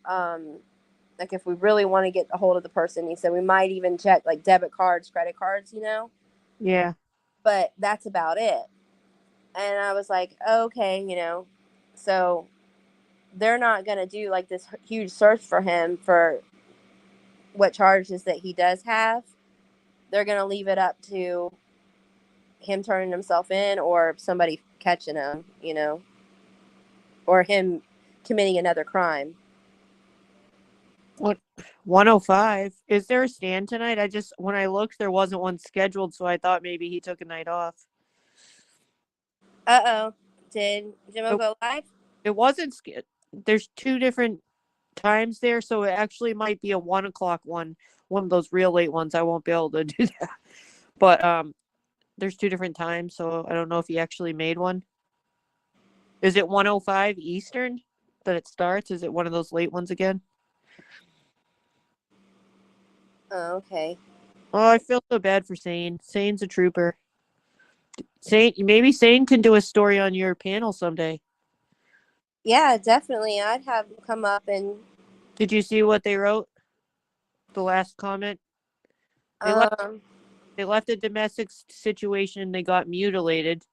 Speaker 1: like if we really want to get a hold of the person, he said we might even check like debit cards, credit cards, you know,
Speaker 2: Yeah.
Speaker 1: but that's about it. And I was like, okay, you know, so they're not going to do like this huge search for him for what charges that he does have. They're going to leave it up to him turning himself in or somebody catching him, you know, or him committing another crime.
Speaker 2: What 105? Is there a stand tonight? When I looked there wasn't one scheduled, so I thought maybe he took a night off.
Speaker 1: Uh-oh. Did Jimmo go live?
Speaker 2: It wasn't there's two different times there, so it actually might be a 1:00 one of those real late ones. I won't be able to do that. But there's two different times, so I don't know if he actually made one. Is it 1:05 Eastern that it starts? Is it one of those late ones again?
Speaker 1: Oh, okay.
Speaker 2: Oh, I feel so bad for Sane. Sane's a trooper. Maybe Sane can do a story on your panel someday.
Speaker 1: Yeah, definitely. I'd have him come up and.
Speaker 2: Did you see what they wrote? The last comment. They left a domestic situation. They got mutilated,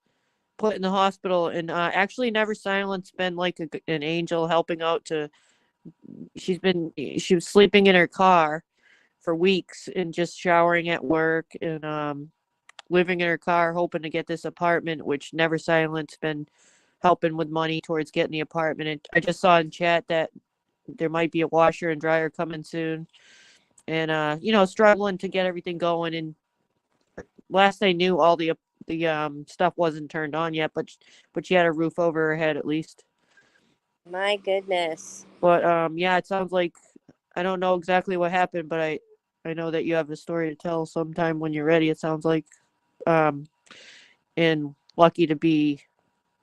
Speaker 2: put in the hospital, and actually Never Silent's been like an angel helping out. She was sleeping in her car for weeks and just showering at work and living in her car, hoping to get this apartment, which Never Silent's been helping with money towards getting the apartment. And I just saw in chat that there might be a washer and dryer coming soon, and struggling to get everything going. And last I knew, all the stuff wasn't turned on yet, but she had a roof over her head at least.
Speaker 1: My goodness.
Speaker 2: But yeah, it sounds like I don't know exactly what happened, but I know that you have a story to tell sometime when you're ready. It sounds like, and lucky to be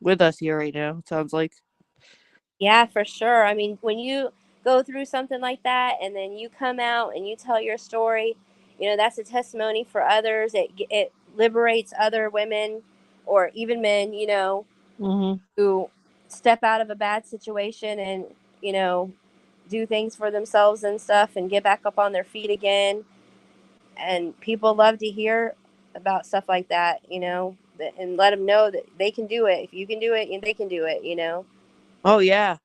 Speaker 2: with us here right now. It sounds like.
Speaker 1: Yeah, for sure. I mean, when you go through something like that and then you come out and you tell your story, you know, that's a testimony for others. It liberates other women or even men, you know,
Speaker 2: Mm-hmm.
Speaker 1: who step out of a bad situation and, you know, do things for themselves and stuff and get back up on their feet again. And people love to hear about stuff like that, you know, and let them know that they can do it. If you can do it, they can do it, you know.
Speaker 2: Oh yeah,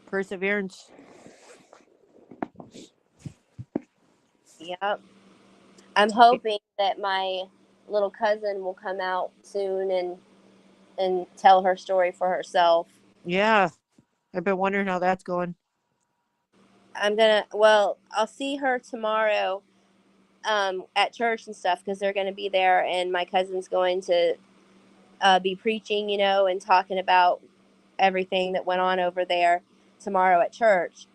Speaker 2: perseverance.
Speaker 1: Yep. I'm hoping that my little cousin will come out soon and tell her story for herself.
Speaker 2: Yeah, I've been wondering how that's going.
Speaker 1: I'll see her tomorrow at church and stuff because they're gonna be there, and my cousin's going to be preaching, you know, and talking about everything that went on over there tomorrow at church.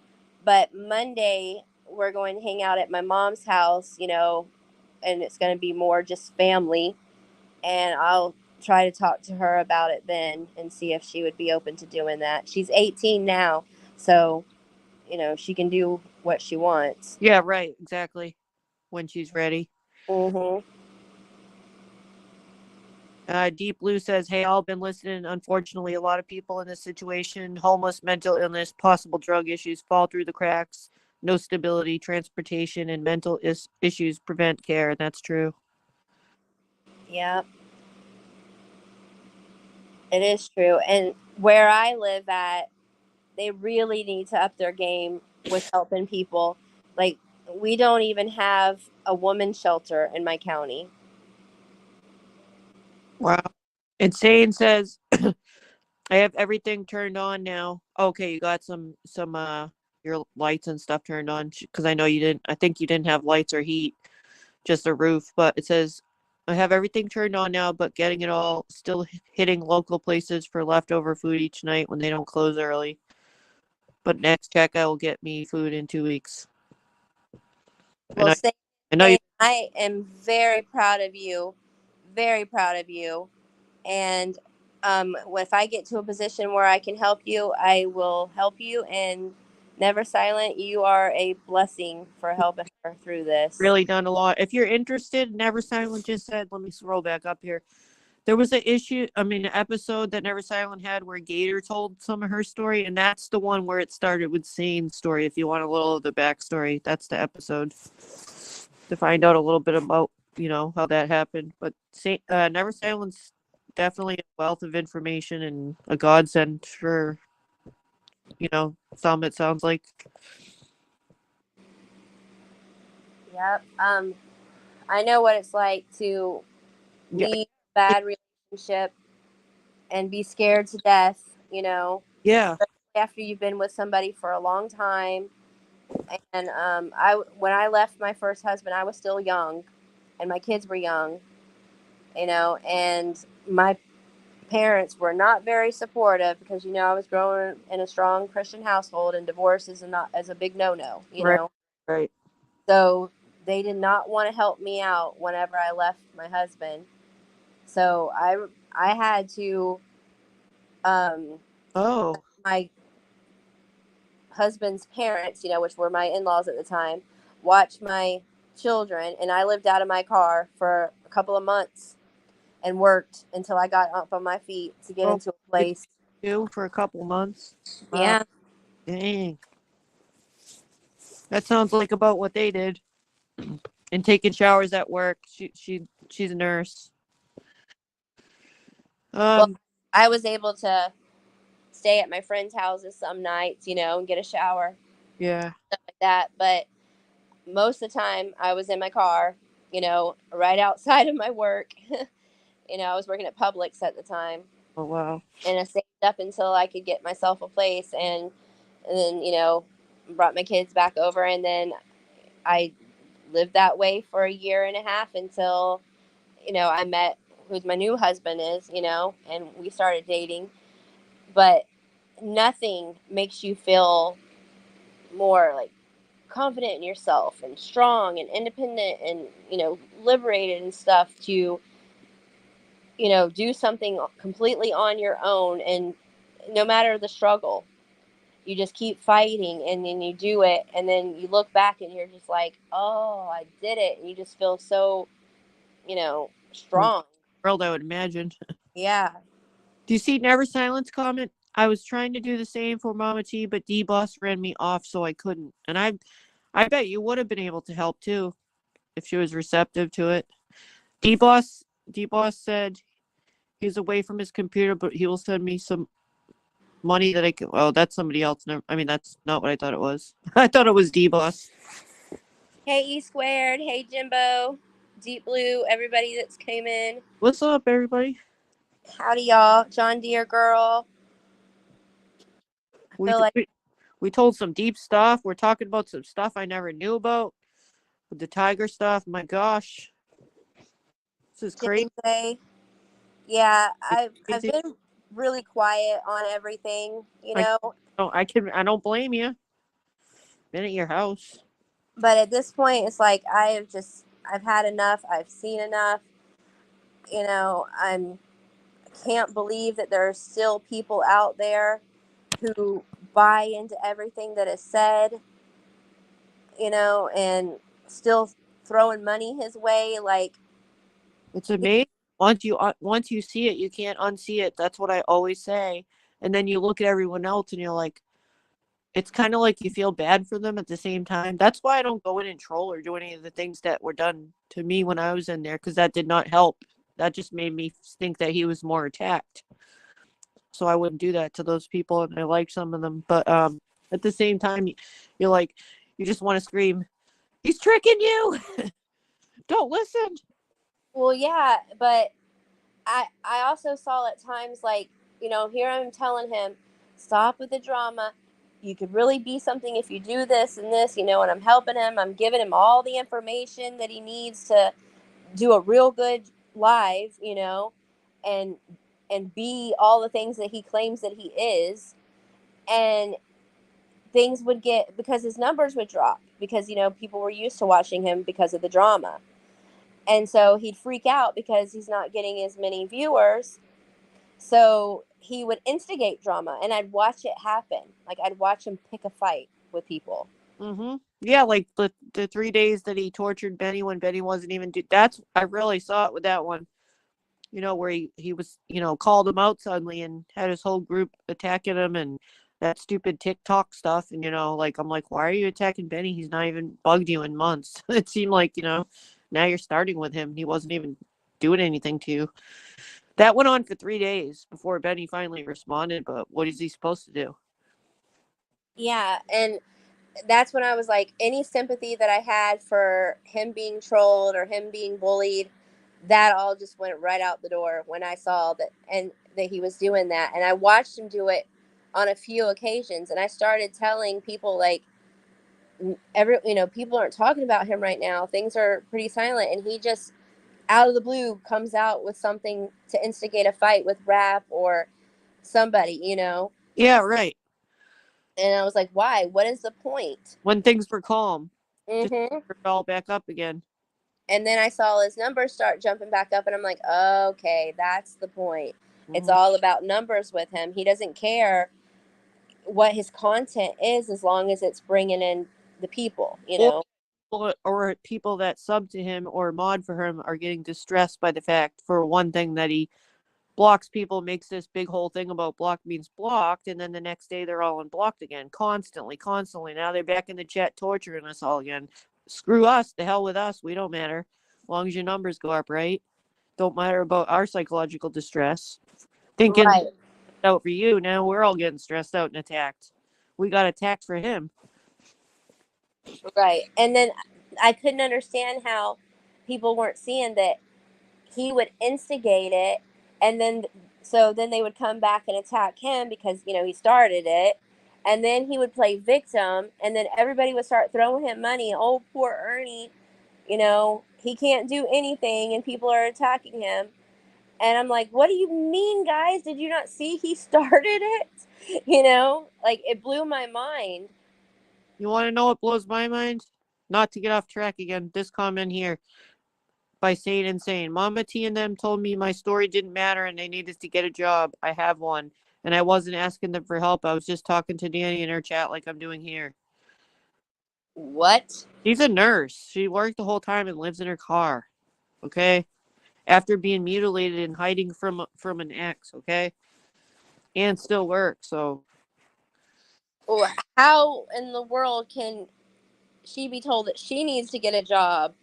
Speaker 1: But Monday we're going to hang out at my mom's house, you know, and it's going to be more just family, and I'll try to talk to her about it then and see if she would be open to doing that. She's 18 now, so you know she can do what she wants.
Speaker 2: Yeah, right, exactly. When she's ready.
Speaker 1: Mhm.
Speaker 2: Deep Blue says, "Hey, all been listening. Unfortunately, a lot of people in this situation, homeless, mental illness, possible drug issues, fall through the cracks. No stability, transportation, and mental issues prevent care." And that's true.
Speaker 1: Yep, it is true. And where I live at, they really need to up their game with helping people. Like we don't even have a woman shelter in my county.
Speaker 2: Wow. Insane says, "I have everything turned on now." Okay, you got some your lights and stuff turned on because I know you didn't. I think you didn't have lights or heat, just a roof. But it says, "I have everything turned on now, but getting it all still hitting local places for leftover food each night when they don't close early." But next check, I will get me food in 2 weeks.
Speaker 1: Well,
Speaker 2: I know you.
Speaker 1: I am very proud of you. Very proud of you. And if I get to a position where I can help you, I will help you. And Never Silent, you are a blessing for helping her through this.
Speaker 2: Really done a lot. If you're interested, Never Silent just said, let me scroll back up here. There was an episode that Never Silent had where Gator told some of her story, and that's the one where it started with Sane's story. If you want a little of the backstory, that's the episode to find out a little bit about, how that happened. But Never Silent's definitely a wealth of information and a godsend for, some, it sounds like.
Speaker 1: Yep. I know what it's like to leave a bad relationship and be scared to death,
Speaker 2: Yeah.
Speaker 1: after you've been with somebody for a long time. And when I left my first husband, I was still young, and my kids were young, and my parents were not very supportive because I was growing in a strong Christian household, and divorce is not as a big no,
Speaker 2: Right.
Speaker 1: So they did not want to help me out whenever I left my husband. So I had to my husband's parents, which were my in-laws at the time, watch my children, and I lived out of my car for a couple of months and worked until I got up on my feet to get into a place.
Speaker 2: For a couple months.
Speaker 1: Yeah.
Speaker 2: Dang. That sounds like about what they did. And taking showers at work. She's a nurse.
Speaker 1: Well, I was able to stay at my friends' houses some nights, and get a shower.
Speaker 2: Yeah.
Speaker 1: Stuff like that. But most of the time I was in my car, right outside of my work. I was working at Publix at the time.
Speaker 2: Oh, wow.
Speaker 1: And I saved up until I could get myself a place, and then, brought my kids back over, and then I lived that way for a year and a half until, I met who my new husband is, and we started dating. But nothing makes you feel more like confident in yourself and strong and independent and, liberated and stuff to, do something completely on your own. And no matter the struggle, you just keep fighting, and then you do it, and then you look back and you're just like, oh, I did it. And you just feel so, strong.
Speaker 2: World, I would imagine.
Speaker 1: Yeah.
Speaker 2: Do you see Never Silence comment? I was trying to do the same for Mama T, but D-Boss ran me off, so I couldn't. And I bet you would have been able to help too if she was receptive to it. D-Boss said he's away from his computer, but he will send me some money that I can. Oh, that's somebody else. That's not what I thought it was. I thought it was D-Boss.
Speaker 1: Hey, E Squared. Hey, Jimbo. Deep Blue. Everybody that's came in.
Speaker 2: What's up, everybody?
Speaker 1: Howdy, y'all. John Deere girl.
Speaker 2: We told some deep stuff. We're talking about some stuff I never knew about. With the tiger stuff. My gosh. This is crazy.
Speaker 1: Yeah, I've been really quiet on everything,
Speaker 2: I don't blame you. Been at your house.
Speaker 1: But at this point, it's like I've had enough. I've seen enough. I can't believe that there are still people out there who buy into everything that is said, and still throwing money his way. Like,
Speaker 2: it's amazing. Once you see it, you can't unsee it. That's what I always say. And then you look at everyone else and you're like, it's kind of like you feel bad for them at the same time. That's why I don't go in and troll or do any of the things that were done to me when I was in there, because that did not help. That just made me think that he was more attacked. So I wouldn't do that to those people, and I like some of them. But at the same time, you're like, you just want to scream, he's tricking you. Don't listen.
Speaker 1: Well, yeah, but I also saw at times, like, here I'm telling him, stop with the drama. You could really be something if you do this and this, and I'm helping him. I'm giving him all the information that he needs to do a real good live, and be all the things that he claims that he is. And things would get, because his numbers would drop, because people were used to watching him because of the drama. And so he'd freak out because he's not getting as many viewers. So he would instigate drama, and I'd watch it happen. Like, I'd watch him pick a fight with people.
Speaker 2: Yeah, like the 3 days that he tortured Benny when Benny wasn't even that's, I really saw it with that one. Where he was, called him out suddenly and had his whole group attacking him, and that stupid TikTok stuff. And, like, I'm like, why are you attacking Benny? He's not even bugged you in months. It seemed like, now you're starting with him. He wasn't even doing anything to you. That went on for 3 days before Benny finally responded. But what is he supposed to do?
Speaker 1: Yeah. And that's when I was like, any sympathy that I had for him being trolled or him being bullied, that all just went right out the door when I saw that, and that he was doing that. And I watched him do it on a few occasions, and I started telling people, like, people aren't talking about him right now. Things are pretty silent, and he just out of the blue comes out with something to instigate a fight with Rap or somebody.
Speaker 2: Yeah, right.
Speaker 1: And I was like, why? What is the point?
Speaker 2: When things were calm, just
Speaker 1: Mm-hmm.
Speaker 2: all back up again.
Speaker 1: And then I saw his numbers start jumping back up, and I'm like, okay, that's the point. It's
Speaker 2: Mhm.
Speaker 1: all about numbers with him. He doesn't care what his content is as long as it's bringing in the people,
Speaker 2: Or people that sub to him or mod for him are getting distressed by the fact, for one thing, that he blocks people, makes this big whole thing about block means blocked, and then the next day they're all unblocked again, constantly. Now they're back in the chat torturing us all again. Screw us, the hell with us, we don't matter. As long as your numbers go up, right? Don't matter about our psychological distress. Thinking
Speaker 1: Right.
Speaker 2: out for you, now we're all getting stressed out and attacked. We got attacked for him.
Speaker 1: Right. And then I couldn't understand how people weren't seeing that he would instigate it, and then they would come back and attack him because he started it, and then he would play victim, and then everybody would start throwing him money. Oh, poor Ernie, he can't do anything, and people are attacking him. And I'm like, what do you mean, guys? Did you not see he started it? Like, it blew my mind.
Speaker 2: You want to know what blows my mind? Not to get off track again, this comment here by Sane Insane. Mama T and them told me my story didn't matter and they needed to get a job. I have one. And I wasn't asking them for help. I was just talking to Danny in her chat like I'm doing here.
Speaker 1: What?
Speaker 2: She's a nurse. She worked the whole time and lives in her car. Okay? After being mutilated and hiding from an ex, okay? And still works, so.
Speaker 1: How in the world can she be told that she needs to get a job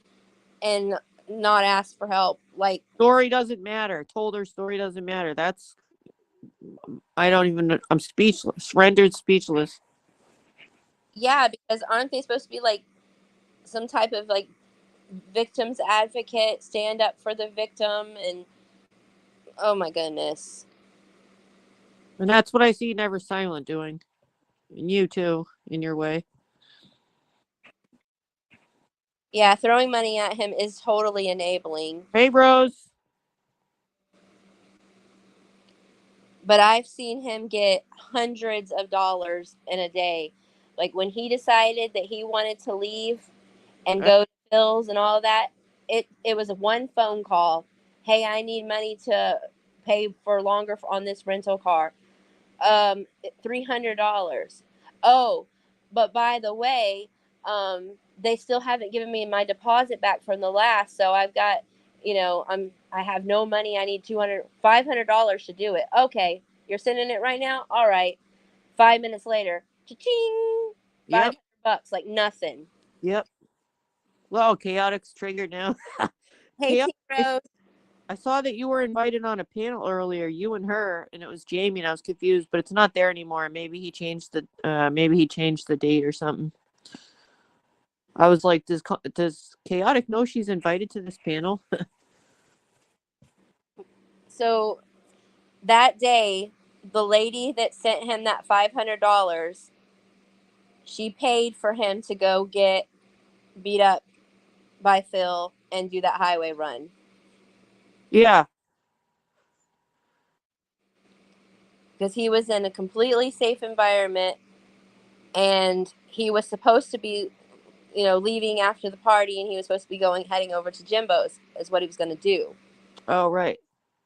Speaker 1: and not ask for help? Like,
Speaker 2: Story doesn't matter. Told her story doesn't matter. That's, I'm speechless. Rendered speechless.
Speaker 1: yeah, because aren't they supposed to be like some type of like victims advocate, stand up for the victim? And oh my goodness.
Speaker 2: And that's what I see Never Silent doing. And you too, in your way.
Speaker 1: Yeah, throwing money at him is totally enabling.
Speaker 2: Hey, Rose.
Speaker 1: But I've seen him get hundreds of dollars in a day. Like, when he decided that he wanted to leave and go to Phil's and all that, it was one phone call. Hey, I need money to pay for longer on this rental car. $300. Oh, but by the way, they still haven't given me my deposit back from the last, so I've got, I have no money. I need $500 to do it. Okay, you're sending it right now. All right. 5 minutes later, cha-ching,
Speaker 2: Yep.
Speaker 1: $500, like nothing.
Speaker 2: Yep. Well, Chaotic's triggered now.
Speaker 1: Hey, T
Speaker 2: Chaotic,
Speaker 1: Rose.
Speaker 2: I saw that you were invited on a panel earlier, you and her, and it was Jamie, and I was confused, but it's not there anymore. Maybe he changed the date or something. I was like, does Chaotic know she's invited to this panel?
Speaker 1: So that day, the lady that sent him that $500, she paid for him to go get beat up by Phil and do that highway run.
Speaker 2: Yeah.
Speaker 1: Because he was in a completely safe environment and he was supposed to be, leaving after the party, and he was supposed to be heading over to Jimbo's is what he was going to do.
Speaker 2: Oh, right.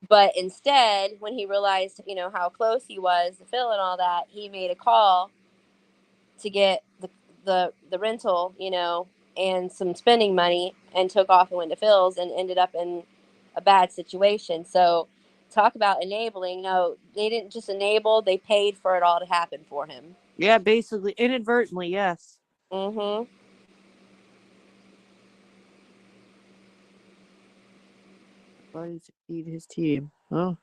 Speaker 1: But instead, when he realized, how close he was to Phil and all that, he made a call to get the rental, and some spending money, and took off and went to Phil's and ended up in a bad situation. So talk about enabling. No, they didn't just enable, they paid for it all to happen for him.
Speaker 2: Yeah, basically, inadvertently, yes.
Speaker 1: Mm-hmm.
Speaker 2: Buddy to feed his team. Oh.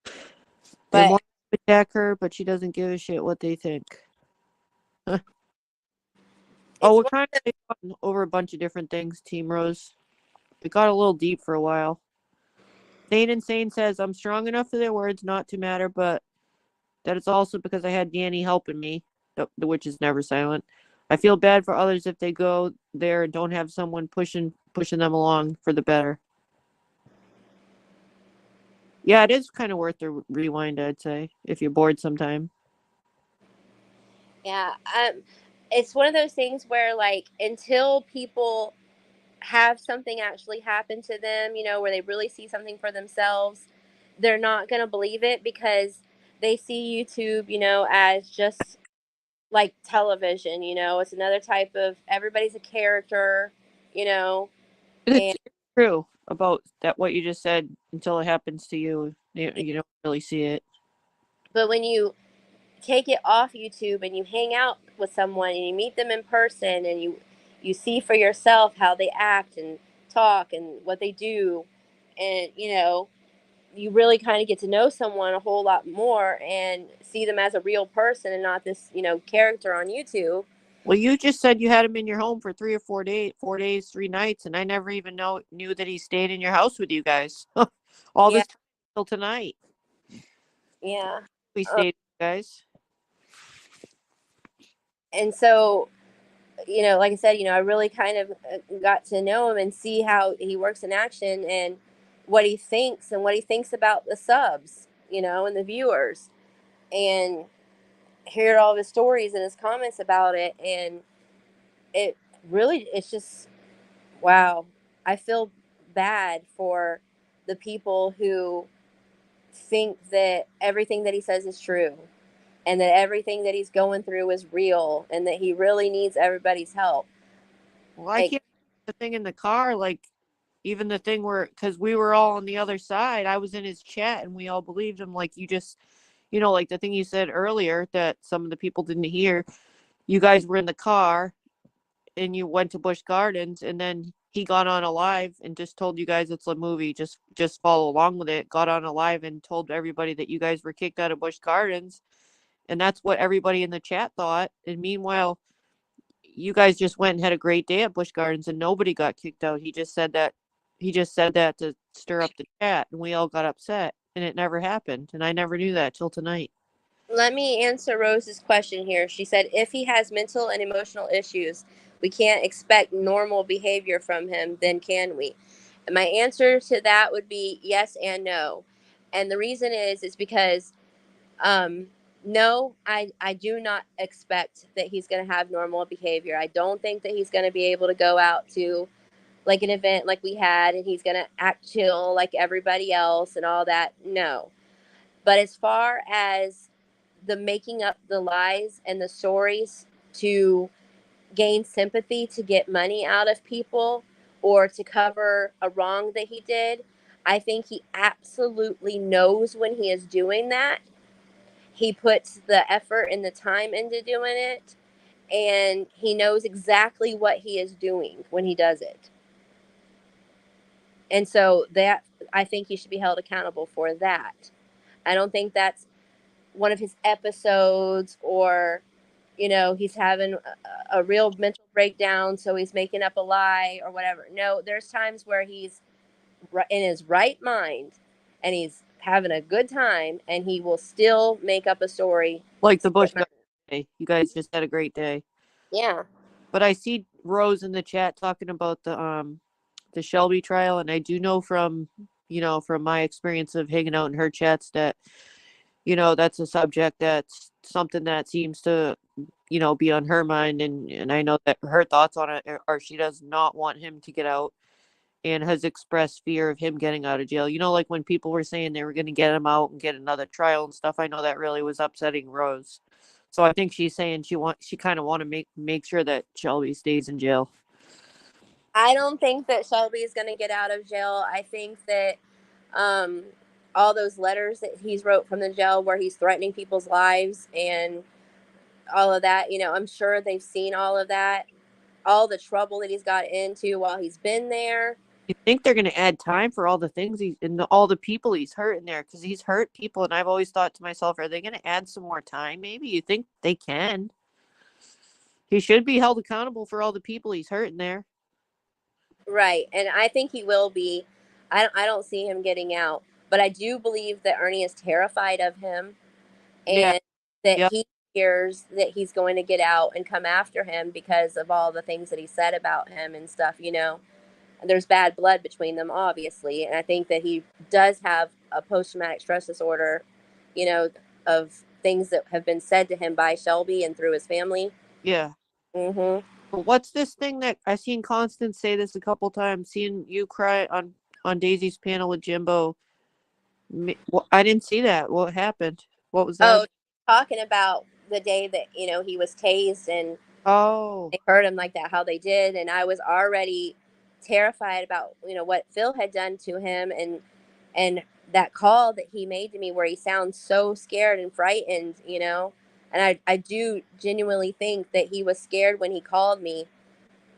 Speaker 2: They
Speaker 1: But
Speaker 2: want to attack her, but she doesn't give a shit what they think. Oh, we're kind of gone over a bunch of different things, Team Rose. It got a little deep for a while. Sane Insane says, I'm strong enough for their words not to matter, but that it's also because I had Danny helping me. The witch is never silent. I feel bad for others if they go there and don't have someone pushing them along for the better. Yeah, it is kind of worth the rewind, I'd say, if you're bored sometime.
Speaker 1: yeah, it's one of those things where, like, until people have something actually happen to them, where they really see something for themselves, they're not going to believe it, because they see YouTube, as just like television, it's another type of, everybody's a character, and
Speaker 2: It's true about that, what you just said, until it happens to you. You don't really see it.
Speaker 1: but when you take it off YouTube and you hang out with someone and you meet them in person, and you see for yourself how they act and talk and what they do, and you really kind of get to know someone a whole lot more and see them as a real person and not this, character on YouTube.
Speaker 2: Well, you just said you had him in your home for 3 or 4 days, 3 nights, and I never even knew that he stayed in your house with you guys. All
Speaker 1: Yeah.
Speaker 2: this time till tonight.
Speaker 1: Yeah.
Speaker 2: We stayed, guys.
Speaker 1: And so, like I said, I really kind of got to know him and see how he works in action, and what he thinks about the subs, and the viewers, and hear all of his stories and his comments about it. And it's just, wow. I feel bad for the people who think that everything that he says is true, and that everything that he's going through is real, and that he really needs everybody's help.
Speaker 2: Well, I can't the thing in the car, like even the thing where, because we were all on the other side, I was in his chat and we all believed him. Like you just, like the thing you said earlier that some of the people didn't hear. You guys were in the car and you went to Busch Gardens, and then he got on a live and just told you guys it's a movie. Just follow along with it. Got on a live and told everybody that you guys were kicked out of Busch Gardens, and that's what everybody in the chat thought. And meanwhile, you guys just went and had a great day at Busch Gardens, and nobody got kicked out. He just said that. He just said that to stir up the chat, and we all got upset, and it never happened. And I never knew that till tonight.
Speaker 1: Let me answer Rose's question here. She said, if he has mental and emotional issues, we can't expect normal behavior from him, then can we? And my answer to that would be yes and no. And the reason is because, no, I do not expect that he's going to have normal behavior. I don't think that he's going to be able to go out to like an event like we had, and he's going to act chill like everybody else and all that. No. But as far as the making up the lies and the stories to gain sympathy, to get money out of people, or to cover a wrong that he did, I think he absolutely knows when he is doing that. He puts the effort and the time into doing it, and he knows exactly what he is doing when he does it. And so that, I think he should be held accountable for that. I don't think that's one of his episodes, or he's having a real mental breakdown, so he's making up a lie or whatever. No, there's times where he's in his right mind and he's having a good time, and he will still make up a story.
Speaker 2: Like the Busch Gardens day. You guys just had a great day.
Speaker 1: Yeah.
Speaker 2: But I see Rose in the chat talking about the Shelby trial, and I do know from my experience of hanging out in her chats that that's a subject that's something that seems to, be on her mind. And I know that her thoughts on it are she does not want him to get out and has expressed fear of him getting out of jail. Like when people were saying they were going to get him out and get another trial and stuff, I know that really was upsetting Rose. So I think she's saying she kind of want to make sure that Shelby stays in jail.
Speaker 1: I don't think that Shelby is going to get out of jail. I think that um, all those letters that he's wrote from the jail where he's threatening people's lives and all of that, I'm sure they've seen all of that, all the trouble that he's got into while he's been there.
Speaker 2: You think they're going to add time for all the things all the people he's hurt in there? Because he's hurt people, and I've always thought to myself, are they going to add some more time? Maybe you think they can. He should be held accountable for all the people he's hurt in there.
Speaker 1: Right. And I think he will be. I don't see him getting out, but I do believe that Ernie is terrified of him
Speaker 2: Yeah.
Speaker 1: and that
Speaker 2: Yep.
Speaker 1: he fears that he's going to get out and come after him because of all the things that he said about him and stuff. There's bad blood between them, obviously. And I think that he does have a post-traumatic stress disorder, of things that have been said to him by Shelby and through his family.
Speaker 2: Yeah.
Speaker 1: Mm-hmm.
Speaker 2: But what's this thing that I've seen Constance say this a couple times? Seeing you cry on Daisy's panel with Jimbo. I didn't see that. What happened? What was that?
Speaker 1: Oh, talking about the day that, he was tased and
Speaker 2: Oh,
Speaker 1: they hurt him like that, how they did. And I was already terrified about, what Phil had done to him and that call that he made to me where he sounds so scared and frightened. And I do genuinely think that he was scared when he called me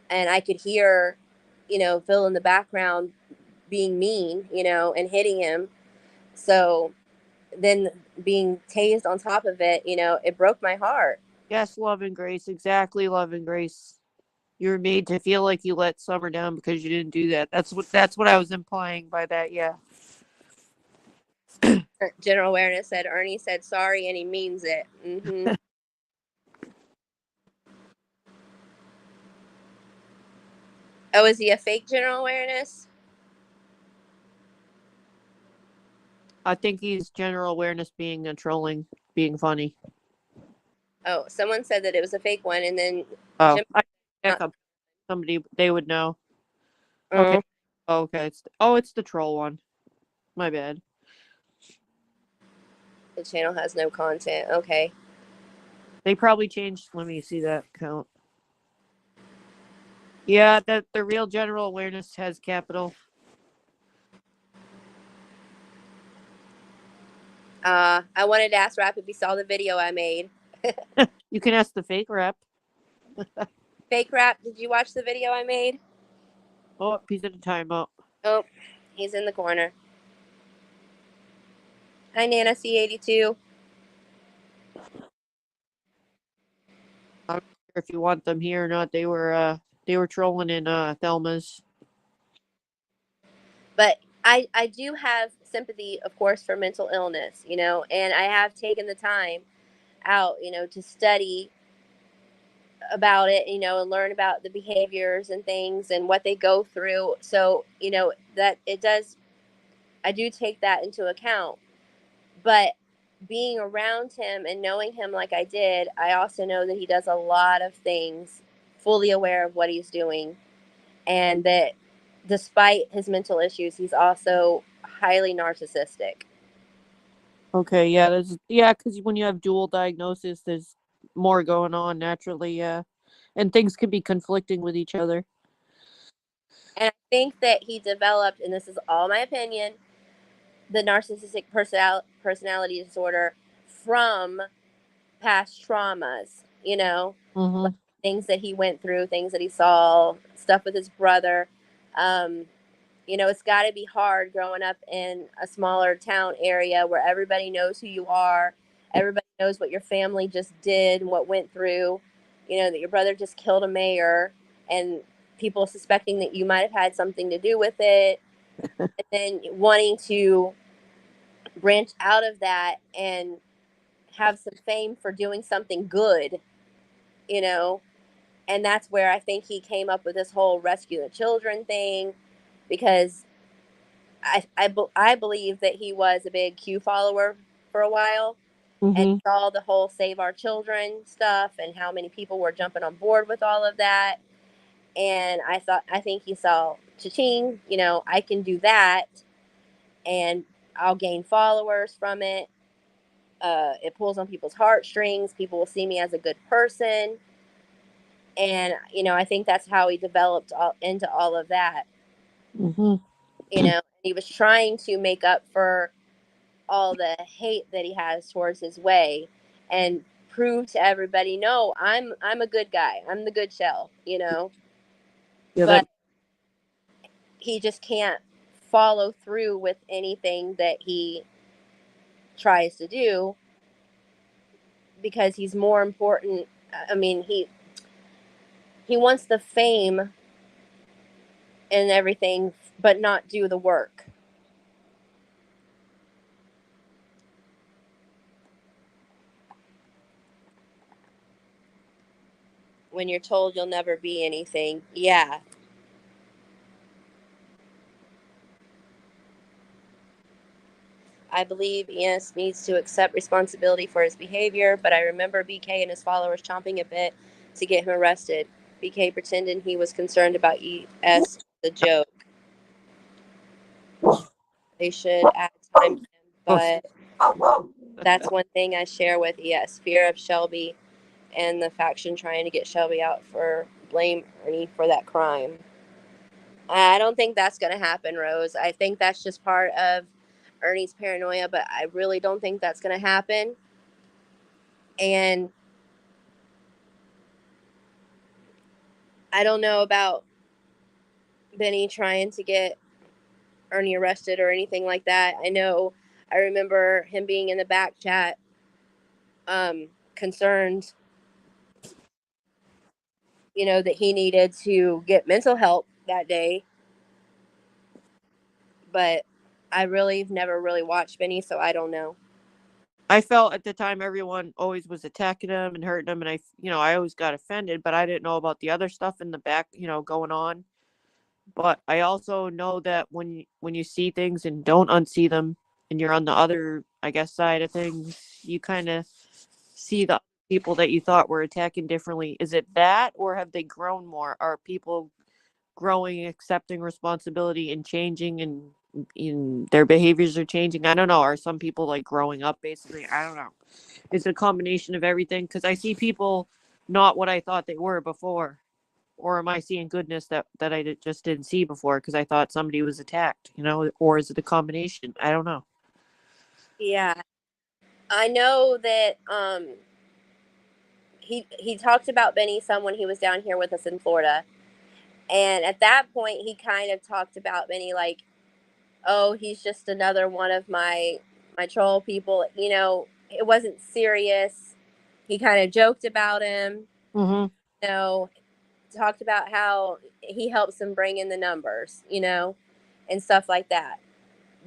Speaker 1: and I could hear, Phil in the background being mean, and hitting him. So then being tased on top of it, it broke my heart.
Speaker 2: yes, Love and Grace. Exactly, Love and Grace. You were made to feel like you let Summer down because you didn't do that. That's what I was implying by that. Yeah.
Speaker 1: General Awareness said Ernie said sorry and he means it. Mm-hmm. Oh, is he a fake General Awareness?
Speaker 2: I think he's General Awareness being trolling, being funny.
Speaker 1: Oh, someone said that it was a fake one, and then
Speaker 2: Oh,
Speaker 1: Jim.
Speaker 2: I back up. Somebody they would know. Okay.
Speaker 1: Oh,
Speaker 2: Okay. It's the troll one. My bad.
Speaker 1: the channel has no content. Okay.
Speaker 2: They probably changed. Let me see that count. Yeah, that the real General Awareness has capital.
Speaker 1: I wanted to ask Rap if he saw the video I made.
Speaker 2: You can ask the fake rep.
Speaker 1: Fake Rap, did you watch the video I made?
Speaker 2: Oh, he's in a timeout.
Speaker 1: Oh, he's in the corner. Hi, Nana C82.
Speaker 2: I don't care if you want them here or not. They were trolling in Thelma's.
Speaker 1: But I do have sympathy, of course, for mental illness, and I have taken the time out, to study about it, and learn about the behaviors and things and what they go through. So, that it does, I do take that into account. But being around him and knowing him like I did, I also know that he does a lot of things fully aware of what he's doing. And that despite his mental issues, he's also highly narcissistic.
Speaker 2: Okay, because when you have dual diagnosis, there's more going on naturally, yeah, and things can be conflicting with each other.
Speaker 1: And I think that he developed, and this is all my opinion, the narcissistic personality disorder from past traumas,
Speaker 2: Mm-hmm.
Speaker 1: like things that he went through, things that he saw, stuff with his brother. Um, it's got to be hard growing up in a smaller town area where everybody knows who you are. Everybody knows what your family just did and what went through. That your brother just killed a mayor and people suspecting that you might have had something to do with it. And then wanting to branch out of that and have some fame for doing something good, you know. And that's where I think he came up with this whole rescue the children thing because I believe that he was a big Q follower. for a while and
Speaker 2: Mm-hmm.
Speaker 1: saw the whole Save Our Children stuff and how many people were jumping on board with all of that. And I think he saw, cha-ching, I can do that and I'll gain followers from it. It pulls on people's heartstrings. People will see me as a good person. And, I think that's how he developed into all of that.
Speaker 2: Mm-hmm.
Speaker 1: He was trying to make up for all the hate that he has towards his way and prove to everybody, no, I'm a good guy. I'm the good shell,
Speaker 2: Yeah,
Speaker 1: but he just can't follow through with anything that he tries to do because he's more important. I mean, he wants the fame and everything, but not do the work. When you're told you'll never be anything, yeah. I believe ES needs to accept responsibility for his behavior, but I remember BK and his followers chomping a bit to get him arrested. BK pretended he was concerned about ES, the joke. They should add time to him, but that's one thing I share with ES, fear of Shelby and the faction trying to get Shelby out for blame Ernie for that crime. I don't think that's going to happen, Rose. I think that's just part of Ernie's paranoia, but I really don't think that's going to happen. And I don't know about Benny trying to get Ernie arrested or anything like that. I remember him being in the back chat, concerned, that he needed to get mental help that day. But I really have never really watched Benny, so I don't know.
Speaker 2: I felt at the time everyone always was attacking him and hurting him, and I always got offended, but I didn't know about the other stuff in the back, going on. But I also know that when you see things and don't unsee them, and you're on the other, I guess, side of things, you kind of see the people that you thought were attacking differently. Is it that, or have they grown more? Are people growing, accepting responsibility, and changing, and in their behaviors are changing? I don't know. Are some people like growing up? Basically, I don't know. It's a combination of everything because I see people not what I thought they were before. Or am I seeing goodness that I just didn't see before because I thought somebody was attacked, or is it a combination? I don't know.
Speaker 1: Yeah. I know that he talked about Benny some when he was down here with us in Florida. And at that point he kind of talked about Benny like, oh, he's just another one of my troll people. It wasn't serious. He kind of joked about him.
Speaker 2: Mm-hmm.
Speaker 1: Talked about how he helps him bring in the numbers, and stuff like that.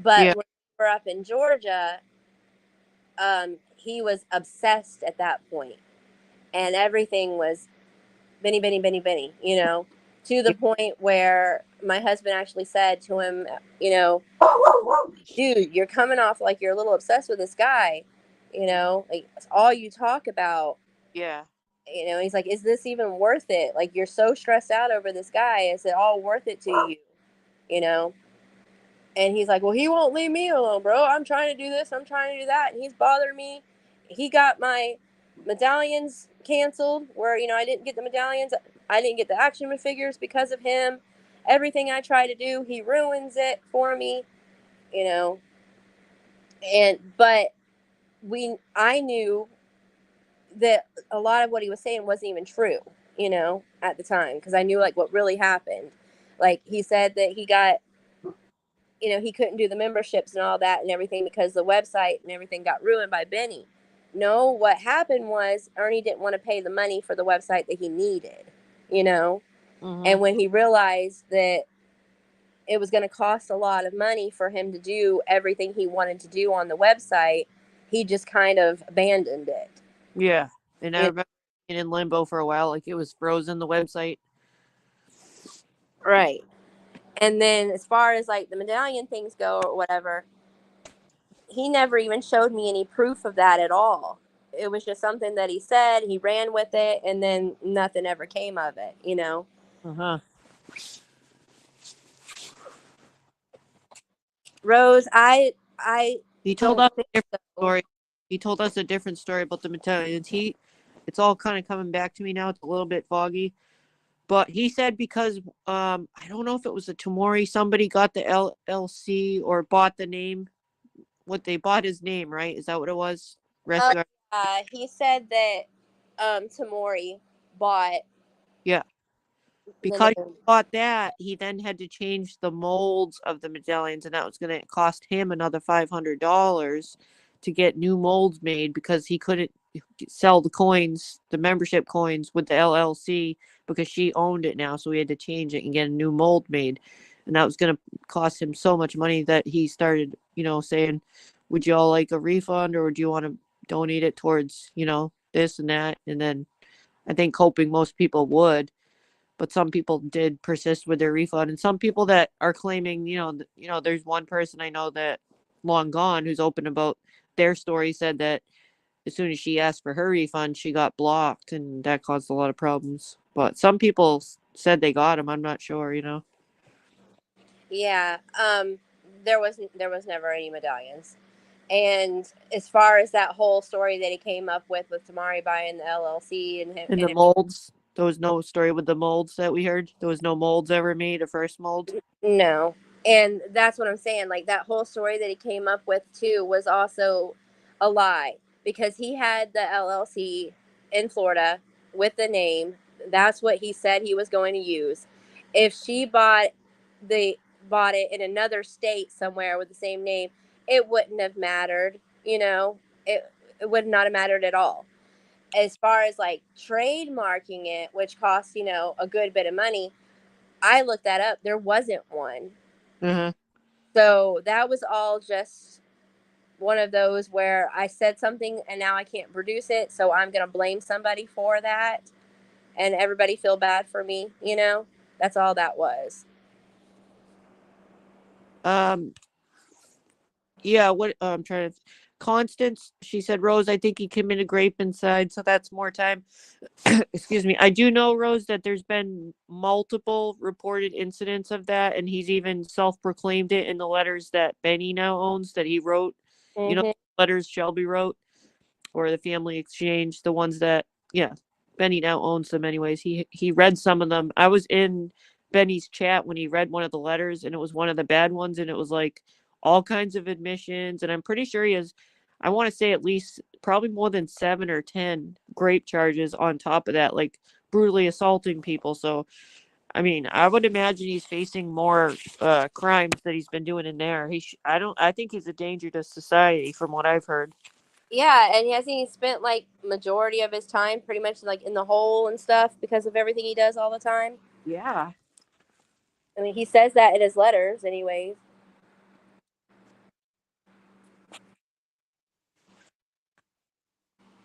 Speaker 1: But
Speaker 2: Yeah.
Speaker 1: when we were up in Georgia, he was obsessed at that point, and everything was Benny, Benny, Benny, Benny, to the point where my husband actually said to him, dude, you're coming off like you're a little obsessed with this guy, like it's all you talk about.
Speaker 2: Yeah.
Speaker 1: He's like, is this even worth it? Like, you're so stressed out over this guy. Is it all worth it to you? You know? And he's like, well, he won't leave me alone, bro. I'm trying to do this. I'm trying to do that. And he's bothering me. He got my medallions canceled where, I didn't get the medallions. I didn't get the action figures because of him. Everything I try to do, he ruins it for me, you know? But I knew that a lot of what he was saying wasn't even true, at the time, because I knew like what really happened. Like he said that he got, he couldn't do the memberships and all that and everything because the website and everything got ruined by Benny. No, what happened was Ernie didn't want to pay the money for the website that he needed,
Speaker 2: Mm-hmm.
Speaker 1: and when he realized that it was going to cost a lot of money for him to do everything he wanted to do on the website, he just kind of abandoned it.
Speaker 2: Yeah. And I remember being in limbo for a while, like it was frozen, the website.
Speaker 1: Right. And then as far as like the medallion things go or whatever, he never even showed me any proof of that at all. It was just something that he said. He ran with it, and then nothing ever came of it. You know.
Speaker 2: Uh-huh.
Speaker 1: Rose, I
Speaker 2: He told
Speaker 1: don't
Speaker 2: us a
Speaker 1: think
Speaker 2: different
Speaker 1: so.
Speaker 2: story. He told us a different story about the medallions. It's all kind of coming back to me now. It's a little bit foggy. But he said because I don't know if it was a Tamori, somebody got the LLC or bought the name. What they bought his name, right? Is that what it was?
Speaker 1: Oh,
Speaker 2: Rescue.
Speaker 1: he said that Tamori bought
Speaker 2: Yeah.
Speaker 1: the
Speaker 2: Because he
Speaker 1: name.
Speaker 2: bought that, he then had to change the molds of the medallions, and that was going to cost him another $500 to get new molds made because he couldn't sell the coins, the membership coins, with the LLC because she owned it now. So he had to change it and get a new mold made, and that was going to cost him so much money that he started, saying, "Would you all like a refund, or would you want to donate it towards, this and that?" And then I think hoping most people would, but some people did persist with their refund, and some people that are claiming, there's one person I know that long gone who's open about their story, said that as soon as she asked for her refund, she got blocked, and that caused a lot of problems. But some people said they got them. I'm not sure.
Speaker 1: Yeah. There was never any medallions. And as far as that whole story that he came up with Tamari buying the LLC and him,
Speaker 2: And
Speaker 1: and
Speaker 2: the molds, there was no story with the molds that we heard. There was no molds ever made, a first mold.
Speaker 1: no. And that's what I'm saying. Like that whole story that he came up with too was also a lie because he had the LLC in Florida with the name. That's what he said he was going to use. If she the bought it in another state somewhere with the same name, it wouldn't have mattered. It would not have mattered at all. As far as like trademarking it, which costs a good bit of money, I looked that up. There wasn't one.
Speaker 2: Uh-huh.
Speaker 1: So that was all just one of those where I said something and now I can't produce it. So I'm going to blame somebody for that and everybody feel bad for me. That's all that was.
Speaker 2: um Yeah, what I'm trying to. Constance, she said, Rose, I think he committed rape inside, so that's more time. Excuse me. I do know, Rose, that there's been multiple reported incidents of that, and he's even self-proclaimed it in the letters that Benny now owns that he wrote.
Speaker 1: Mm-hmm.
Speaker 2: Letters Shelby wrote, or the family exchange, the ones that, yeah, Benny now owns them anyways. He read some of them. I was in Benny's chat when he read one of the letters, and it was one of the bad ones, and it was like all kinds of admissions, and I'm pretty sure he has, I want to say, at least probably more than 7 or 10 rape charges on top of that, like brutally assaulting people. So I mean, I would imagine he's facing more crimes that he's been doing in there. I think he's a danger to society from what I've heard.
Speaker 1: Yeah, and hasn't he spent like majority of his time pretty much like in the hole and stuff because of everything he does all the time?
Speaker 2: Yeah.
Speaker 1: I mean, he says that in his letters, anyways.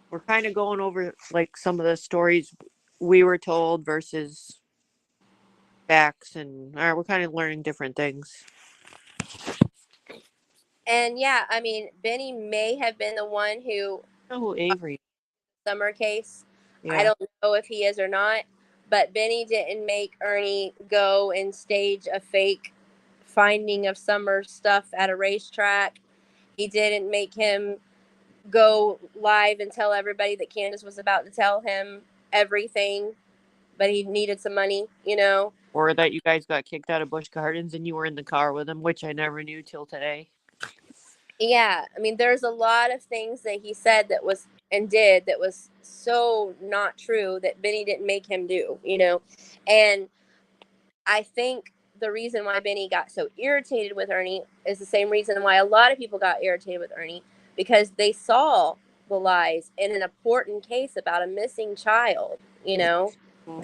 Speaker 2: We're kind of going over like some of the stories we were told versus facts, and we're kind of learning different things.
Speaker 1: And yeah, I mean, Benny may have been the one who
Speaker 2: I know who Avery?
Speaker 1: Summer case. I
Speaker 2: Yeah.
Speaker 1: don't know if he is or not, but Benny didn't make Ernie go and stage a fake finding of Summer stuff at a racetrack. He didn't make him go live and tell everybody that Candace was about to tell him everything, but he needed some money.
Speaker 2: Or that you guys got kicked out of Busch Gardens and you were in the car with him, which I never knew till today.
Speaker 1: Yeah, I mean, there's a lot of things that he said that was and did that was so not true that Benny didn't make him do. And I think the reason why Benny got so irritated with Ernie is the same reason why a lot of people got irritated with Ernie, because they saw the lies in an important case about a missing child. And I'm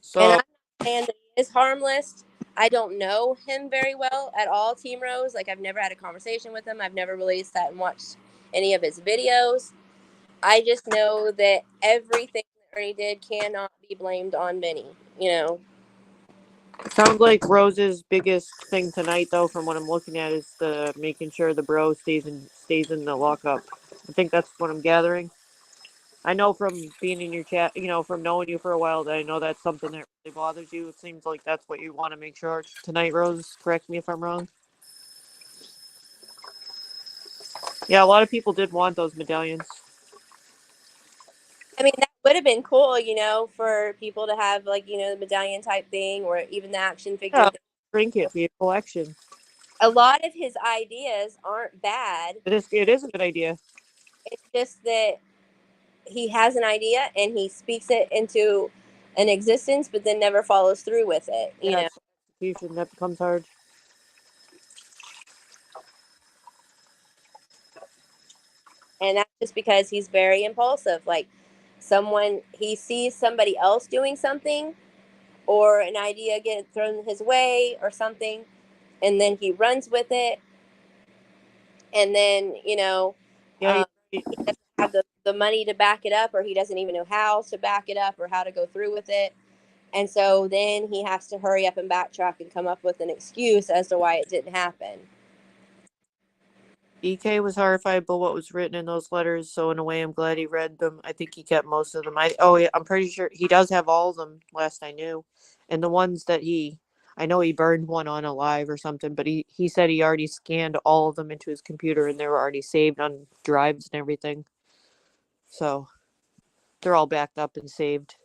Speaker 2: So
Speaker 1: not saying that he is harmless. I don't know him very well at all, Team Rose. Like, I've never had a conversation with him. I've never really sat and watched any of his videos. I just know that everything that Ernie did cannot be blamed on Benny.
Speaker 2: It sounds like Rose's biggest thing tonight, though, from what I'm looking at, is the making sure the bro stays in the lockup. I think that's what I'm gathering. I know from being in your chat, from knowing you for a while, that I know that's something that really bothers you. It seems like that's what you want to make sure tonight, Rose. Correct me if I'm wrong. Yeah, a lot of people did want those medallions.
Speaker 1: I mean, that would have been cool, for people to have like, the medallion type thing or even the action figure
Speaker 2: Yeah,
Speaker 1: thing.
Speaker 2: trinket for your collection.
Speaker 1: A lot of his ideas aren't bad.
Speaker 2: It is a good idea.
Speaker 1: It's just that he has an idea and he speaks it into an existence, but then never follows through with it,
Speaker 2: Yeah, it's execution that becomes hard.
Speaker 1: And that's just because he's very impulsive. Like he sees somebody else doing something or an idea get thrown his way or something, and then he runs with it, and then
Speaker 2: Yeah,
Speaker 1: he doesn't have the money to back it up, or he doesn't even know how to back it up or how to go through with it. And so then he has to hurry up and backtrack and come up with an excuse as to why it didn't happen.
Speaker 2: EK was horrified by what was written in those letters, so in a way, I'm glad he read them. I think he kept most of them. Yeah, I'm pretty sure he does have all of them. Last I knew, and the ones that I know he burned one on Alive or something, but he said he already scanned all of them into his computer and they were already saved on drives and everything. So they're all backed up and saved.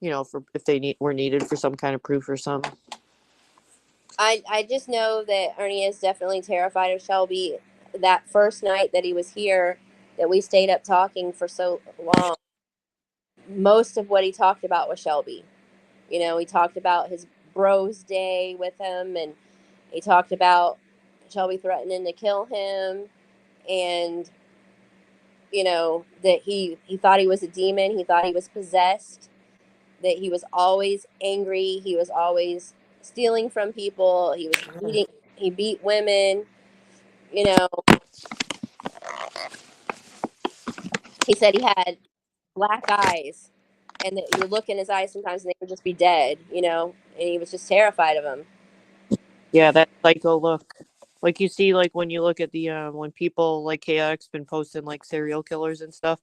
Speaker 2: For if they were needed for some kind of proof or something.
Speaker 1: I just know that Ernie is definitely terrified of Shelby. That first night that he was here, that we stayed up talking for so long, most of what he talked about was Shelby. He talked about his bros day with him, and he talked about Shelby threatening to kill him, and that he thought he was a demon. He thought he was possessed. That he was always angry. He was always stealing from people. He was beating. He beat women. You know, he said he had black eyes, and that you would look in his eyes sometimes, and they would just be dead. And he was just terrified of him.
Speaker 2: Yeah, that psycho look. Like you see, like when you look at the when people like KX been posting like serial killers and stuff,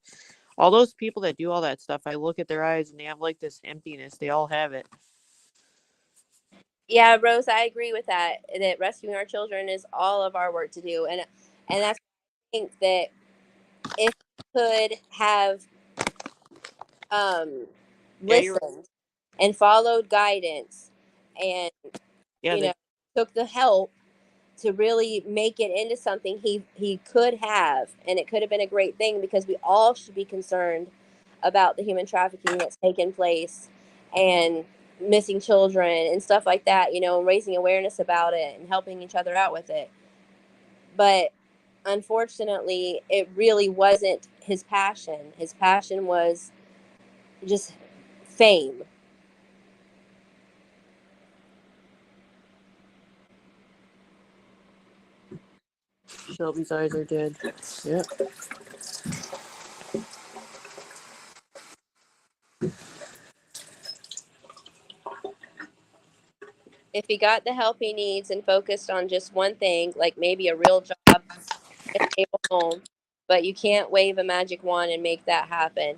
Speaker 2: all those people that do all that stuff, I look at their eyes and they have like this emptiness. They all have it.
Speaker 1: Yeah, Rose, I agree with that. That rescuing our children is all of our work to do, and that's I think that if we could have
Speaker 2: Yeah, you're right.
Speaker 1: listened and followed guidance, and
Speaker 2: Yeah,
Speaker 1: you know took the help to really make it into something he could have, and it could have been a great thing, because we all should be concerned about the human trafficking that's taken place and missing children and stuff like that, and raising awareness about it and helping each other out with it. But unfortunately, it really wasn't his passion. His passion was just fame.
Speaker 2: Shelby's eyes are dead. Yeah.
Speaker 1: If he got the help he needs and focused on just one thing, like maybe a real job, a stable home, but you can't wave a magic wand and make that happen.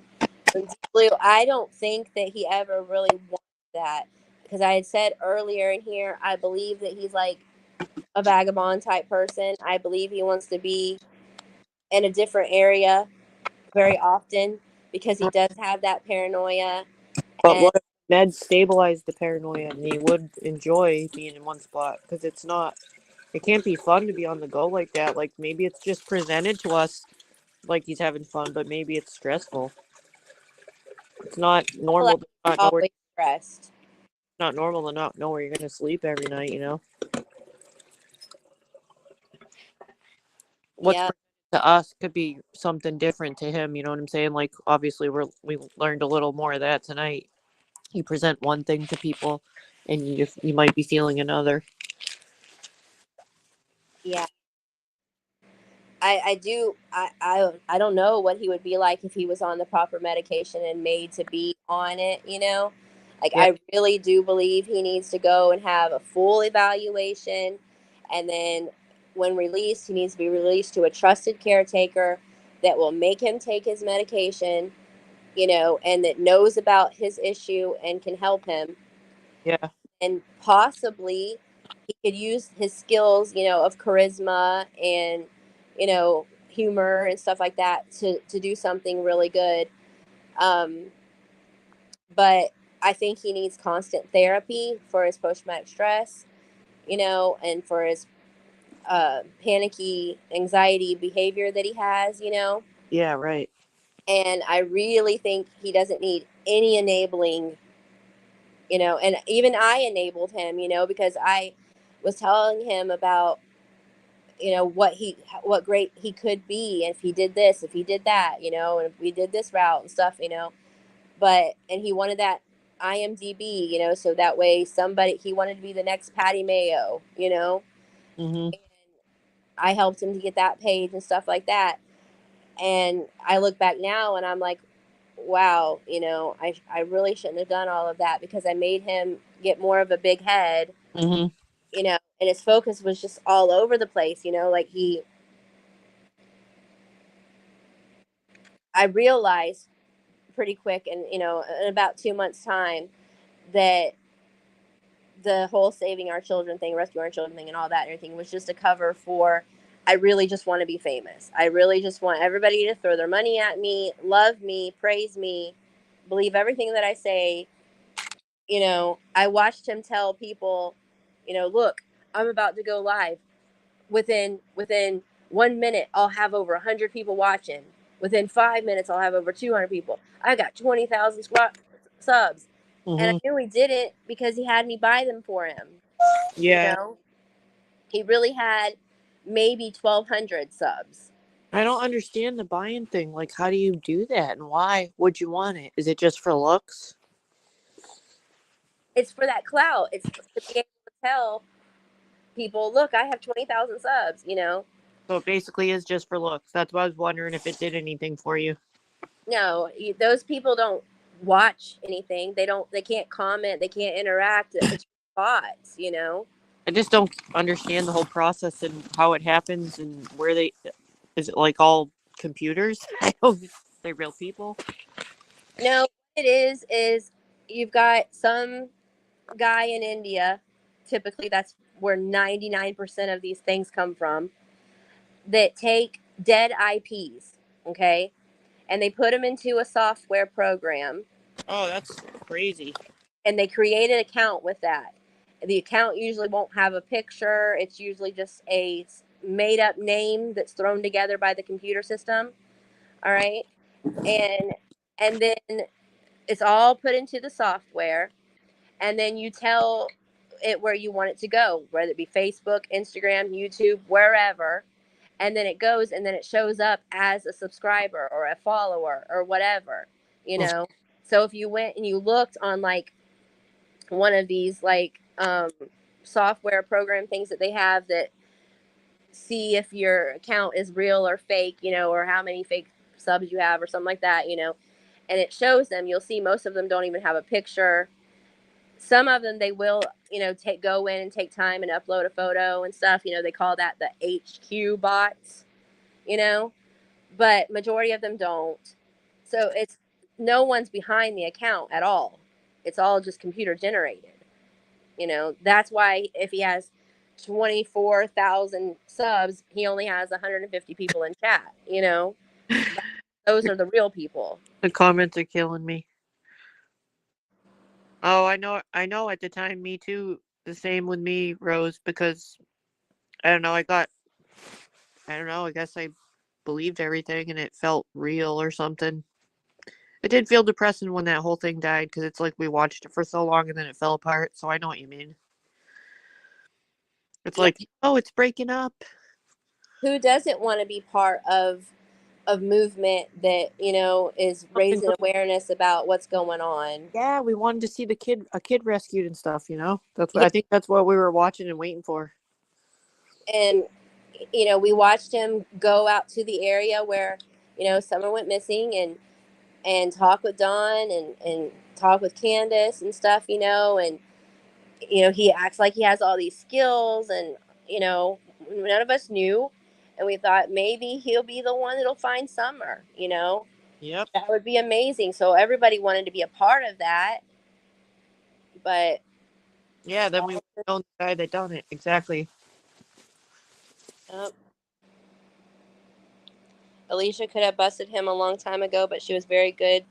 Speaker 1: And Blue, I don't think that he ever really wanted that, because I had said earlier in here, I believe that he's like a vagabond type person. I believe he wants to be in a different area very often, because he does have that paranoia.
Speaker 2: But
Speaker 1: And
Speaker 2: what if meds stabilize the paranoia and he would enjoy being in one spot? Because it can't be fun to be on the go like that. Like maybe it's just presented to us like he's having fun, but maybe it's stressful. It's not normal to not know where
Speaker 1: always stressed.
Speaker 2: not normal to not know where you're gonna sleep every night. What's
Speaker 1: Yeah.
Speaker 2: presented to us could be something different to him, you know what I'm saying? Like obviously we learned a little more of that tonight. You present one thing to people and you might be feeling another.
Speaker 1: Yeah. I don't know what he would be like if he was on the proper medication and made to be on it. Like,
Speaker 2: Yeah.
Speaker 1: I really do believe he needs to go and have a full evaluation. And then when released, he needs to be released to a trusted caretaker that will make him take his medication, and that knows about his issue and can help him.
Speaker 2: Yeah.
Speaker 1: And possibly he could use his skills, of charisma and, humor and stuff like that to do something really good. Um, but I think he needs constant therapy for his post traumatic stress, and for his panicky anxiety behavior that he has,
Speaker 2: Yeah. Right.
Speaker 1: and I really think he doesn't need any enabling, and even I enabled him, because I was telling him about, what great he could be if he did this, if he did that, and if we did this route and stuff, and he wanted that IMDb, so that way he wanted to be the next Patty Mayo,
Speaker 2: Mm-hmm.
Speaker 1: and I helped him to get that page and stuff like that. And I look back now and I'm like, wow, I really shouldn't have done all of that, because I made him get more of a big head,
Speaker 2: Mm-hmm.
Speaker 1: and his focus was just all over the place, like I realized pretty quick, and in about 2 months time, that the whole saving our children thing, rescue our children thing, and all that and everything was just a cover for, I really just want to be famous. I really just want everybody to throw their money at me, love me, praise me, believe everything that I say. I watched him tell people, look, I'm about to go live. Within 1 minute, I'll have over 100 people watching. Within 5 minutes, I'll have over 200 people. I got 20,000 subs. And I
Speaker 2: Mm-hmm.
Speaker 1: knew he did it because he had me buy them for him. You
Speaker 2: Yeah.
Speaker 1: know, he really had maybe 1,200 subs.
Speaker 2: I don't understand the buying thing. Like, how do you do that, and why would you want it? Is it just for looks?
Speaker 1: It's for that clout. It's to be able to tell people, look, I have 20,000 subs.
Speaker 2: So it basically is just for looks. That's why I was wondering if it did anything for you.
Speaker 1: No, those people don't watch anything. They can't comment. They can't interact. It's bots.
Speaker 2: I just don't understand the whole process and how it happens and where they. Is it like all computers? I don't. They're real people.
Speaker 1: No, what it is you've got some guy in India. Typically, that's where 99% of these things come from. That take dead IPs, okay, and they put them into a software program,
Speaker 2: Oh, that's crazy.
Speaker 1: and they create an account with that. The account usually won't have a picture. It's usually just a made up name that's thrown together by the computer system. All right. And then it's all put into the software, and then you tell it where you want it to go, whether it be Facebook, Instagram, YouTube, wherever. And then it goes, and then it shows up as a subscriber or a follower or whatever, you know. So if you went and you looked on like one of these like software program things that they have that see if your account is real or fake, or how many fake subs you have or something like that, and it shows them, you'll see most of them don't even have a picture. Some of them they will, go in and take time and upload a photo and stuff. They call that the HQ bots, you know, but majority of them don't. So it's no one's behind the account at all. It's all just computer generated. That's why if he has 24,000 subs, he only has 150 people in chat. Those are the real people.
Speaker 2: The comments are killing me. Oh, I know. I know. At the time, me too. The same with me, Rose, because I don't know. I don't know. I guess I believed everything, and it felt real or something. It did feel depressing when that whole thing died because it's like we watched it for so long and then it fell apart. So I know what you mean. It's
Speaker 1: Yeah.
Speaker 2: like, oh, it's breaking up.
Speaker 1: Who doesn't want to be part of movement that is
Speaker 2: Something
Speaker 1: raising
Speaker 2: good.
Speaker 1: awareness about what's going on?
Speaker 2: Yeah, we wanted to see a kid rescued and stuff. That's what
Speaker 1: Yeah.
Speaker 2: I think. That's what we were watching and waiting for.
Speaker 1: And we watched him go out to the area where someone went missing, and talk with Don, and talk with Candace and stuff, and he acts like he has all these skills, and none of us knew, and we thought maybe he'll be the one that'll find Summer.
Speaker 2: Yep.
Speaker 1: That would be amazing. So everybody wanted to be a part of that, but
Speaker 2: Yeah, then we know the guy that done it. Exactly.
Speaker 1: Alicia could have busted him a long time ago, but she was very good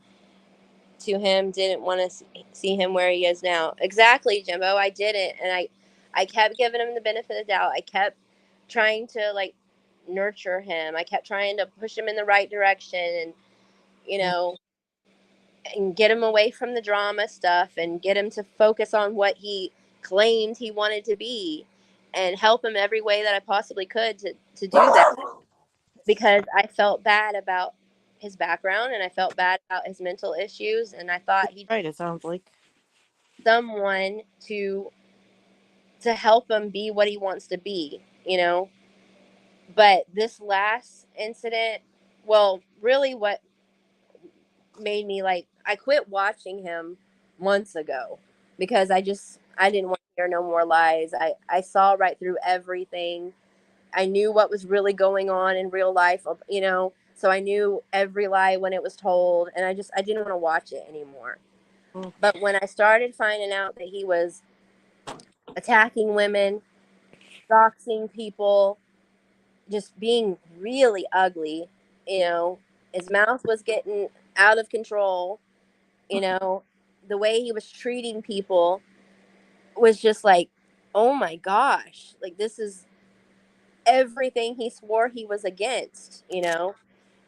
Speaker 1: to him. Didn't want to see him where he is now. Exactly, Jimbo. I didn't, and I kept giving him the benefit of the doubt. I kept trying to nurture him. I kept trying to push him in the right direction, and and get him away from the drama stuff, and get him to focus on what he claimed he wanted to be, and help him every way that I possibly could to do that, because I felt bad about his background, and I felt bad about his mental issues, and I thought he
Speaker 2: Right, it sounds like.
Speaker 1: someone to help him be what he wants to be. But this last incident, well, really what made me I quit watching him months ago, because I didn't want to hear no more lies. I saw right through everything. I knew what was really going on in real life. So I knew every lie when it was told, and I didn't want to watch it anymore. But when I started finding out that he was attacking women, doxing people, just being really ugly, his mouth was getting out of control, the way he was treating people was just oh my gosh, this is everything he swore he was against.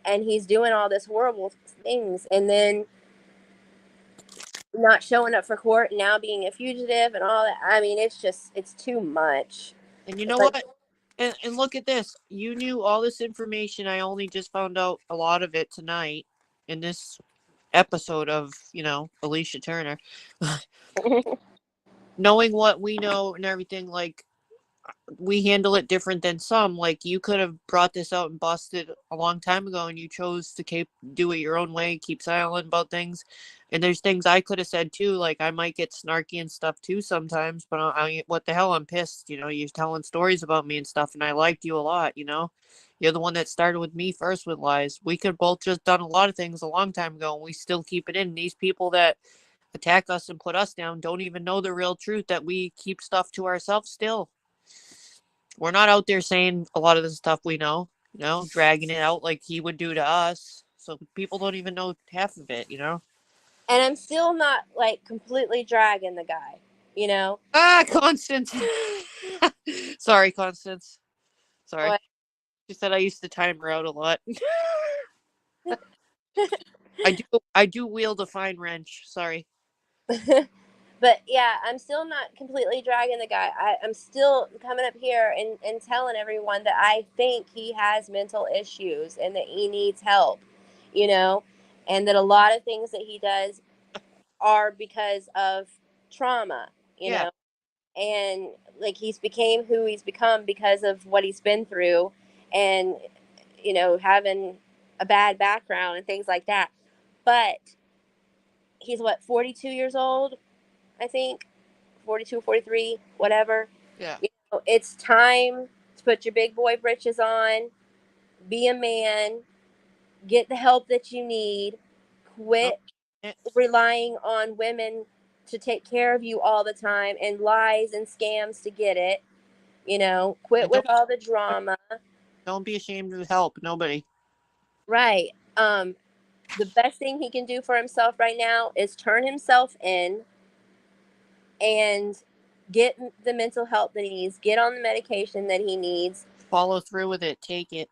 Speaker 1: And he's doing all this horrible things, and then not showing up for court, and now being a fugitive and all that. I mean, it's too much.
Speaker 2: And you know what? And look at this. You knew all this information. I only just found out a lot of it tonight in this episode of, Alicia Turner. Knowing what we know and everything, we handle it different than some. You could have brought this out and busted a long time ago, and you chose to do it your own way, keep silent about things. And there's things I could have said too. I might get snarky and stuff too sometimes, but what the hell? I'm pissed. You're telling stories about me and stuff, and I liked you a lot. You're the one that started with me first with lies. We could both just done a lot of things a long time ago, and we still keep it in. These people that attack us and put us down don't even know the real truth, that we keep stuff to ourselves still. We're not out there saying a lot of the stuff we know, dragging it out like he would do to us. So people don't even know half of it.
Speaker 1: And I'm still not completely dragging the guy.
Speaker 2: Constance. Sorry, Constance. Sorry.
Speaker 1: What?
Speaker 2: She said I used to time her out a lot. I do wield a fine wrench. Sorry.
Speaker 1: But yeah, I'm still not completely dragging the guy. I'm still coming up here and telling everyone that I think he has mental issues and that he needs help, and that a lot of things that he does are because of trauma,
Speaker 2: Yeah.
Speaker 1: and he's became who he's become because of what he's been through, and having a bad background and things like that. But he's 42 years old, I think. 42, 43, whatever.
Speaker 2: Yeah.
Speaker 1: It's time to put your big boy britches on, be a man, get the help that you need, quit relying on women to take care of you all the time, and lies and scams to get it. Quit with all the drama.
Speaker 2: Don't be ashamed to help nobody.
Speaker 1: Right. The best thing he can do for himself right now is turn himself in and get the mental help that he needs, get on the medication that he needs,
Speaker 2: follow through with it, take it.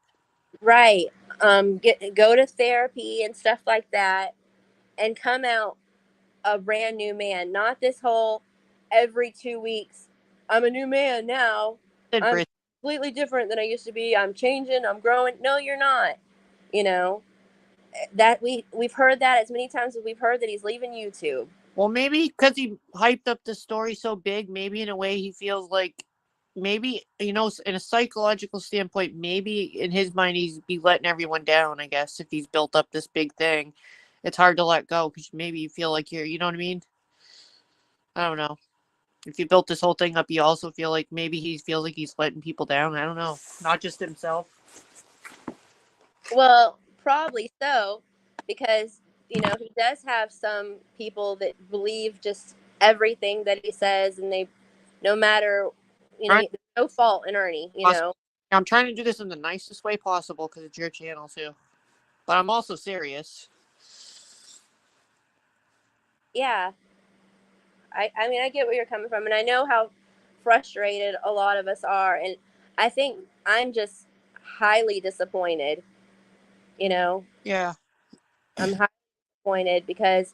Speaker 1: Right. Go to therapy and stuff like that, and come out a brand new man. Not this whole every 2 weeks, I'm a new man now. I'm completely different than I used to be. I'm changing. I'm growing. No, you're not. That we've heard that as many times as we've heard that he's leaving YouTube.
Speaker 2: Well, maybe because he hyped up the story so big, maybe in a way he feels like, maybe, in a psychological standpoint, maybe in his mind he's be letting everyone down, I guess, if he's built up this big thing. it's hard to let go because maybe you feel like you know what I mean? I don't know. If you built this whole thing up, you also feel like maybe he feels like he's letting people down. I don't know. Not just himself.
Speaker 1: Well, probably so, because he does have some people that believe just everything that he says, and they, no matter,
Speaker 2: Right?
Speaker 1: there's no fault in Ernie.
Speaker 2: I'm trying to do this in the nicest way possible because it's your channel too. But I'm also serious.
Speaker 1: Yeah, I mean, I get where you're coming from, and I know how frustrated a lot of us are, and I think I'm just highly disappointed.
Speaker 2: Yeah.
Speaker 1: I'm highly disappointed because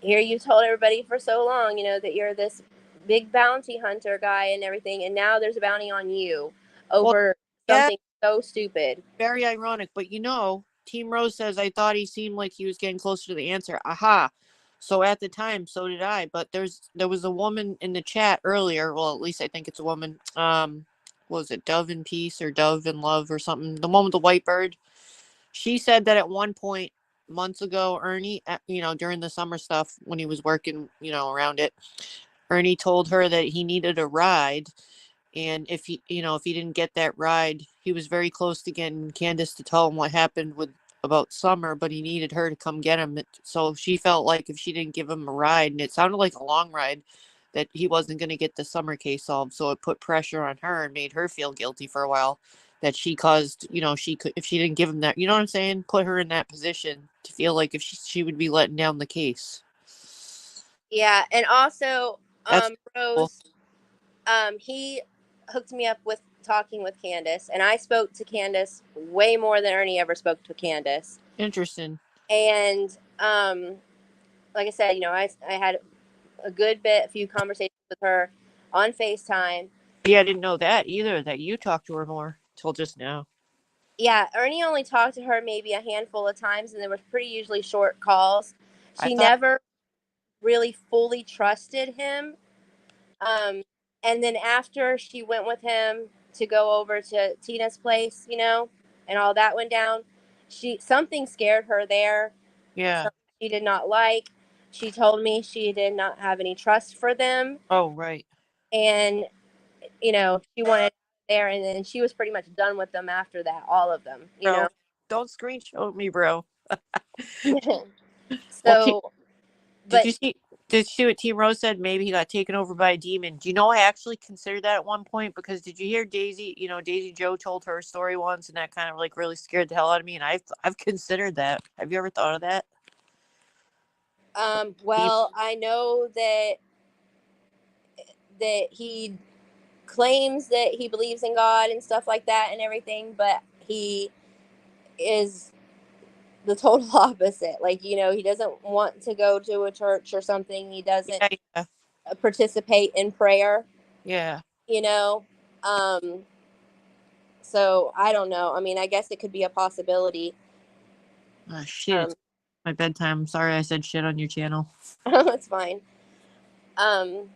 Speaker 1: here you told everybody for so long, that you're this big bounty hunter guy and everything, and now there's a bounty on you
Speaker 2: Well,
Speaker 1: over
Speaker 2: yeah,
Speaker 1: something so stupid.
Speaker 2: very ironic. But Team Rose says I thought he seemed like he was getting closer to the answer. Aha. So at the time, so did I. But there was a woman in the chat earlier. Well, at least I think it's a woman. Was it Dove in Peace or Dove in Love or something? The one with the white bird. She said that at one point months ago, Ernie, during the summer stuff when he was working, around it, Ernie told her that he needed a ride. And if he didn't get that ride, he was very close to getting Candace to tell him what happened about Summer, but he needed her to come get him. So she felt like if she didn't give him a ride, and it sounded like a long ride, that he wasn't going to get the Summer case solved. So it put pressure on her and made her feel guilty for a while that she caused, she could, if she didn't give him that, you know what I'm saying? Put her in that position to feel like if she would be letting down the case.
Speaker 1: Yeah, and also,
Speaker 2: That's cool.
Speaker 1: Rose, he hooked me up with talking with Candace, and I spoke to Candace way more than Ernie ever spoke to Candace.
Speaker 2: Interesting.
Speaker 1: And like I said, I had a few conversations with her on FaceTime.
Speaker 2: Yeah, I didn't know that either, that you talked to her more till just now.
Speaker 1: Yeah, Ernie only talked to her maybe a handful of times, and they were pretty usually short calls.
Speaker 2: I
Speaker 1: She
Speaker 2: thought,
Speaker 1: never really fully trusted him. And then after she went with him to go over to Tina's place, and all that went down, something scared her there.
Speaker 2: yeah.
Speaker 1: Something she did not like. She told me she did not have any trust for them,
Speaker 2: Oh, right.
Speaker 1: and she wanted there, and then she was pretty much done with them after that, all of them.
Speaker 2: Bro, don't screenshot me, bro. Well,
Speaker 1: So,
Speaker 2: did
Speaker 1: but
Speaker 2: you see? Did you see what Team Rose said? Maybe he got taken over by a demon. Do you know I actually considered that at one point? Because did you hear Daisy? Daisy Joe told her story once, and that kind of like really scared the hell out of me. And I've considered that. Have you ever thought of that?
Speaker 1: well, I know that he claims that he believes in God and stuff like that and everything, but he is the total opposite. Like, he doesn't want to go to a church or something. He doesn't
Speaker 2: Yeah, yeah,
Speaker 1: participate in prayer,
Speaker 2: yeah.
Speaker 1: you know. Um, so I don't know. I mean, I guess it could be a possibility.
Speaker 2: Oh, shit, it's my bedtime. I'm sorry I said shit on your channel.
Speaker 1: It's fine. Um,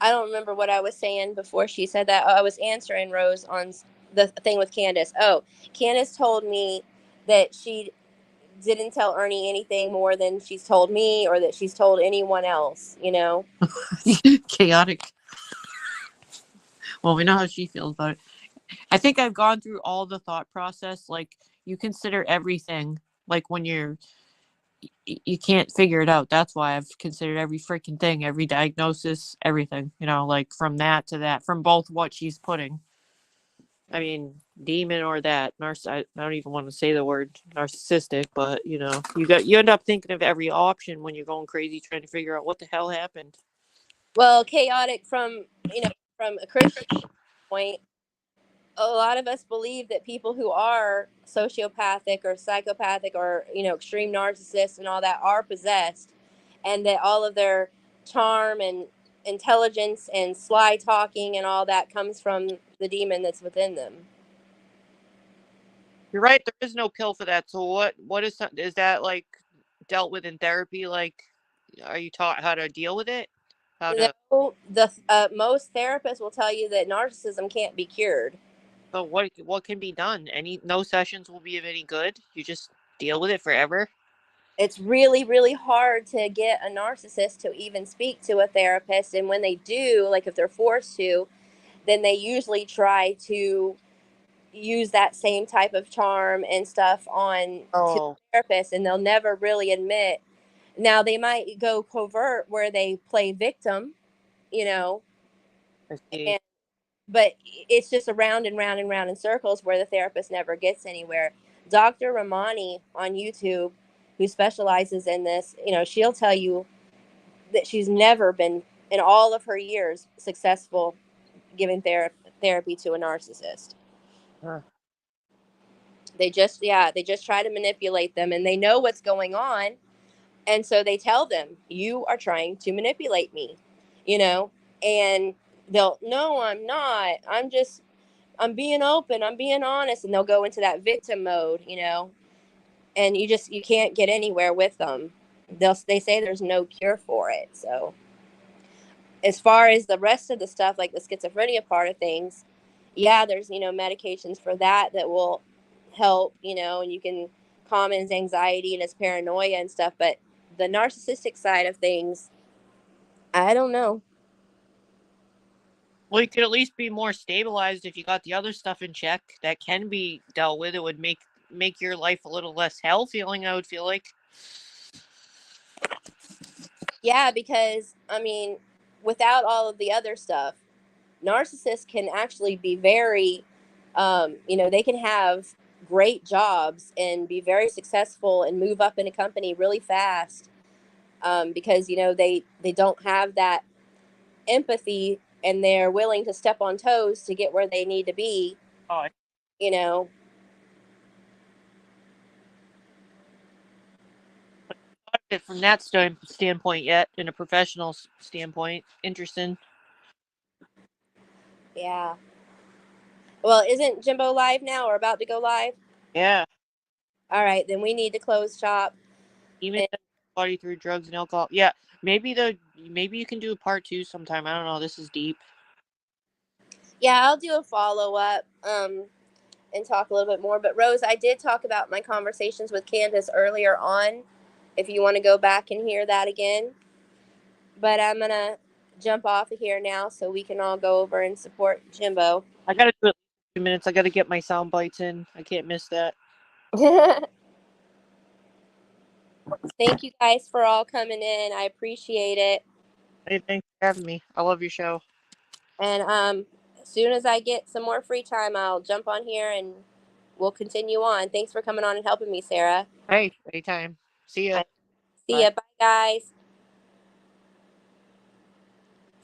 Speaker 1: I don't remember what I was saying before she said that. Oh, I was answering Rose on the thing with Candace. Oh, Candace told me that she didn't tell Ernie anything more than she's told me or that she's told anyone else,
Speaker 2: Chaotic. Well, we know how she feels about it. I think I've gone through all the thought process. Like, you consider everything. Like, when you can't figure it out. That's why I've considered every freaking thing, every diagnosis, everything. Like from that to that, from both what she's putting. I mean, demon or that I don't even want to say the word narcissistic, but you end up thinking of every option when you're going crazy trying to figure out what the hell happened.
Speaker 1: Well, chaotic from a Christian point, a lot of us believe that people who are sociopathic or psychopathic or extreme narcissists and all that are possessed, and that all of their charm and intelligence and sly talking and all that comes from the demon that's within them.
Speaker 2: You're right. There is no pill for that. So what is that like dealt with in therapy? Like, are you taught how to deal with it? How to?
Speaker 1: No, most therapists will tell you that narcissism can't be cured.
Speaker 2: So what can be done? No sessions will be of any good. You just deal with it forever.
Speaker 1: it's really, really hard to get a narcissist to even speak to a therapist. And when they do, like if they're forced to, then they usually try to use that same type of charm and stuff on to the
Speaker 2: Oh,
Speaker 1: therapist, and they'll never really admit. Now they might go covert where they play victim, you know,
Speaker 2: I see.
Speaker 1: and but it's just around and round and round in circles where the therapist never gets anywhere. Dr. Ramani on YouTube, who specializes in this, she'll tell you that she's never been in all of her years successful giving therapy to a narcissist.
Speaker 2: Huh.
Speaker 1: They just try to manipulate them, and they know what's going on, and so they tell them, you are trying to manipulate me, you know and they'll, no, I'm not, I'm being open, I'm being honest, and they'll go into that victim mode, and you can't get anywhere with them. They say there's no cure for it. So as far as the rest of the stuff, like the schizophrenia part of things, yeah, there's medications for that will help, and you can calm his anxiety and his paranoia and stuff. But the narcissistic side of things, I don't know.
Speaker 2: Well, you could at least be more stabilized if you got the other stuff in check that can be dealt with. It would make your life a little less hell feeling, I would feel like.
Speaker 1: Yeah, because I mean, without all of the other stuff, narcissists can actually be very, they can have great jobs and be very successful and move up in a company really fast, because they don't have that empathy, and they're willing to step on toes to get where they need to be.
Speaker 2: Oh,
Speaker 1: You know,
Speaker 2: it from that standpoint yet, in a professional standpoint. Interesting.
Speaker 1: yeah. Well, isn't Jimbo live now or about to go live?
Speaker 2: Yeah.
Speaker 1: All right, then we need to close shop.
Speaker 2: Even
Speaker 1: And
Speaker 2: body through drugs and alcohol. Yeah. Maybe you can do a part 2 sometime. I don't know. This is deep.
Speaker 1: yeah, I'll do a follow up. And talk a little bit more. But Rose, I did talk about my conversations with Candace earlier on, if you want to go back and hear that again. But I'm going to jump off of here now so we can all go over and support Jimbo.
Speaker 2: I gotta do it in 2 minutes. I gotta get my sound bites in. I can't miss that.
Speaker 1: Thank you guys for all coming in. I appreciate it.
Speaker 2: Hey, thanks for having me. I love your show.
Speaker 1: And as soon as I get some more free time, I'll jump on here and we'll continue on. Thanks for coming on and helping me, Sarah.
Speaker 2: Hey, anytime. See ya.
Speaker 1: See
Speaker 2: Bye.
Speaker 1: ya. Bye, guys.